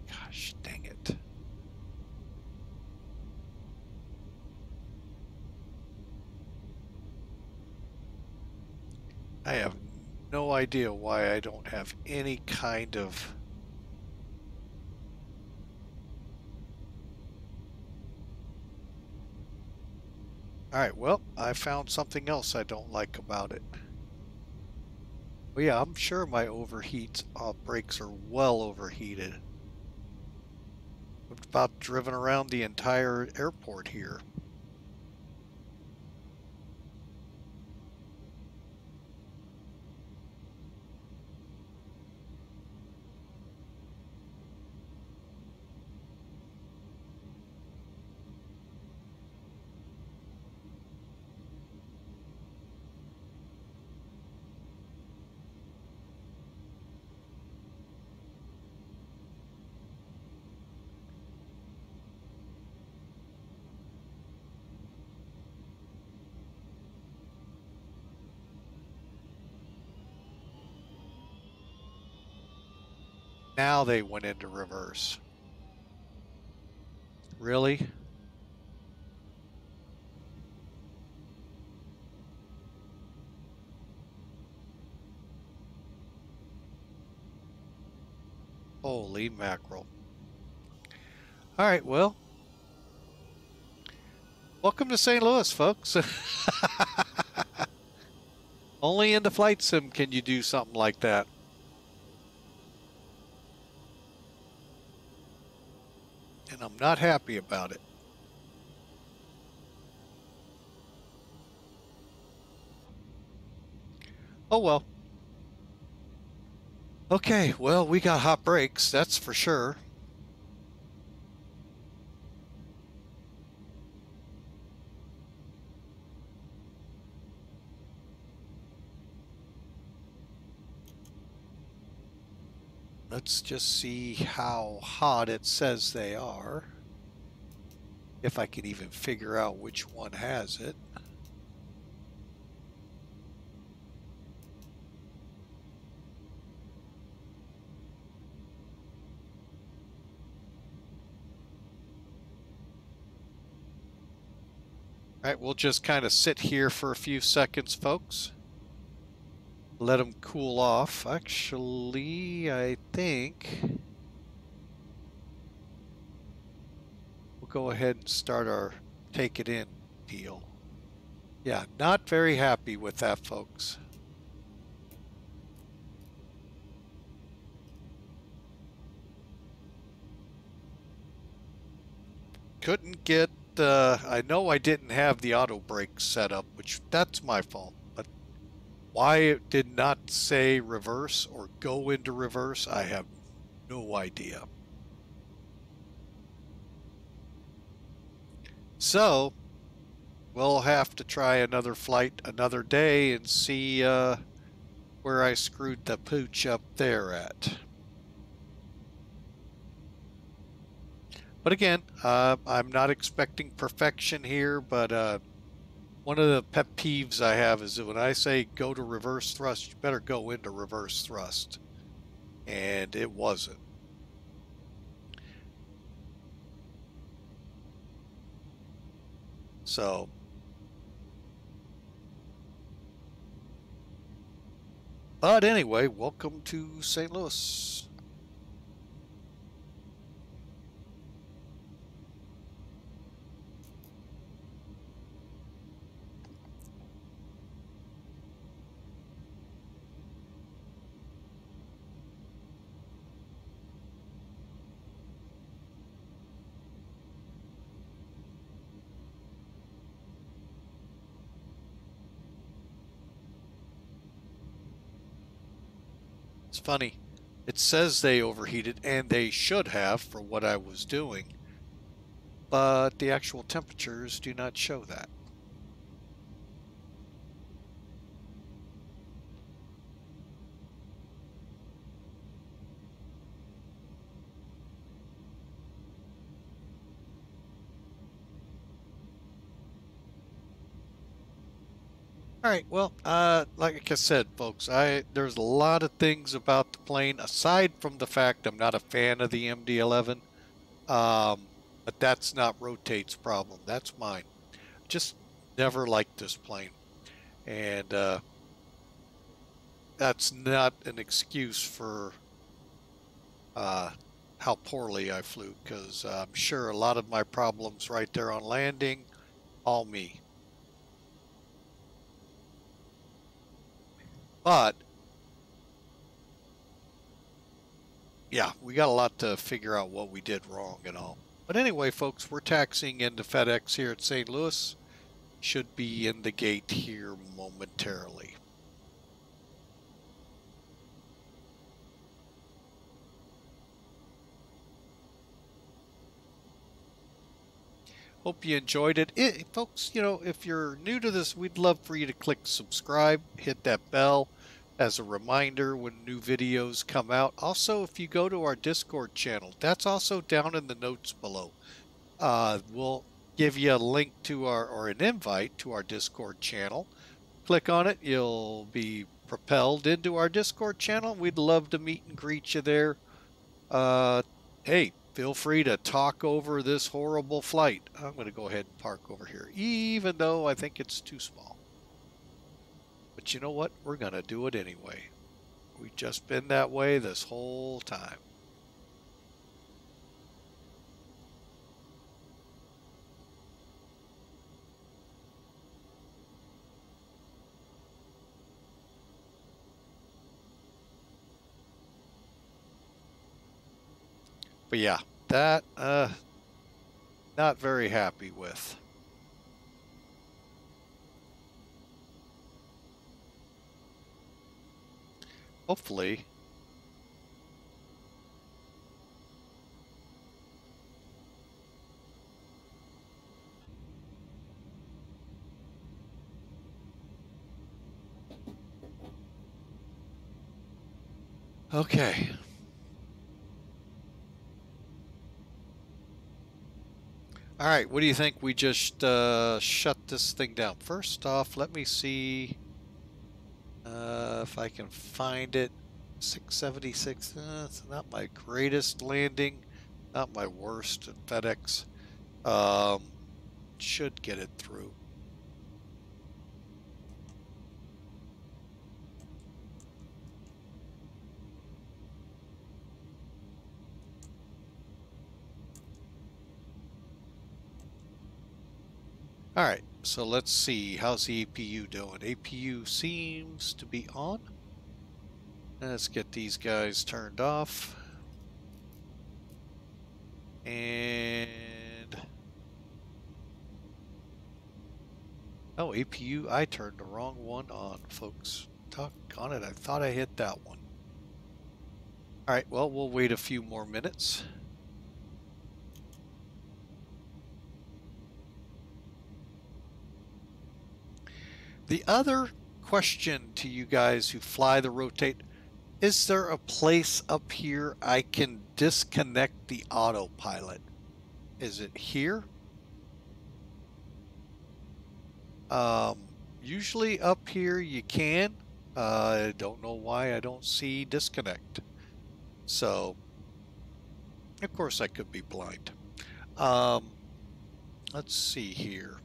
Gosh, dang it. I have no idea why I don't have any kind of... Alright, well, I found something else I don't like about it. Well, yeah, I'm sure my brakes are well overheated. I've about driven around the entire airport here. Now they went into reverse. Really? Holy mackerel. Alright, well. Welcome to St. Louis, folks. Only in the flight sim can you do something like that. And I'm not happy about it. Oh well. Okay, well, we got hot brakes, that's for sure. Let's just see how hot it says they are. If I can even figure out which one has it. All right, we'll just kind of sit here for a few seconds, folks. Let them cool off. Actually, I think we'll go ahead and start our take it in deal. Yeah, not very happy with that, folks. Couldn't get, I know I didn't have the auto brake set up, which that's my fault, but why it did not say reverse or go into reverse, I have no idea. So, we'll have to try another flight another day and see where I screwed the pooch up there at. But again, I'm not expecting perfection here, but one of the pet peeves I have is that when I say go to reverse thrust, you better go into reverse thrust. And it wasn't. So, but anyway, welcome to St. Louis. It's funny. It says they overheated, and they should have for what I was doing, but the actual temperatures do not show that. All right, well, like I said, folks, there's a lot of things about the plane, aside from the fact I'm not a fan of the MD-11, but that's not Rotate's problem. That's mine. Just never liked this plane. And that's not an excuse for how poorly I flew, because I'm sure a lot of my problems right there on landing, all me. But yeah, we got a lot to figure out what we did wrong and all. But anyway, folks, we're taxiing into FedEx here at St. Louis. Should be in the gate here momentarily. Hope you enjoyed it. Folks, you know, if you're new to this, we'd love for you to click subscribe, hit that bell as a reminder when new videos come out. Also, if you go to our Discord channel, that's also down in the notes below. We'll give you a link to or an invite to our Discord channel. Click on it, you'll be propelled into our Discord channel. We'd love to meet and greet you there. Hey, feel free to talk over this horrible flight. I'm going to go ahead and park over here, even though I think it's too small. But you know what? We're going to do it anyway. We've just been that way this whole time. But yeah, that, not very happy with. hopefully. Okay. All right, what do you think we just shut this thing down? First off, let me see if I can find it. 676, it's not my greatest landing, not my worst at FedEx. Should get it through. All right, so let's see. How's the APU doing? APU seems to be on. Let's get these guys turned off. And oh, APU, I turned the wrong one on, folks. Doggone it, I thought I hit that one. All right, well, we'll wait a few more minutes. The other question to you guys who fly the rotate, is there a place up here I can disconnect the autopilot? Is it here? Usually up here you can. I don't know why I don't see disconnect. So, of course I could be blind. Let's see here.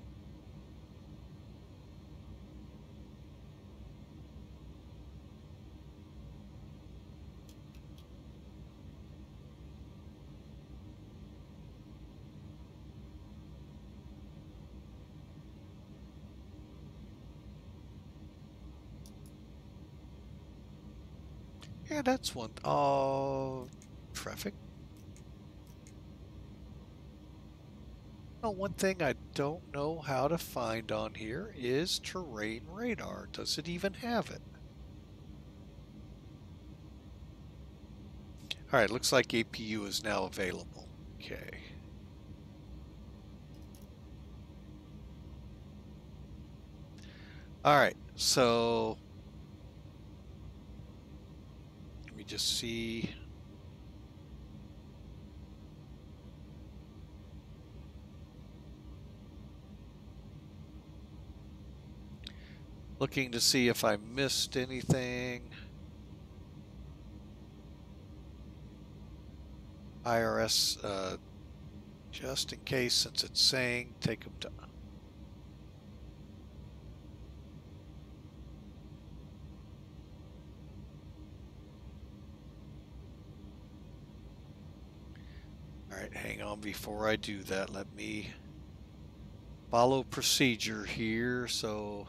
Yeah, that's one. Oh, traffic. Oh, one thing I don't know how to find on here is terrain radar. Does it even have it? All right, looks like APU is now available. Okay. All right, so let me just see. Looking to see if I missed anything. IRS, just in case, since it's saying take them to. All right, hang on before I do that. Let me follow procedure here. So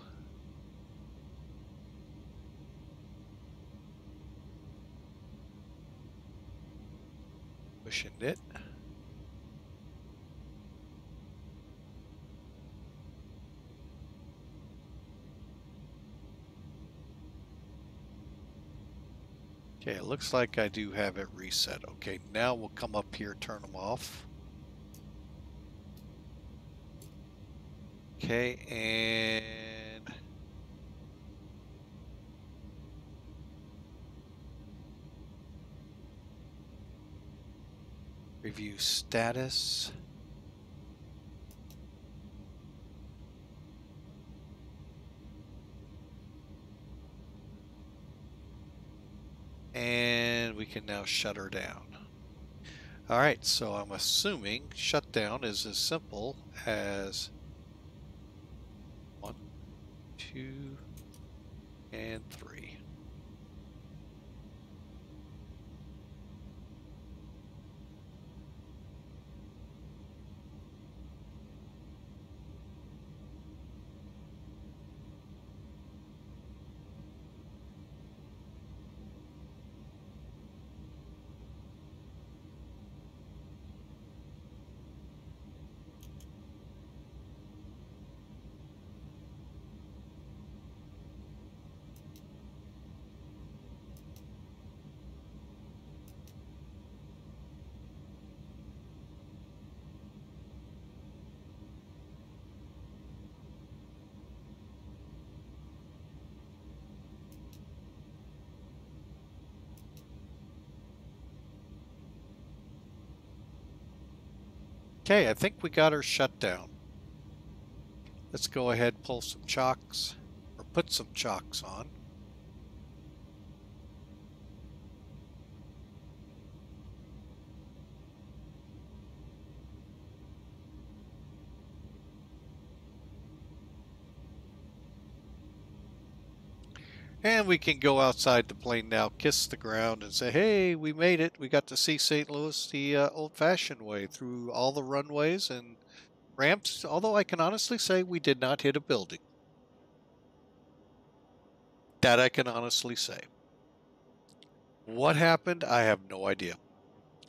pushing it. Okay, it looks like I do have it reset. Okay, now we'll come up here, turn them off. Okay, and review status. And we can now shut her down. All right, so I'm assuming shutdown is as simple as 1, 2, and 3. Okay, I think we got her shut down. Let's go ahead and pull some chocks, or put some chocks on. And we can go outside the plane now, kiss the ground, and say, hey, we made it. We got to see St. Louis the old-fashioned way through all the runways and ramps, although I can honestly say we did not hit a building. That I can honestly say. What happened? I have no idea.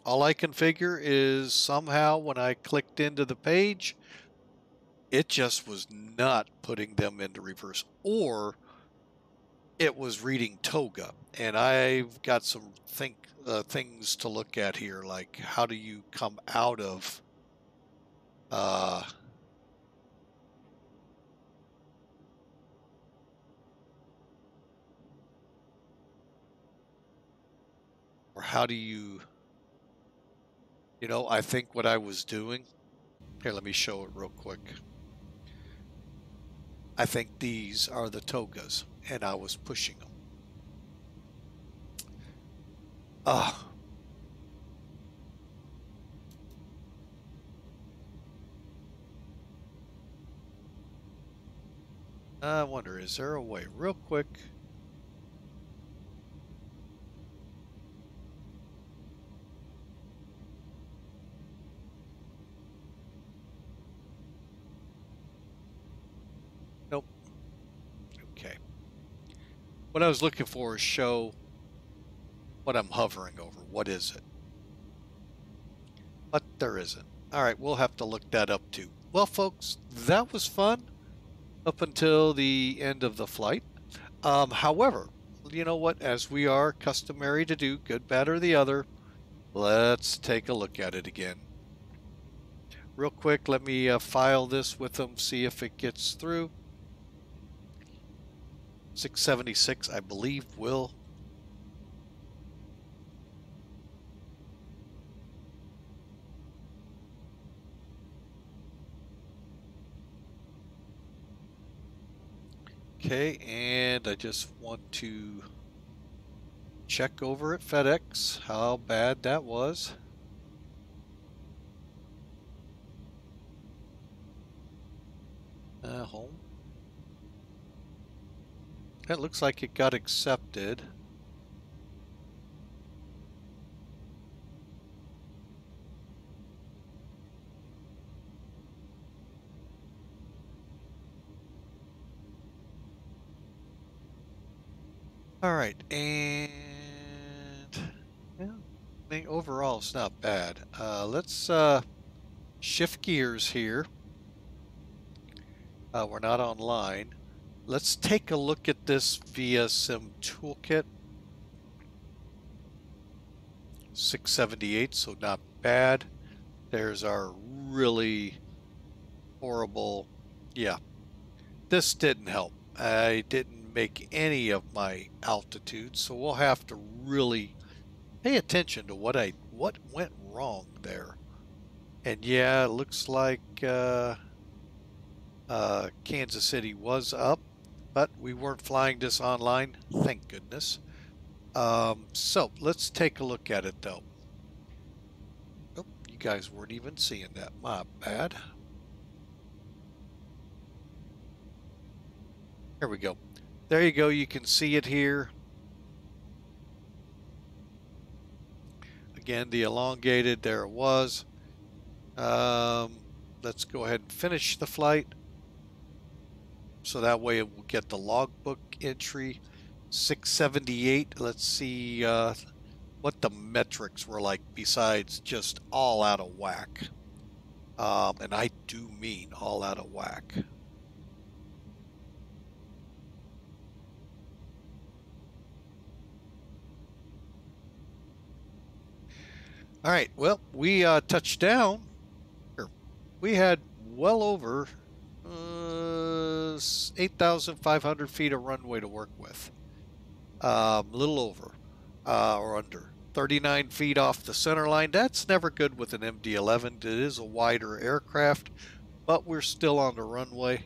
All I can figure is somehow when I clicked into the page, it just was not putting them into reverse, or it was reading toga. And I've got some things to look at here, like how do you come out of or how do you, I think what I was doing here, let me show it real quick. I think these are the togas, and I was pushing them. I wonder, is there a way real quick? Nope. Okay. What I was looking for is show what I'm hovering over. What is it? But there isn't. All right, we'll have to look that up too. Well, folks, that was fun up until the end of the flight. However, you know what? As we are customary to do, good, bad, or the other, let's take a look at it again. Real quick, let me file this with them, see if it gets through. 676, I believe, will. Okay, and I just want to check over at FedEx how bad that was. Home. It looks like it got accepted. All right, and yeah, I think overall it's not bad. Let's shift gears here. We're not online. Let's take a look at this VATSIM toolkit. 678, so not bad. There's our really horrible, yeah. This didn't help. I didn't make any of my altitudes, so we'll have to really pay attention to what went wrong there. And yeah, it looks like Kansas City was up, but we weren't flying this online, thank goodness. So let's take a look at it though. Oh, you guys weren't even seeing that. My bad. Here we go. There you go. You can see it here. Again, the elongated, there it was. Let's go ahead and finish the flight. So that way it will get the logbook entry. 678. Let's see what the metrics were like besides just all out of whack. And I do mean all out of whack. All right, well, we touched down. We had well over 8,500 feet of runway to work with. A little over or under. 39 feet off the center line. That's never good with an MD-11. It is a wider aircraft, but we're still on the runway,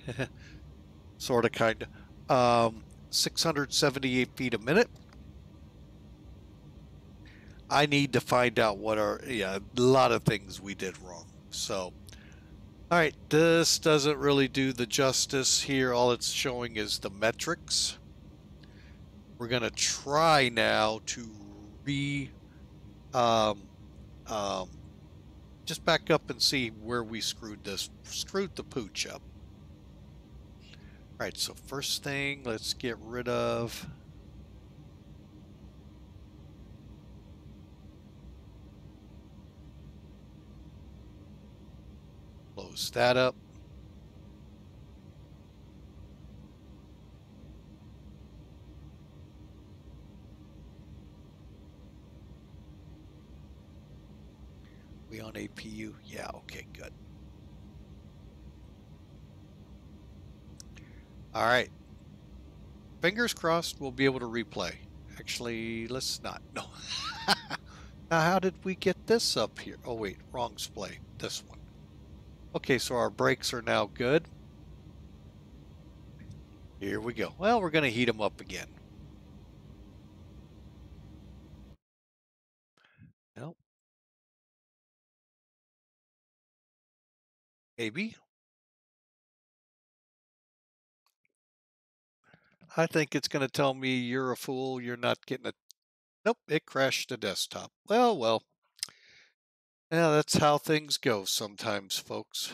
sort of, kind of. 678 feet a minute. I need to find out what a lot of things we did wrong. So, all right, this doesn't really do the justice here. All it's showing is the metrics. We're going to try now to just back up and see where we screwed the pooch up. All right, so first thing, let's get rid of close that up. We on APU? Yeah, okay, good. All right. Fingers crossed we'll be able to replay. Actually, let's not. No. Now, how did we get this up here? Oh, wait, wrong splay. This one. Okay, so our brakes are now good. Here we go. Well, we're going to heat them up again. Nope. Maybe. I think it's going to tell me you're a fool. You're not getting it. Nope, it crashed the desktop. Well. Yeah, that's how things go sometimes, folks.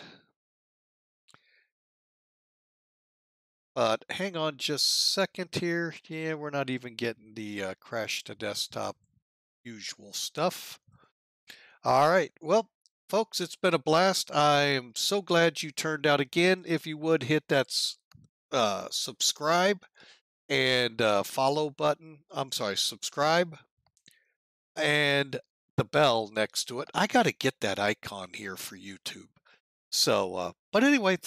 But hang on just a second here. Yeah, we're not even getting the crash to desktop usual stuff. All right. Well, folks, it's been a blast. I am so glad you turned out again. If you would hit that subscribe and follow button. I'm sorry, subscribe and the bell next to it. I got to get that icon here for YouTube. So, but anyway,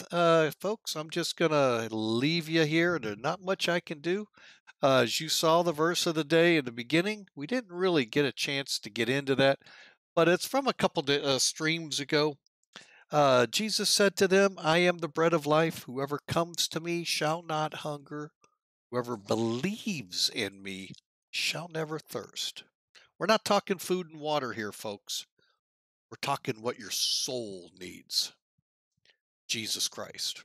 folks, I'm just going to leave you here. There's not much I can do. As you saw the verse of the day in the beginning, we didn't really get a chance to get into that, but it's from a couple streams ago. Jesus said to them, I am the bread of life. Whoever comes to me shall not hunger. Whoever believes in me shall never thirst. We're not talking food and water here, folks. We're talking what your soul needs. Jesus Christ.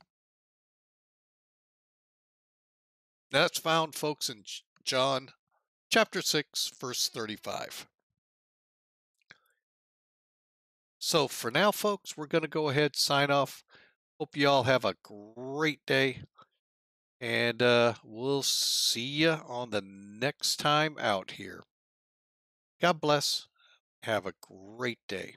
That's found, folks, in John chapter 6, verse 35. So for now, folks, we're going to go ahead and sign off. Hope you all have a great day. And we'll see you on the next time out here. God bless. Have a great day.